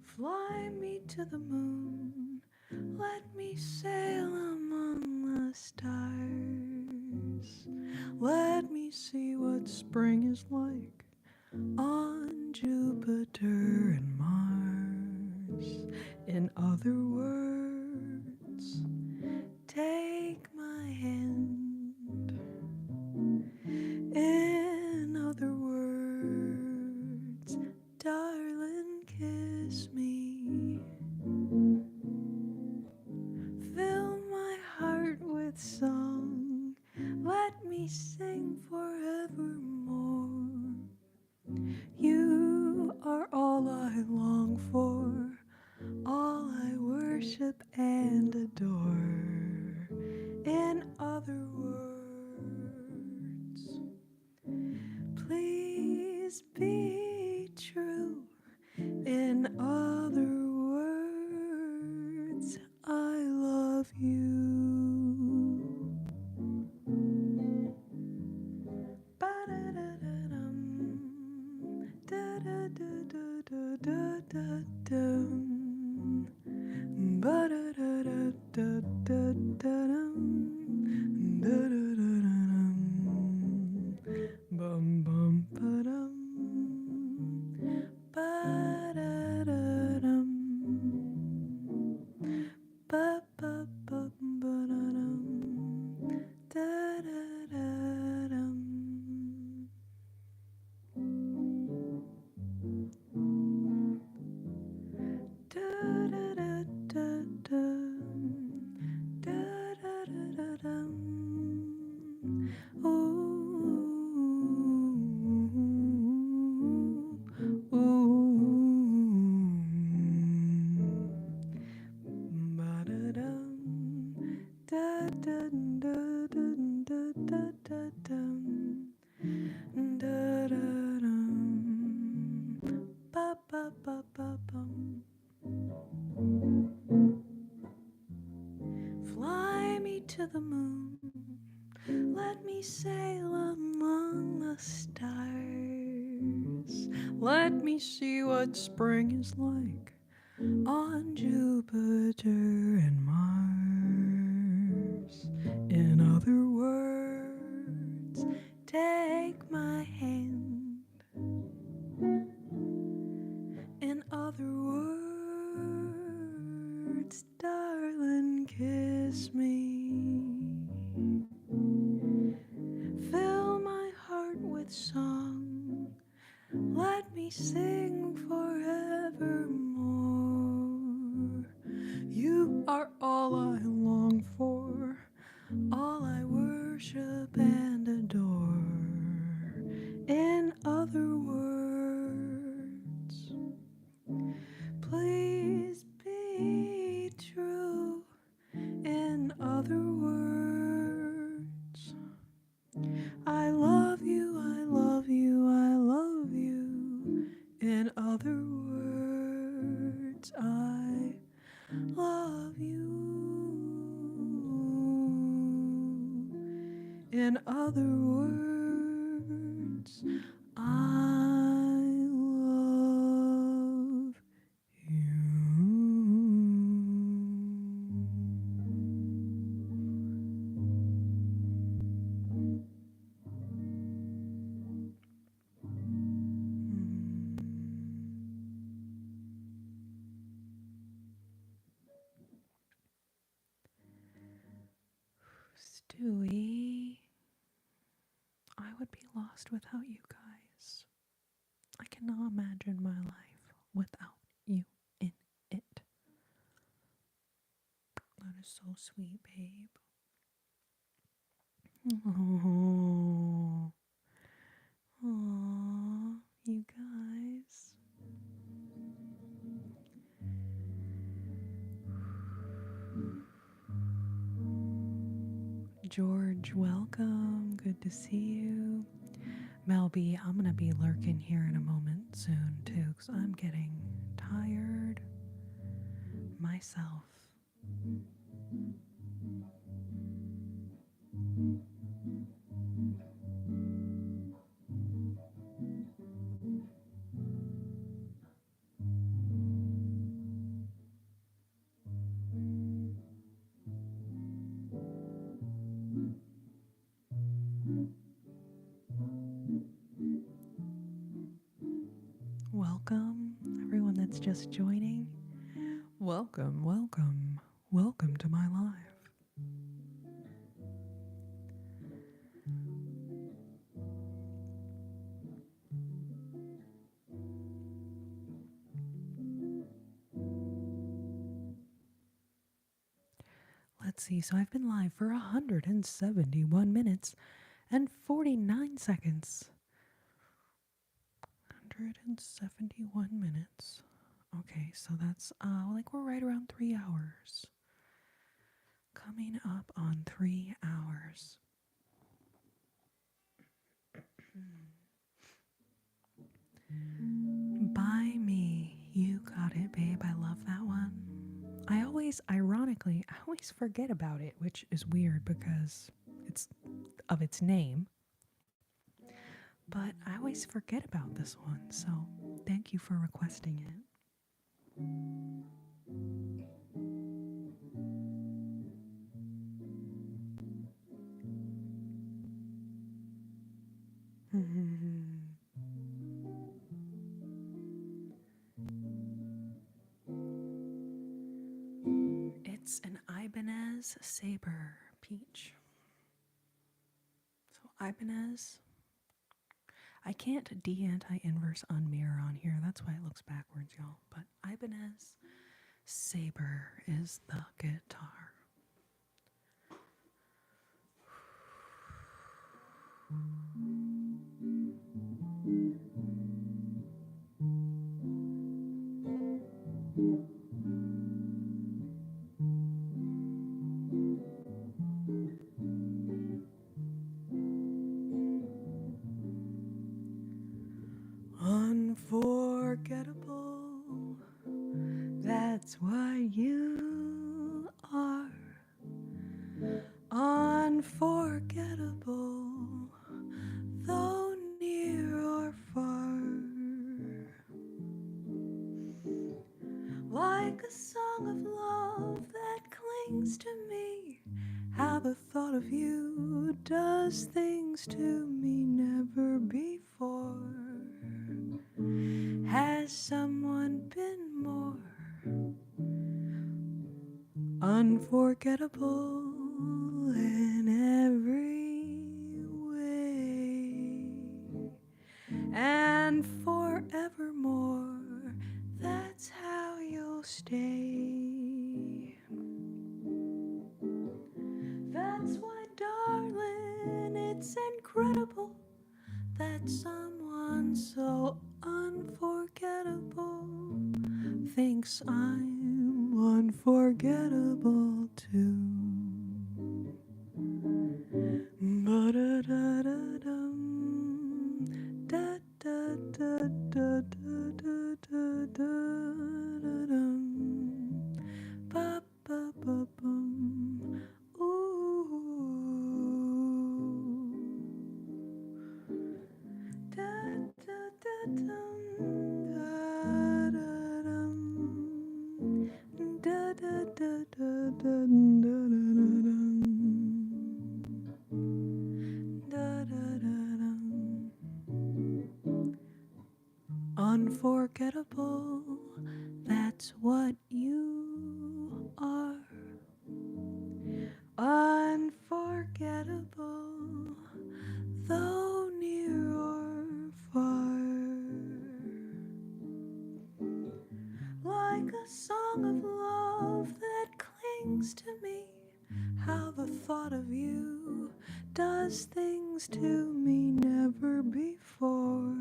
Fly me to the moon, let me sail among the stars. Let me see what spring is like on Jupiter and Mars. In other words, take my hand. In other words, darling, kiss me. Fill my heart with song. Let me sing forevermore. You are all I long for, all I worship and adore. In other words, please be true. In other words, I love you. Ba-da-da-da-dum, da-da-da-da-da-da-dum, ba-da-da-da-da-da-dum, da-da-da-da-dum, bum-bum-ba-dum, ba-da-da-dum, ba-ba-ba-ba-da-dum, da-da-da-dum. Fly me to the moon, let me sail among the stars. Let me see what spring is like on Jupiter and Mars. In other words, take my hand. In other words, darling, kiss me. Fill my heart with song. Let me sing forevermore. You are all I long for, all I worship and adore. In other words, please be true. In other words, I love you, I love you, I love you. In other words, I love you. In other words, I love you. Dewey, I would be lost without you guys. I cannot imagine my life without you in it. That is so sweet, babe. Oh, oh, you guys. George, welcome. Good to see you. Melby, I'm gonna be lurking here in a moment soon too, because I'm getting tired myself. Welcome, everyone that's just joining. Welcome, welcome, welcome to my live. Let's see, so I've been live for 171 minutes and 49 seconds. 171 minutes. Okay, so that's like we're right around 3 hours. Coming up on 3 hours. Buy me, you got it, babe. I love that one. Ironically, I always forget about it, which is weird because it's of its name. But I always forget about this one, so thank you for requesting it. It's an Ibanez Sabre Peach. So Ibanez, I can't de-anti-inverse unmirror on here. That's why it looks backwards, y'all. But Ibanez Sabre is the guitar. Unforgettable, that's what you are. Unforgettable, though near or far. Like a song of love that clings to me, how the thought of you does things to me never before. Has someone been more unforgettable in every way? And forevermore, that's how you'll stay. That's why, darling, it's incredible that someone so unforgettable thinks I'm unforgettable too. Ba-da-da-da-dum, da-da-da-da-da-da-da-da-dum, ba-ba-ba-bum, ooh. Unforgettable, that's what you are. Unforgettable, thought of you does things to me never before.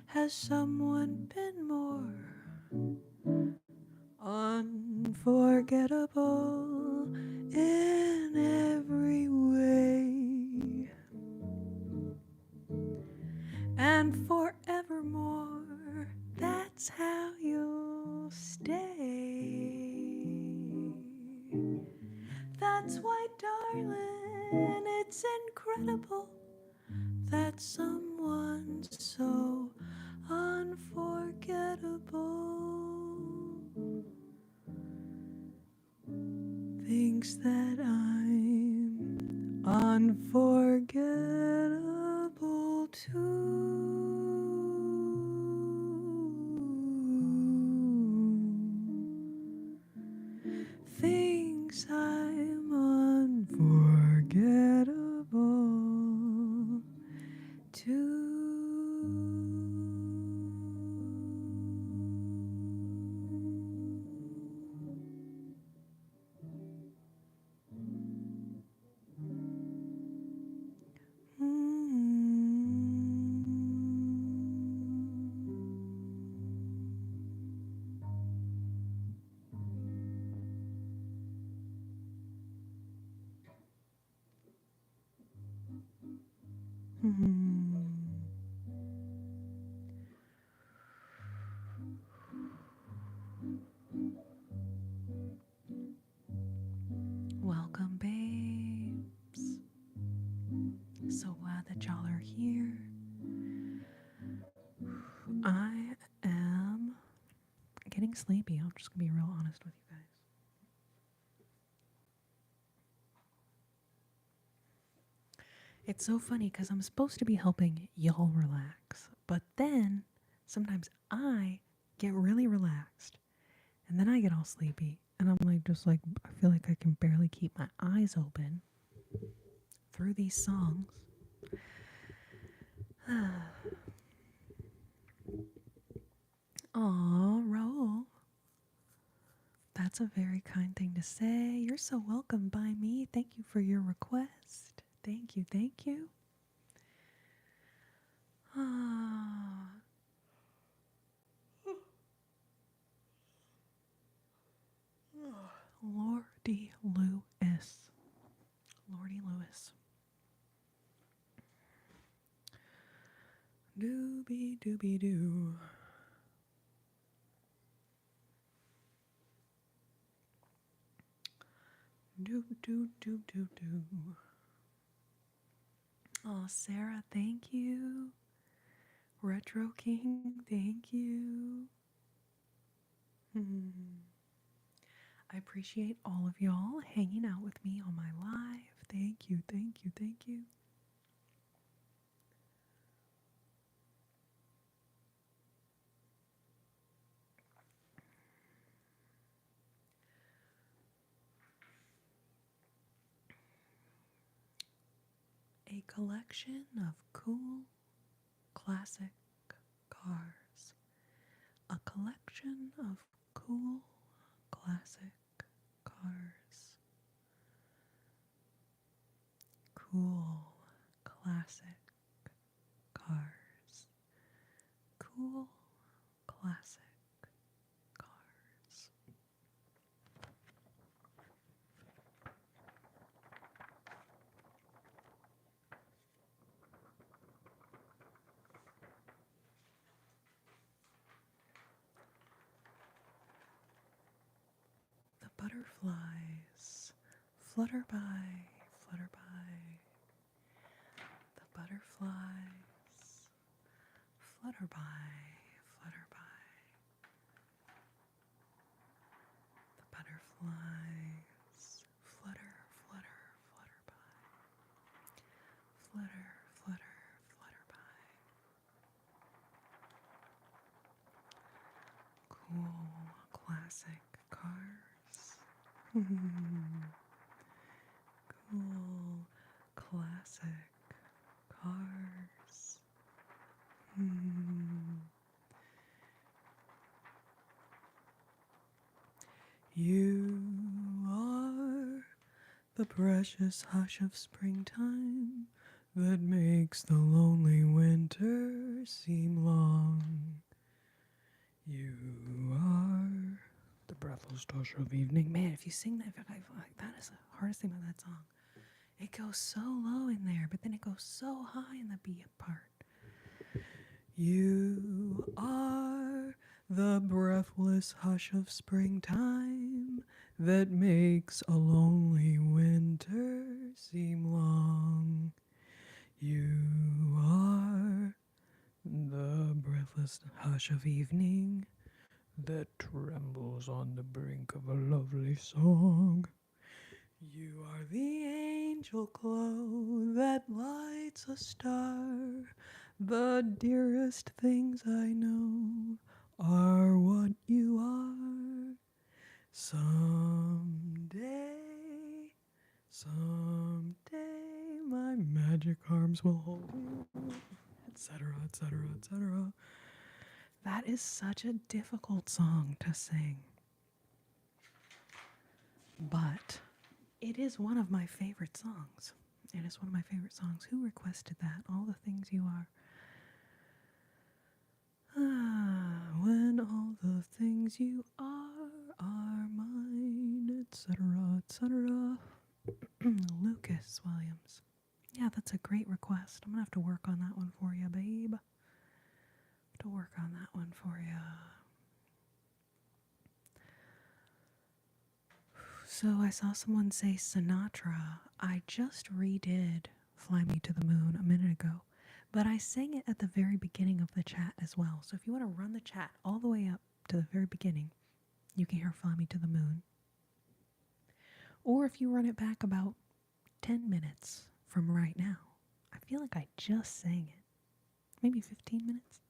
Has someone been more unforgettable in every way? And forevermore, that's how you'll stay. That's why, darling, it's incredible that someone so unforgettable thinks that I'm unforgettable too. Thinks I'm unforgettable too. Welcome, babes. So glad that y'all are here. I am getting sleepy. I'm just gonna be real honest with you guys. It's so funny because I'm supposed to be helping y'all relax, but then sometimes I get really relaxed and then I get all sleepy and I'm like, I feel like I can barely keep my eyes open through these songs. Aw, Raul. That's a very kind thing to say. You're so welcome by me. Thank you for your request. Thank you, thank you. Lordy Lewis. Lordy Lewis. Doobie doobie doo. Doo doo doo doo doo. Oh, Sarah, thank you. Retro King, thank you. I appreciate all of y'all hanging out with me on my live. Thank you, thank you, thank you. A collection of cool, classic cars. A collection of cool, classic cars. Cool, classic cars. Cool, classic cars. The butterflies flutter by, flutter by. The butterflies flutter by, flutter by. The butterflies flutter, flutter, flutter by. Flutter, flutter, flutter by. Cool, classic cars. Cool, classic cars. You are the precious hush of springtime that makes the lonely winter seem long. You are the breathless hush of evening. Man, if you sing that, that is the hardest thing about that song. It goes so low in there, but then it goes so high in the B part. You are the breathless hush of springtime that makes a lonely winter seem long. You are the breathless hush of evening that trembles on the brink of a lovely song. You are the angel glow that lights a star. The dearest things I know are what you are. Someday, someday, my magic arms will hold you, etc., etc., etc. That is such a difficult song to sing. But it is one of my favorite songs. It is one of my favorite songs. Who requested that? All the things you are. When all the things you are mine, etc., etc. Lucas Williams. Yeah, that's a great request. I'm gonna have to work on that one for you, babe. Have to work on that one for you. So I saw someone say Sinatra. I just redid Fly Me to the Moon a minute ago, but I sang it at the very beginning of the chat as well. So if you want to run the chat all the way up to the very beginning, you can hear Fly Me to the Moon. Or if you run it back about 10 minutes from right now, I feel like I just sang it. Maybe 15 minutes.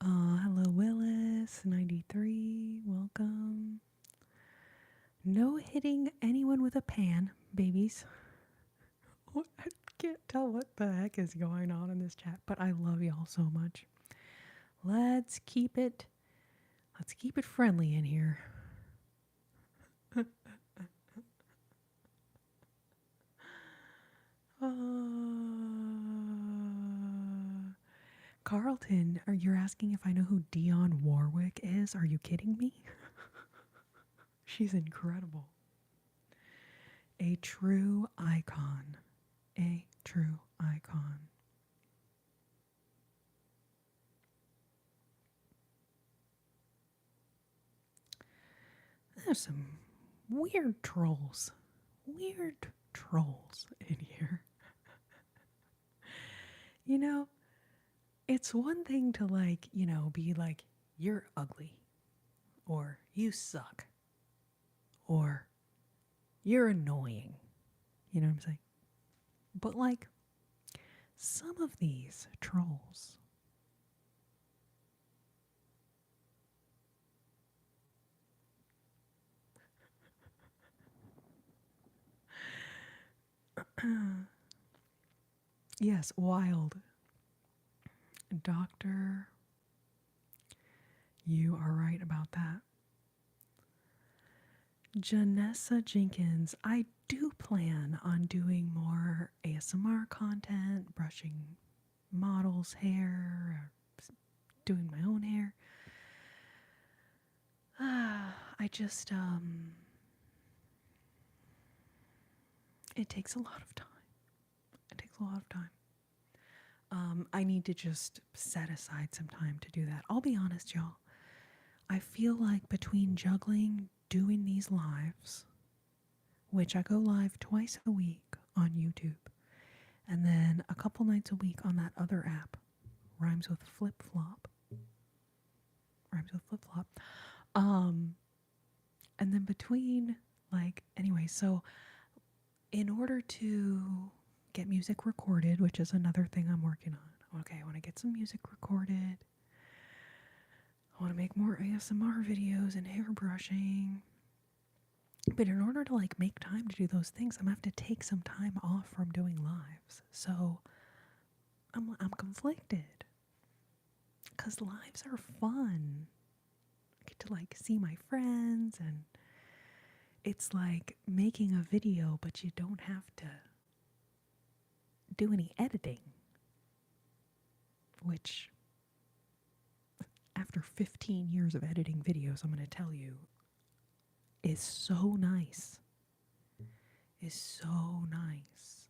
Hello Willis, 93, welcome. No hitting anyone with a pan, babies. I can't tell what the heck is going on in this chat, but I love y'all so much. Let's keep it friendly in here. Carlton, you're asking if I know who Dionne Warwick is? Are you kidding me? She's incredible. A true icon. A true icon. There's some weird trolls. Weird trolls in here. You know, it's one thing to be like, you're ugly, or you suck, or you're annoying. You know what I'm saying? But some of these trolls, yes, wild. Doctor, you are right about that. Janessa Jenkins, I do plan on doing more ASMR content, brushing models' hair, doing my own hair. I just, it takes a lot of time. It takes a lot of time. I need to just set aside some time to do that. I'll be honest, y'all. I feel like between juggling, doing these lives, which I go live twice a week on YouTube, and then a couple nights a week on that other app, rhymes with flip flop. And then between, anyway, so in order to get music recorded, which is another thing I'm working on. Okay, I want to get some music recorded. I want to make more ASMR videos and hair brushing. But in order to make time to do those things, I'm going to have to take some time off from doing lives. So I'm I'm conflicted. Because lives are fun. I get to like see my friends, and it's like making a video, but you don't have to do any editing. Which, after 15 years of editing videos, I'm going to tell you, is so nice. Is so nice.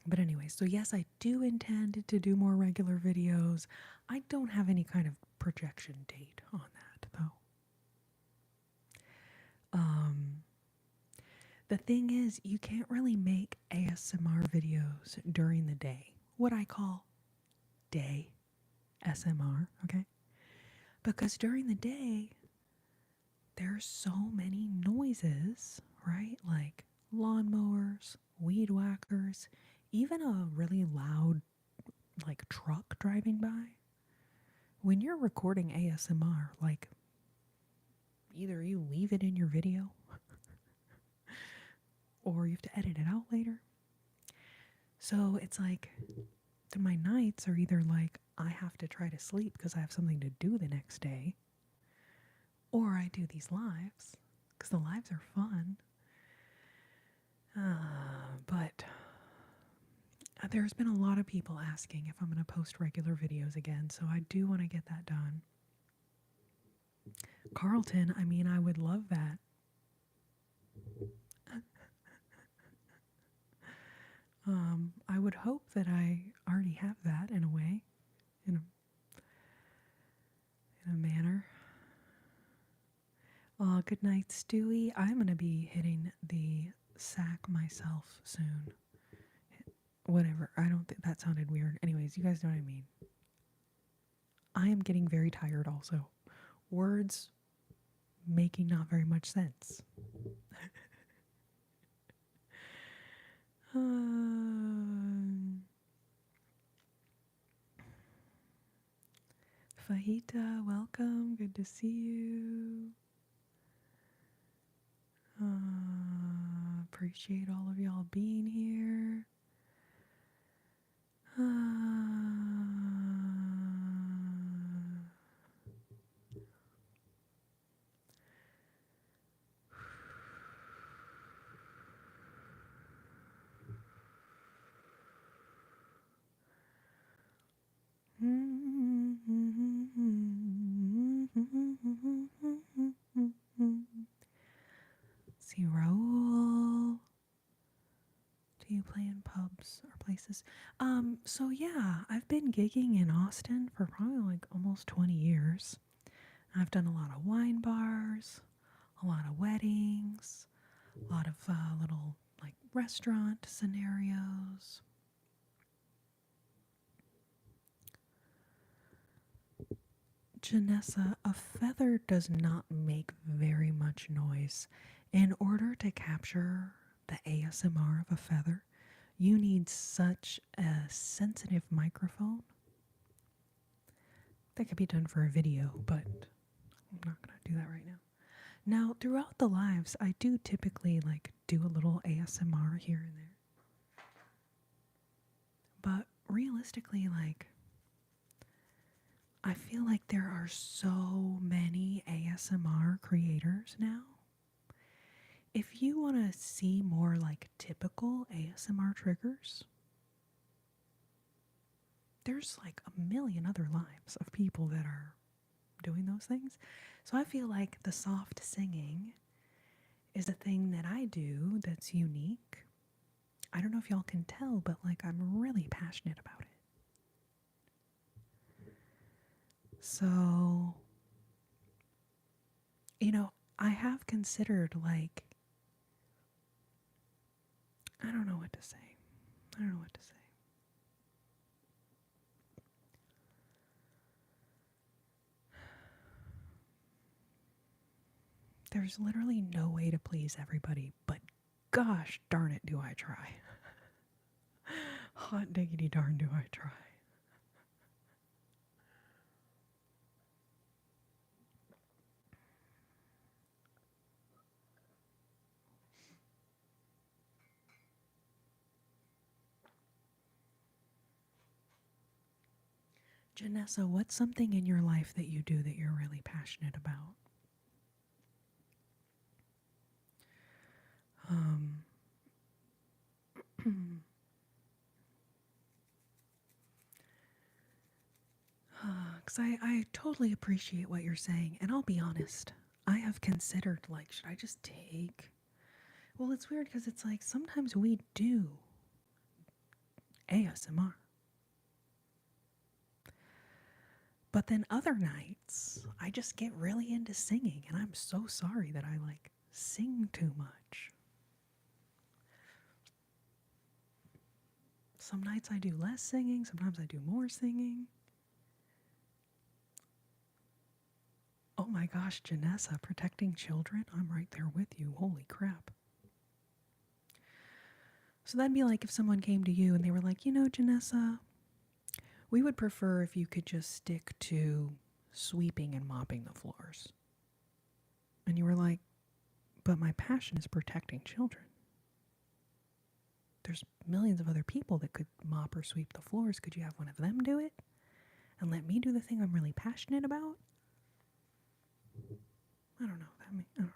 But anyway, so yes, I do intend to do more regular videos. I don't have any kind of projection date on that, though. The thing is, you can't really make ASMR videos during the day. What I call day SMR, okay? Because during the day, there's so many noises, right? Like lawnmowers, weed whackers, even a really loud like truck driving by. When you're recording ASMR, like either you leave it in your video or you have to edit it out later. So it's like my nights are either like I have to try to sleep because I have something to do the next day, or I do these lives because the lives are fun. But there's been a lot of people asking if I'm going to post regular videos again, so I do want to get that done. Carlton, I mean, I would love that. I would hope that I already have that in a way, in a manner. Good night, Stewie. I'm going to be hitting the sack myself soon. Whatever. I don't think that sounded weird. Anyways, you guys know what I mean. I am getting very tired also. Words making not very much sense. Fajita, welcome. Good to see you. Appreciate all of y'all being here. See, Raul. Do you play in pubs or places? So yeah, I've been gigging in Austin for probably like almost 20 years. I've done a lot of wine bars, a lot of weddings, a lot of little like restaurant scenarios. Janessa, a feather does not make very much noise. In order to capture the ASMR of a feather, you need such a sensitive microphone. That could be done for a video, but I'm not going to do that right now. Now, throughout the lives, I do typically like do a little ASMR here and there. But realistically, like, I feel like there are so many ASMR creators now. If you want to see more like typical ASMR triggers, there's like a million other lives of people that are doing those things. So I feel like the soft singing is a thing that I do that's unique. I don't know if y'all can tell, but like I'm really passionate about it. So, you know, I have considered like, I don't know what to say. There's literally no way to please everybody, but gosh darn it, do I try. Hot diggity darn do I try. Janessa, what's something in your life that you do that you're really passionate about? Because I totally appreciate what you're saying. And I'll be honest, I have considered, like, should I just take. Well, it's weird because it's like sometimes we do ASMR. But then other nights, I just get really into singing. And I'm so sorry that I, like, sing too much. Some nights I do less singing, sometimes I do more singing. Oh my gosh, Janessa, protecting children? I'm right there with you. Holy crap. So that'd be like if someone came to you and they were like, you know, Janessa, we would prefer if you could just stick to sweeping and mopping the floors. And you were like, but my passion is protecting children. There's millions of other people that could mop or sweep the floors. Could you have one of them do it? And let me do the thing I'm really passionate about? I don't know. I don't know.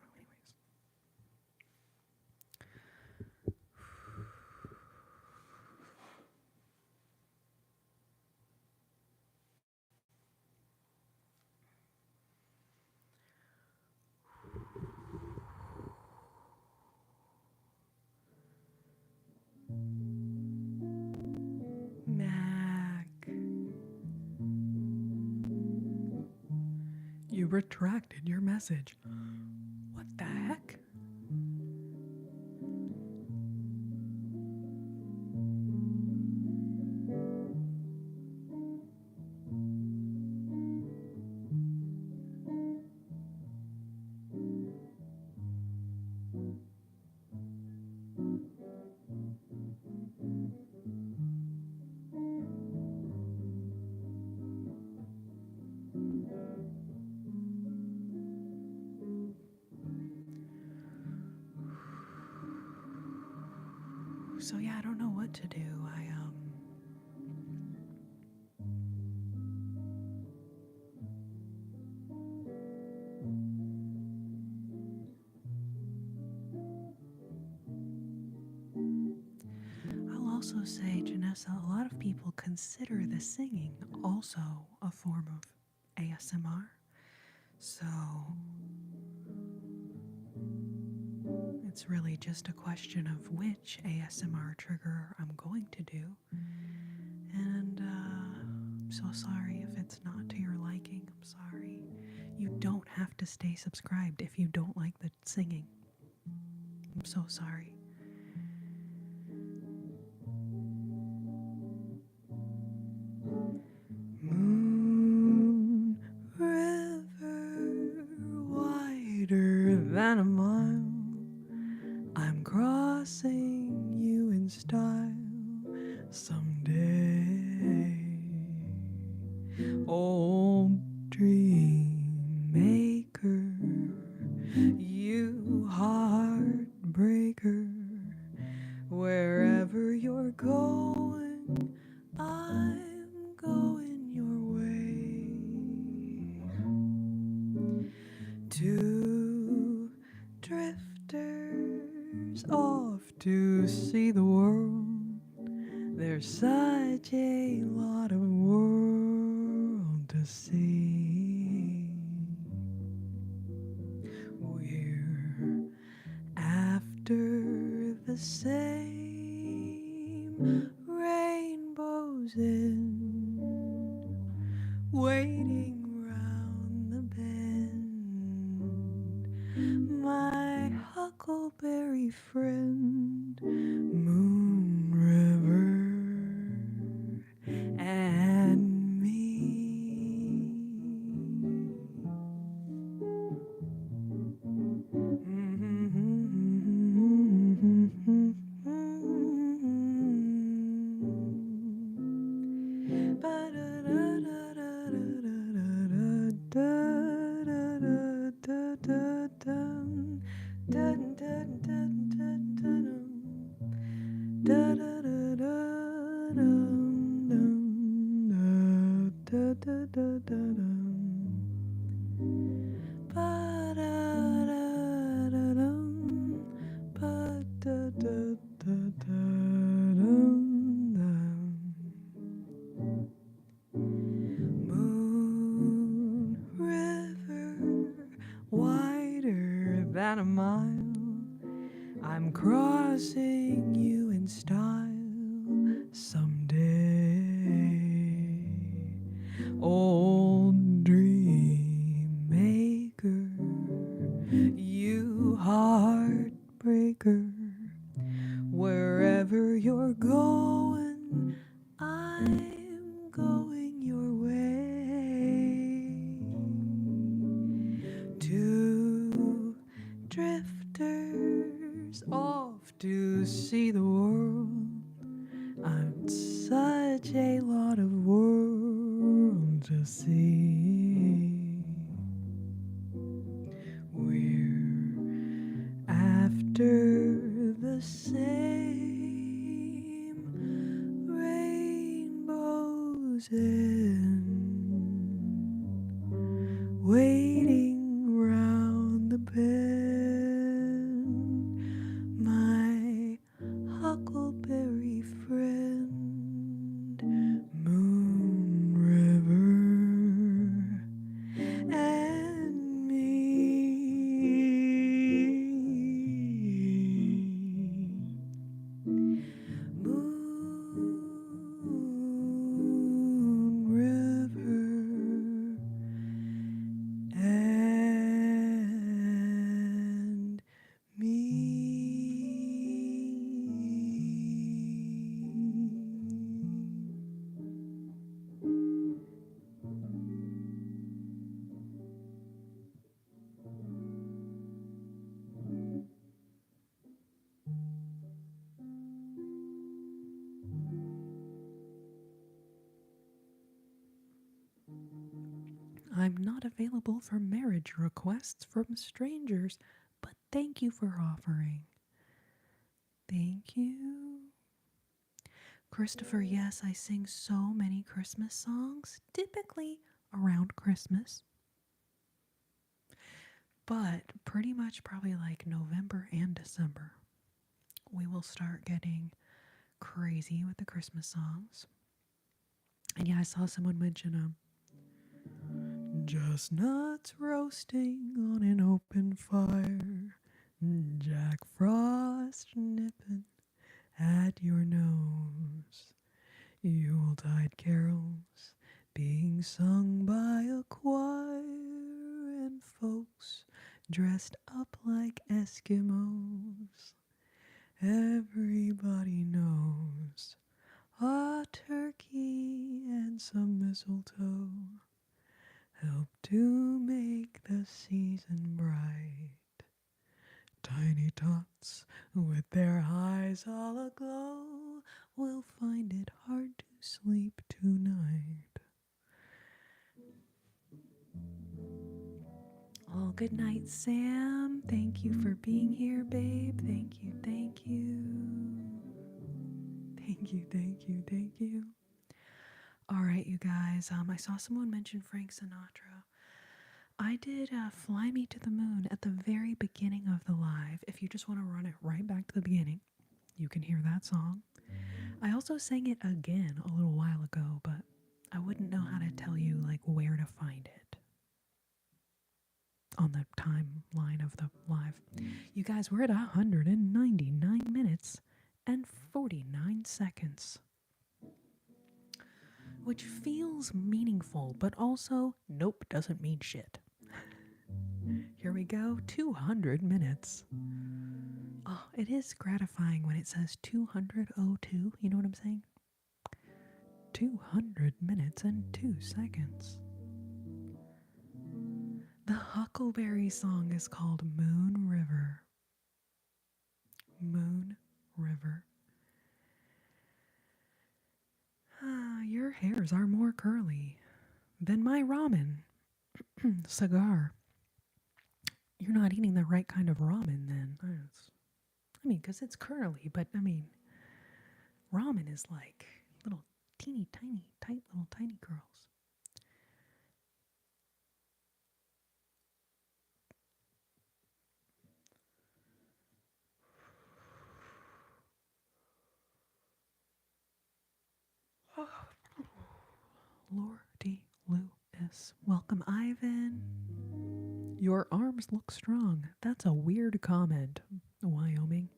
Mac, you retracted your message. What the heck? So yeah, I don't know what to do. I'll also say, Janessa, a lot of people consider the singing also a form of ASMR. So it's really just a question of which ASMR trigger I'm going to do. And I'm so sorry if it's not to your liking. I'm sorry. You don't have to stay subscribed if you don't like the singing. I'm so sorry. Moon river wider than a mile, I'm crossing you in style someday. Old dream maker, you heartbreaker, wherever you're going, I'm going your way. Two drifters off to see the world. There's such a lot of world to see. We're after the same rainbows in, waiting round the bend. My huckleberry friend, Moon River, and me. Moon river, wider than a mile, I'm crossing you in style someday. Old dream maker, you heartbreaker, wherever you're going, I'm going your way. Two drifters off to see the world. I've such a lot of world to see. We're after the same rainbow's end, waiting round the bend, my huckleberry friend, Moon River and me. Moon River and me. I'm not available for marriage requests from strangers, but thank you for offering. Thank you. Christopher, yes, I sing so many Christmas songs, typically around Christmas. But pretty much probably like November and December, we will start getting crazy with the Christmas songs. And yeah, I saw someone mention chestnuts roasting on an open fire, Jack Frost nipping at your nose, Yuletide carols being sung by a choir, and folks dressed up like Eskimos. Everybody knows a turkey and some mistletoe help to make the season bright. Tiny tots with their eyes all aglow will find it hard to sleep tonight. Oh, good night, Sam. Thank you for being here, babe. Thank you, thank you. Thank you, thank you, thank you. All right, you guys. I saw someone mention Frank Sinatra. I did Fly Me to the Moon at the very beginning of the live. If you just want to run it right back to the beginning, you can hear that song. I also sang it again a little while ago, but I wouldn't know how to tell you like where to find it on the timeline of the live. You guys, we're at 199 minutes and 49 seconds. Which feels meaningful, but also, nope, doesn't mean shit. Here we go, 200 minutes. Oh, it is gratifying when it says 202, you know what I'm saying? 200 minutes and 2 seconds. The Huckleberry song is called Moon River. Moon River. Your hairs are more curly than my ramen cigar. You're not eating the right kind of ramen then. I mean, because it's curly, but I mean, ramen is like little teeny tiny, tight little tiny girls. Lordy Lewis. Welcome, Ivan. Your arms look strong. That's a weird comment, Wyoming.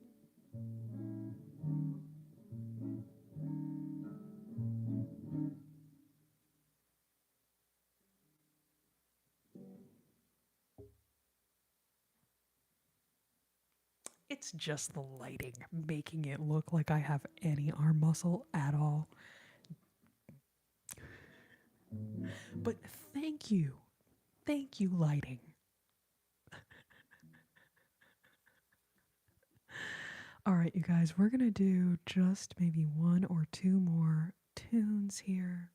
It's just the lighting making it look like I have any arm muscle at all. But thank you. Thank you, lighting. All right, you guys, we're going to do just maybe one or two more tunes here.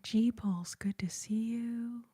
G-Pulse, good to see you.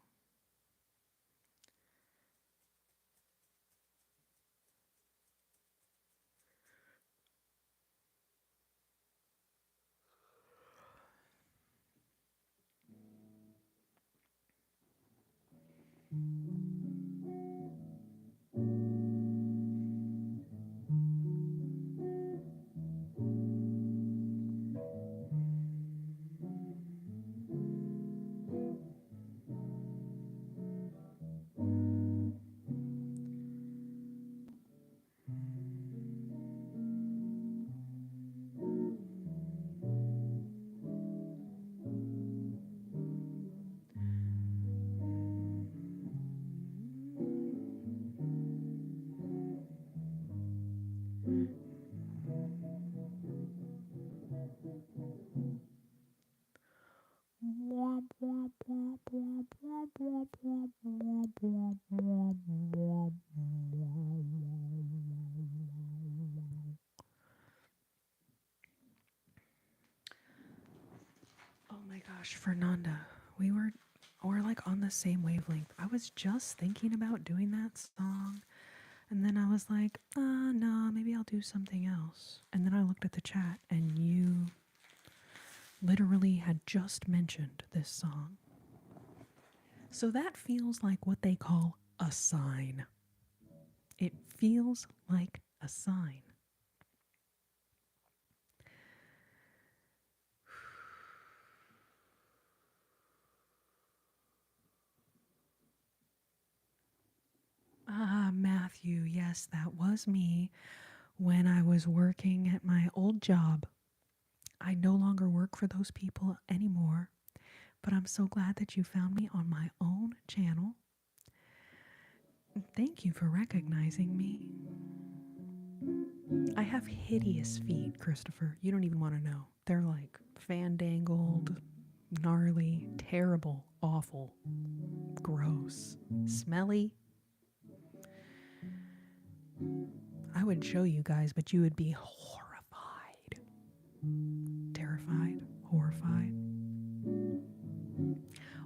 Oh my gosh, Fernanda, we're like on the same wavelength. I was just thinking about doing that song, and then I was like, no, maybe I'll do something else. And then I looked at the chat, and you literally had just mentioned this song. So that feels like what they call a sign. It feels like a sign. Ah, Matthew, yes, that was me when I was working at my old job. I no longer work for those people anymore, but I'm so glad that you found me on my own channel. Thank you for recognizing me. I have hideous feet, Christopher. You don't even want to know. They're like fandangled, gnarly, terrible, awful, gross, smelly. I would show you guys, but you would be horrified. Terrified, horrified.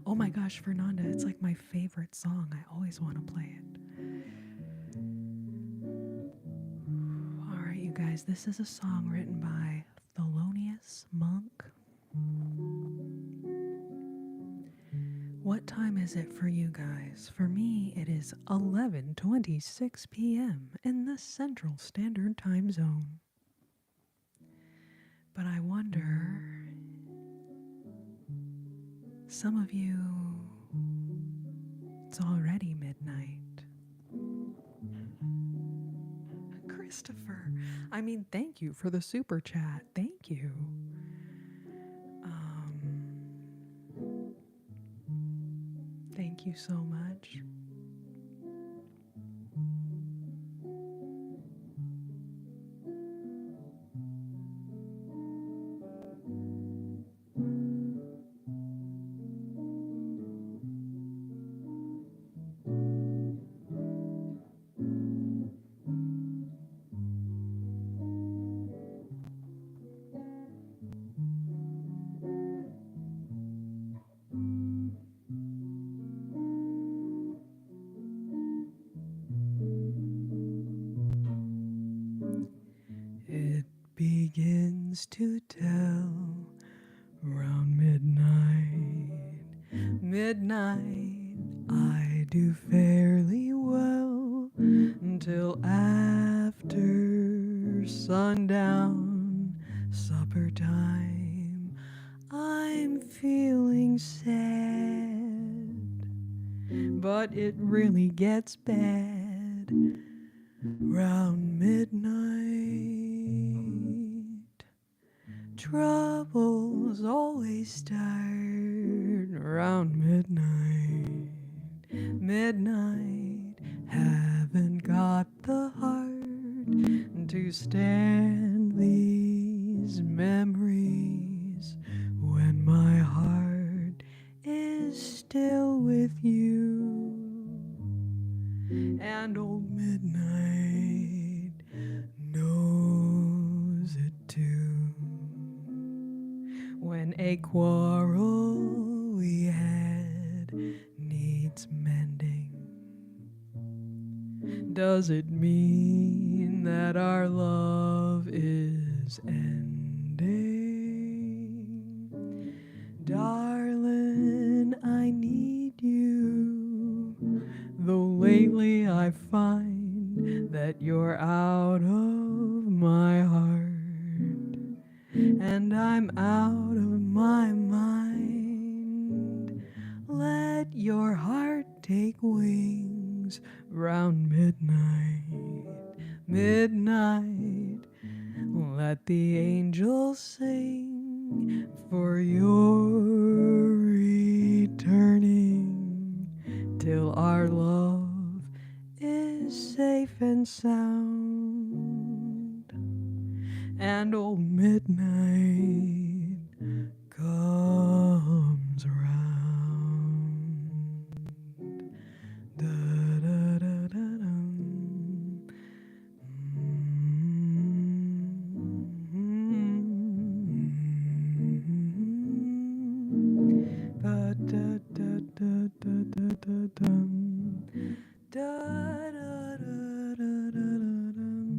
Oh my gosh, Fernanda, it's like my favorite song. I always want to play it. All right, you guys, this is a song written by Thelonious Monk. What time is it for you guys? For me, it is 11:26 p.m. in the Central Standard Time Zone. But I wonder, some of you, it's already midnight. Christopher, I mean, thank you for the super chat. Thank you. Thank you so much. It begins to tell around midnight. Midnight, I do fairly well. till after sundown, supper time. I'm feeling sad, but it really gets bad round midnight. Troubles always start around midnight. Midnight, haven't got the heart to stand these memories when my heart is still with you. And old midnight knows it too. When a quarrel we had needs mending, does it mean that our love is ending? Darling, I need you, though lately I find that you're out of my heart, and I'm out of my mind. Let your heart take wings round midnight. Midnight, let the angels sing for your returning, till our love is safe and sound. And old midnight comes round. Da, da, da, da, dum. Ba, da, da, da, da, da, da, dum. Da, da, da, da, da, da, dum.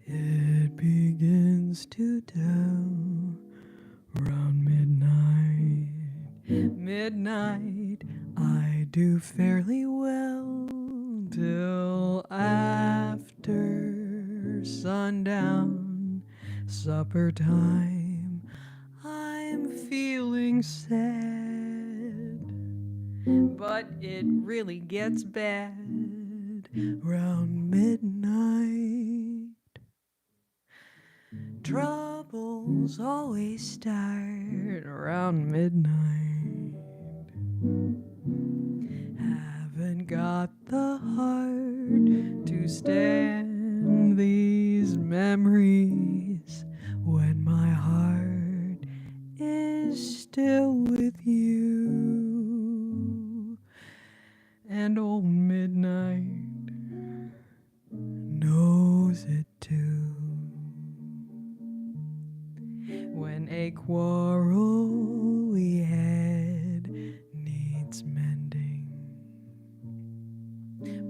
It begins to tell round midnight. Midnight, I do fairly well till after sundown, supper time. I'm feeling sad, but it really gets bad round midnight. Troubles always start around midnight. Haven't got the heart to stand these memories when my heart is still with you. And old midnight knows it too. When a quarrel we had needs mending,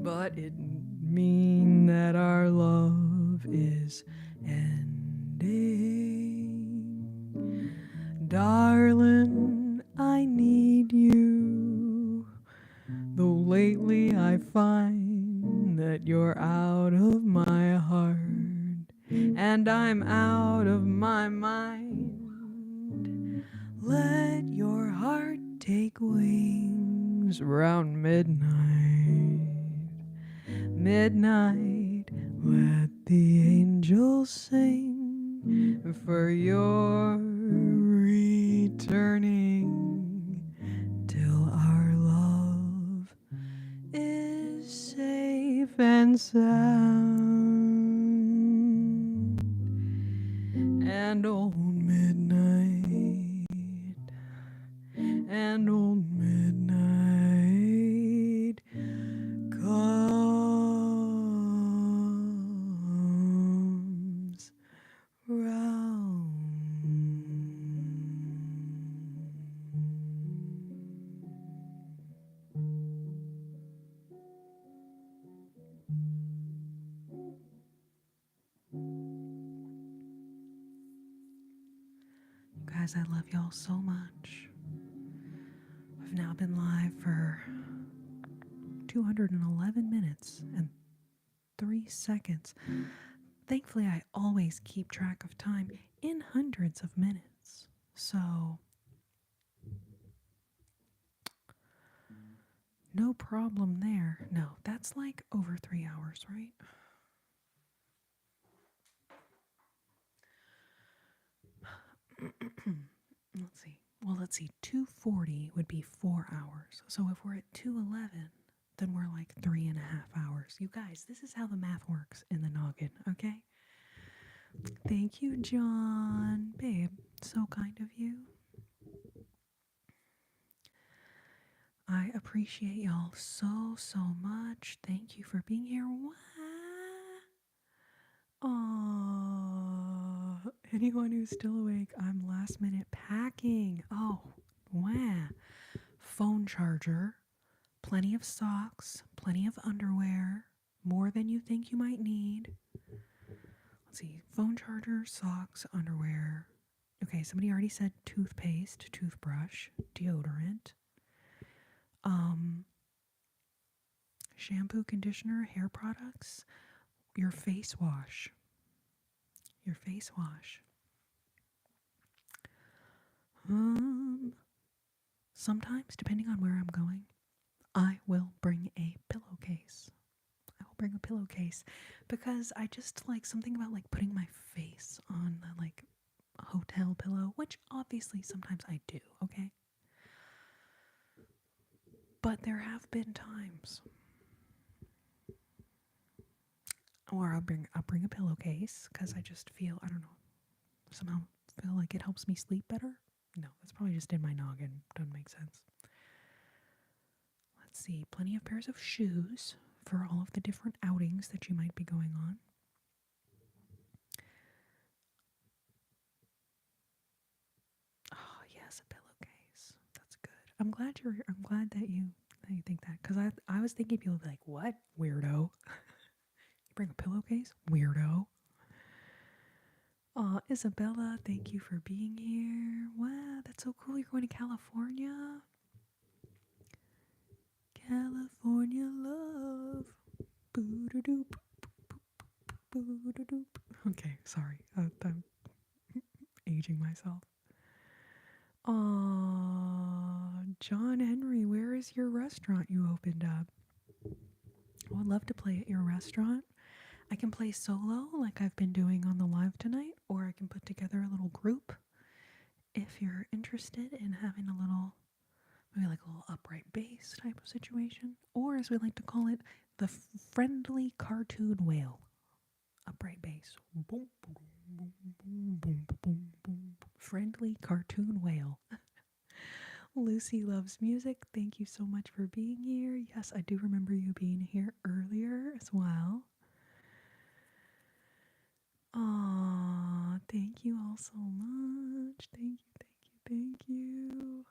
but it mean that our love is ending. Darling, I need you, though lately I find that you're out of my heart, and I'm out of my mind. Let your heart take wings round midnight. Midnight, let the angels sing for your returning, till our love is safe and sound. And old midnight, and old midnight comes round. guys, I love y'all so much. I've now been live for 211 minutes and 3 seconds. Thankfully, I always keep track of time in hundreds of minutes. So, no problem there. No, that's like over 3 hours, right? Let's see. Well, let's see. 240 would be 4 hours. So if we're at 211, then we're like 3.5 hours. You guys, this is how the math works in the noggin, okay? Thank you, John. Babe, so kind of you. I appreciate y'all so, so much. Thank you for being here. Aww. Anyone who's still awake, I'm last minute packing. Oh, wow. Phone charger, plenty of socks, plenty of underwear, more than you think you might need. Let's see, phone charger, socks, underwear. Okay, somebody already said toothpaste, toothbrush, deodorant, shampoo, conditioner, hair products, your face wash. Your face wash. Sometimes, depending on where I'm going, I will bring a pillowcase. I will bring a pillowcase because I just like something about like putting my face on the like hotel pillow, which obviously sometimes I do, okay? But there have been times where I'll bring a pillowcase because I just feel, I don't know, somehow feel like it helps me sleep better. No, that's probably just in my noggin. Doesn't make sense. Let's see, plenty of pairs of shoes for all of the different outings that you might be going on. Oh yes, a pillowcase. That's good. I'm glad that you think that, because I was thinking people would be like, what? Weirdo. You bring a pillowcase? Weirdo. Isabella, thank you for being here. Wow, that's so cool. You're going to California. California love. Boo-da-doop. Boo-da-doop. Okay, sorry. I'm aging myself. John Henry, where is your restaurant you opened up? I would love to play at your restaurant. I can play solo like I've been doing on the live tonight, or I can put together a little group if you're interested in having a little, maybe like a little upright bass type of situation, or as we like to call it, the friendly cartoon whale. Upright bass. Boom, boom, boom, boom, boom, boom, boom. Friendly cartoon whale. Lucy loves music. Thank you so much for being here. Yes, I do remember you being here earlier as well. Aw, thank you all so much. Thank you, thank you, thank you.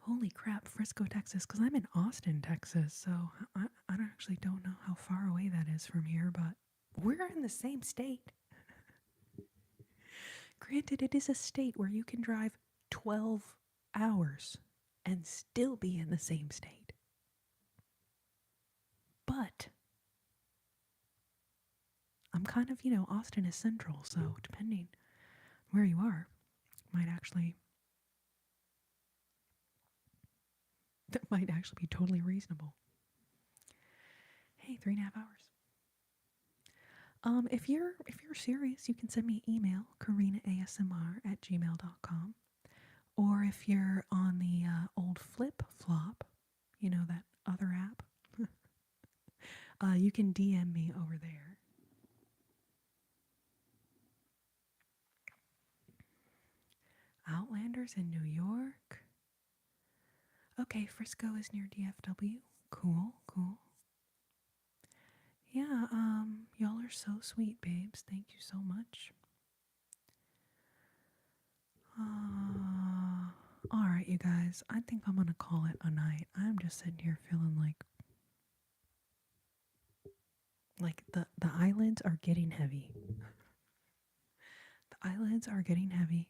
Holy crap, Frisco, Texas, because I'm in Austin, Texas, so I actually don't know how far away that is from here, but we're in the same state. Granted, it is a state where you can drive 12 hours and still be in the same state. But I'm kind of, Austin is central, so depending where you are, that might actually be totally reasonable. Hey, 3.5 hours. If you're serious, you can send me an email, corrinaasmr@gmail.com. Or if you're on the old Flip Flop, that other app, you can DM me over there. Outlanders in New York. Okay, Frisco is near DFW. Cool, cool. Yeah, y'all are so sweet, babes. Thank you so much. Alright, you guys. I think I'm gonna call it a night. I'm just sitting here feeling like the eyelids are getting heavy. The eyelids are getting heavy.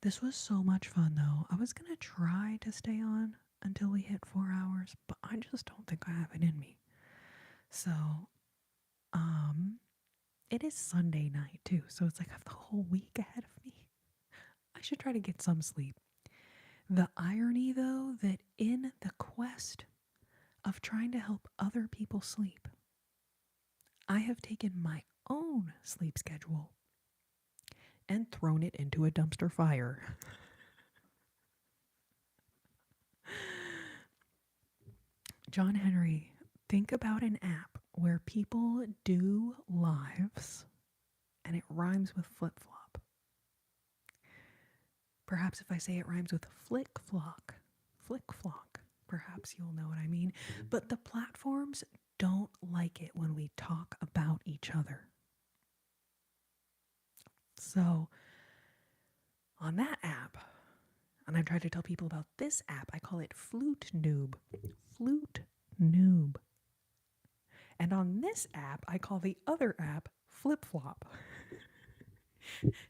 This was so much fun though. I was gonna try to stay on until we hit 4 hours, but I just don't think I have it in me. So, um, it is Sunday night too, so it's like I have the whole week ahead of me. I should try to get some sleep. The irony though, that in the quest of trying to help other people sleep, I have taken my own sleep schedule and thrown it into a dumpster fire. John Henry, think about an app where people do lives and it rhymes with flip flop. Perhaps if I say it rhymes with flick flock, perhaps you'll know what I mean. But the platforms don't like it when we talk about each other. So, on that app, and I've tried to tell people about this app, I call it Flute Noob. Flute Noob. And on this app, I call the other app Flip Flop.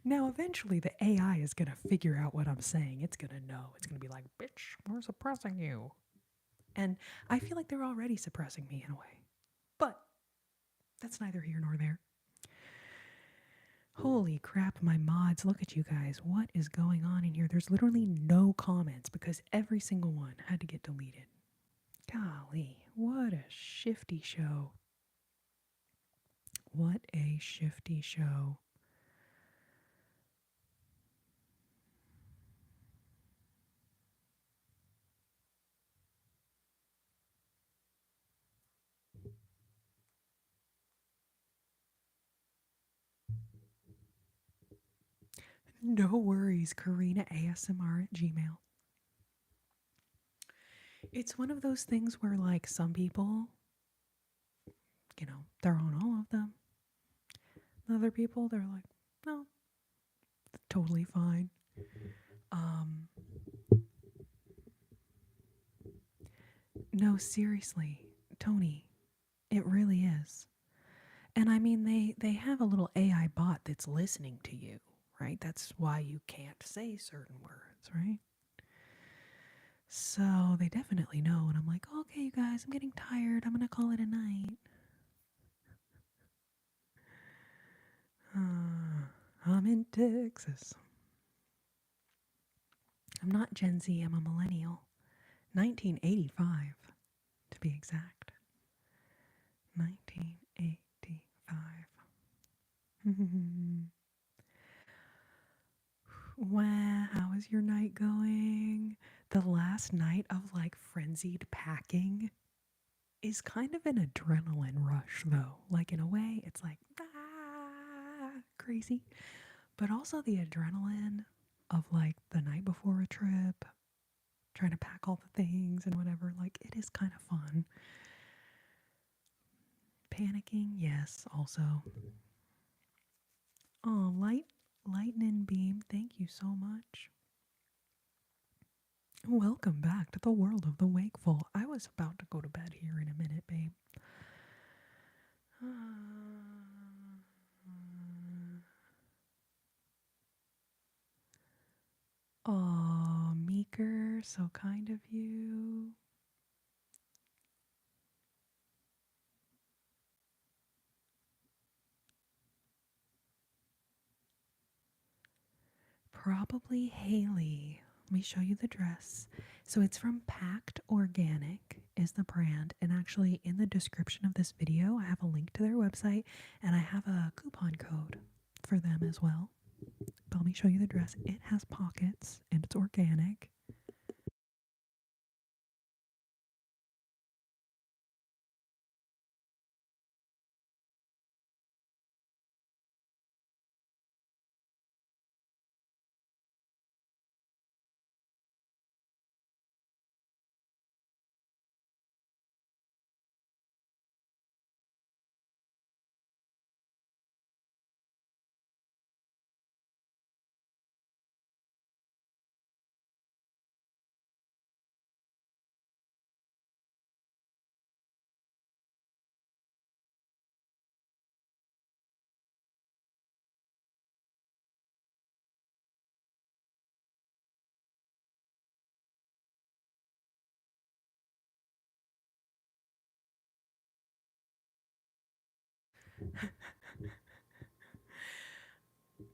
Now, eventually, the AI is going to figure out what I'm saying. It's going to know. It's going to be like, bitch, we're suppressing you. And I feel like they're already suppressing me in a way. But that's neither here nor there. Holy crap, my mods. Look at you guys. What is going on in here? There's literally no comments because every single one had to get deleted. Golly, what a shifty show. What a shifty show. No worries, Corrina ASMR at Gmail. It's one of those things where, like, some people, they're on all of them. Other people, they're like, no, totally fine. No, seriously, Tony, it really is. And I mean, they have a little AI bot that's listening to you, right? That's why you can't say certain words, right? So they definitely know. And I'm like, okay, you guys, I'm getting tired. I'm going to call it a night. I'm in Texas. I'm not Gen Z, I'm a millennial. 1985, to be exact. 1985. Wow, how is your night going? The last night of like frenzied packing is kind of an adrenaline rush, though. Like, in a way, it's like, crazy. But also the adrenaline of like the night before a trip, trying to pack all the things and whatever. Like, it is kind of fun. Panicking, yes, also. Oh, lightning beam, thank you so much. Welcome back to the world of the wakeful. I was about to go to bed here in a minute, babe. Aw, Meeker, so kind of you. Probably Haley. Let me show you the dress. So it's from Pact Organic is the brand. And actually in the description of this video, I have a link to their website and I have a coupon code for them as well. But let me show you the dress. It has pockets and it's organic.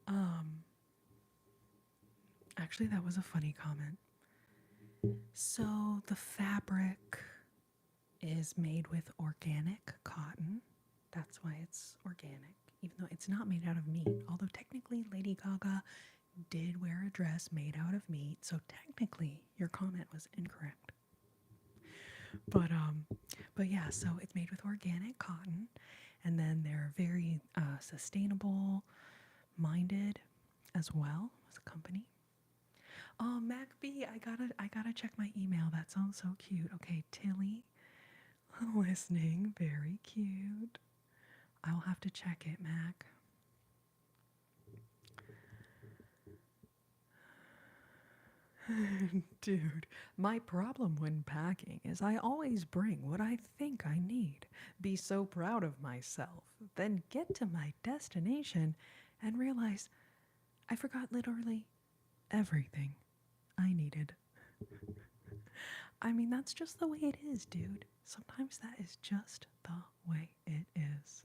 Um, Actually, that was a funny comment. So the fabric is made with organic cotton. That's why it's organic, even though it's not made out of meat. Although technically, Lady Gaga did wear a dress made out of meat, so technically your comment was incorrect. But but yeah, so it's made with organic cotton, and then they're very sustainable minded as well as a company. Oh, MacB, I gotta check my email. That sounds so cute. Okay, Tilly, listening, very cute. I'll have to check it, Mac. Dude, my problem when packing is I always bring what I think I need, be so proud of myself, then get to my destination and realize I forgot literally everything I needed. I mean, that's just the way it is, dude. Sometimes that is just the way it is.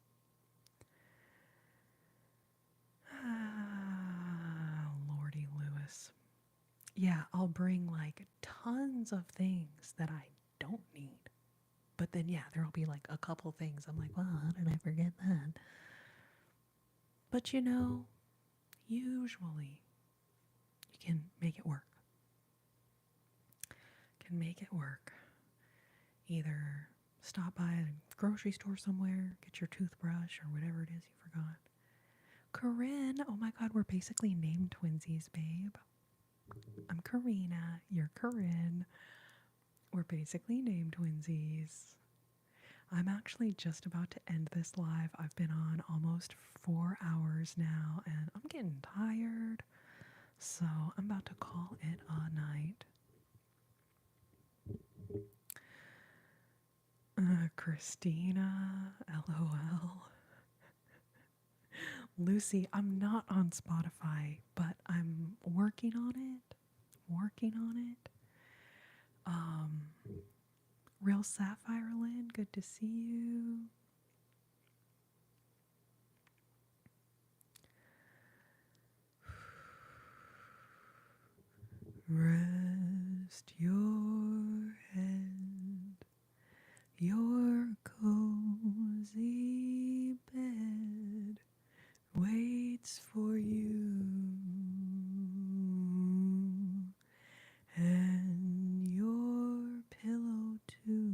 Lordy Lewis. Yeah, I'll bring like tons of things that I don't need. But then, yeah, there'll be like a couple things I'm like, well, how did I forget that? But you know, usually you can make it work. Can make it work. Either stop by a grocery store somewhere, get your toothbrush or whatever it is you forgot. Corinne, oh my god, we're basically named twinsies, babe. I'm Corrina, you're Corinne. We're basically named twinsies. I'm actually just about to end this live. I've been on almost 4 hours now and I'm getting tired. So I'm about to call it a night. Christina, LOL. Lucy, I'm not on Spotify, but I'm working on it. Working on it. Real Sapphire Lynn, good to see you. Rest your head, your cozy bed waits for you, and your pillow too.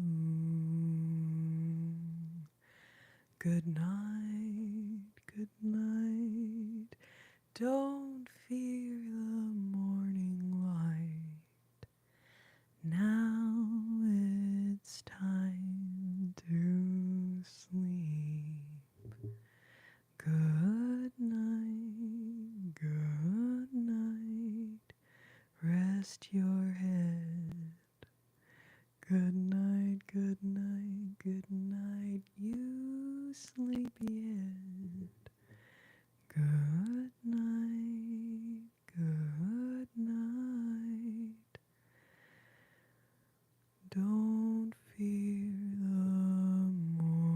Good night, good night. Don't fear the morning light. Now it's time to sleep. Good night, good night. Rest your head. Good night, good night, good night, you sleepyhead. Good night, good night. Don't fear the morning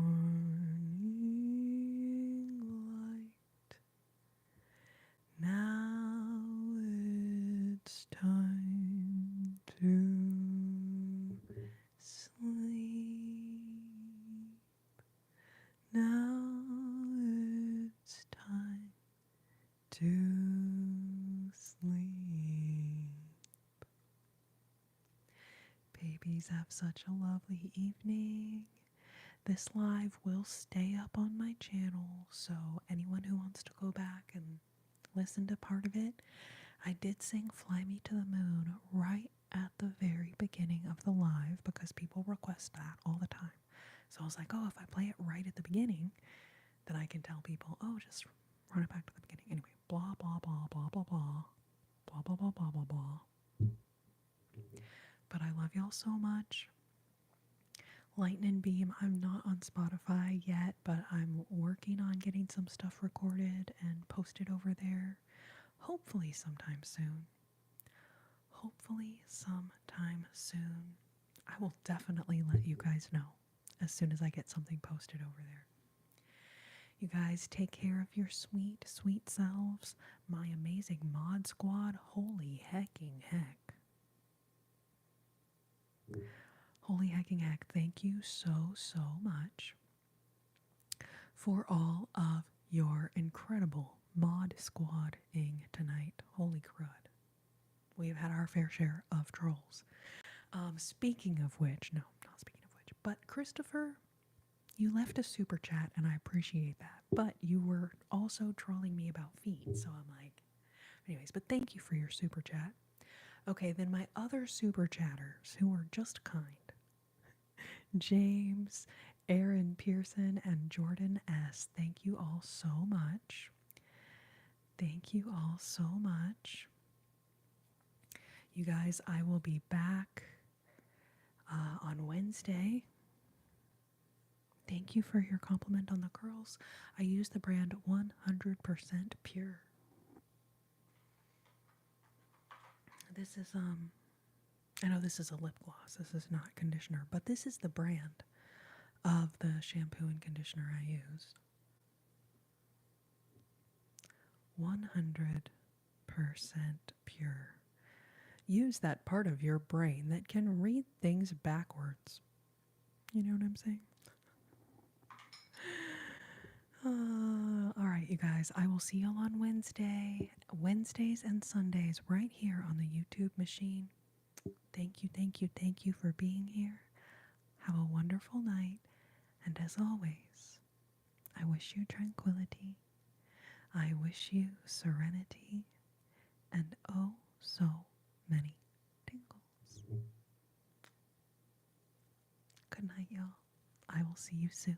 light. Now it's time to sleep. Now it's time to sleep. Babies, have such a lovely evening. This live will stay up on my channel, so anyone who wants to go back and listen to part of it, I did sing Fly Me to the Moon right at the very beginning of the live because people request that all the time. So I was like, oh, if I play it right at the beginning, then I can tell people, oh, just run it back to the beginning. Anyway, blah, blah, blah, blah, blah, blah, blah, blah, blah, blah, blah, blah. But I love y'all so much. Lightning Beam, I'm not on Spotify yet, but I'm working on getting some stuff recorded and posted over there. Hopefully sometime soon. Hopefully sometime soon. I will definitely let you guys know as soon as I get something posted over there. You guys take care of your sweet, sweet selves. My amazing mod squad. Holy hecking heck. Holy hecking heck. Thank you so, so much for all of your incredible mod squadding tonight. Holy crud. We have had our fair share of trolls. Speaking of which, no, not speaking of which, but Christopher, you left a super chat and I appreciate that. But you were also trolling me about feet, so I'm like, anyways, but thank you for your super chat. Okay, then my other super chatters who are just kind. James, Aaron Pearson, and Jordan S. Thank you all so much. Thank you all so much. You guys, I will be back on Wednesday. Thank you for your compliment on the curls. I use the brand 100% Pure. This is, I know this is a lip gloss. This is not conditioner, but this is the brand of the shampoo and conditioner I use. 100% pure. Use that part of your brain that can read things backwards. You know what I'm saying? All right, you guys, I will see y'all on Wednesdays and Sundays right here on the YouTube machine. Thank you, thank you, thank you for being here. Have a wonderful night. And as always, I wish you tranquility. I wish you serenity. And oh, so many tingles. Good night, y'all. I will see you soon.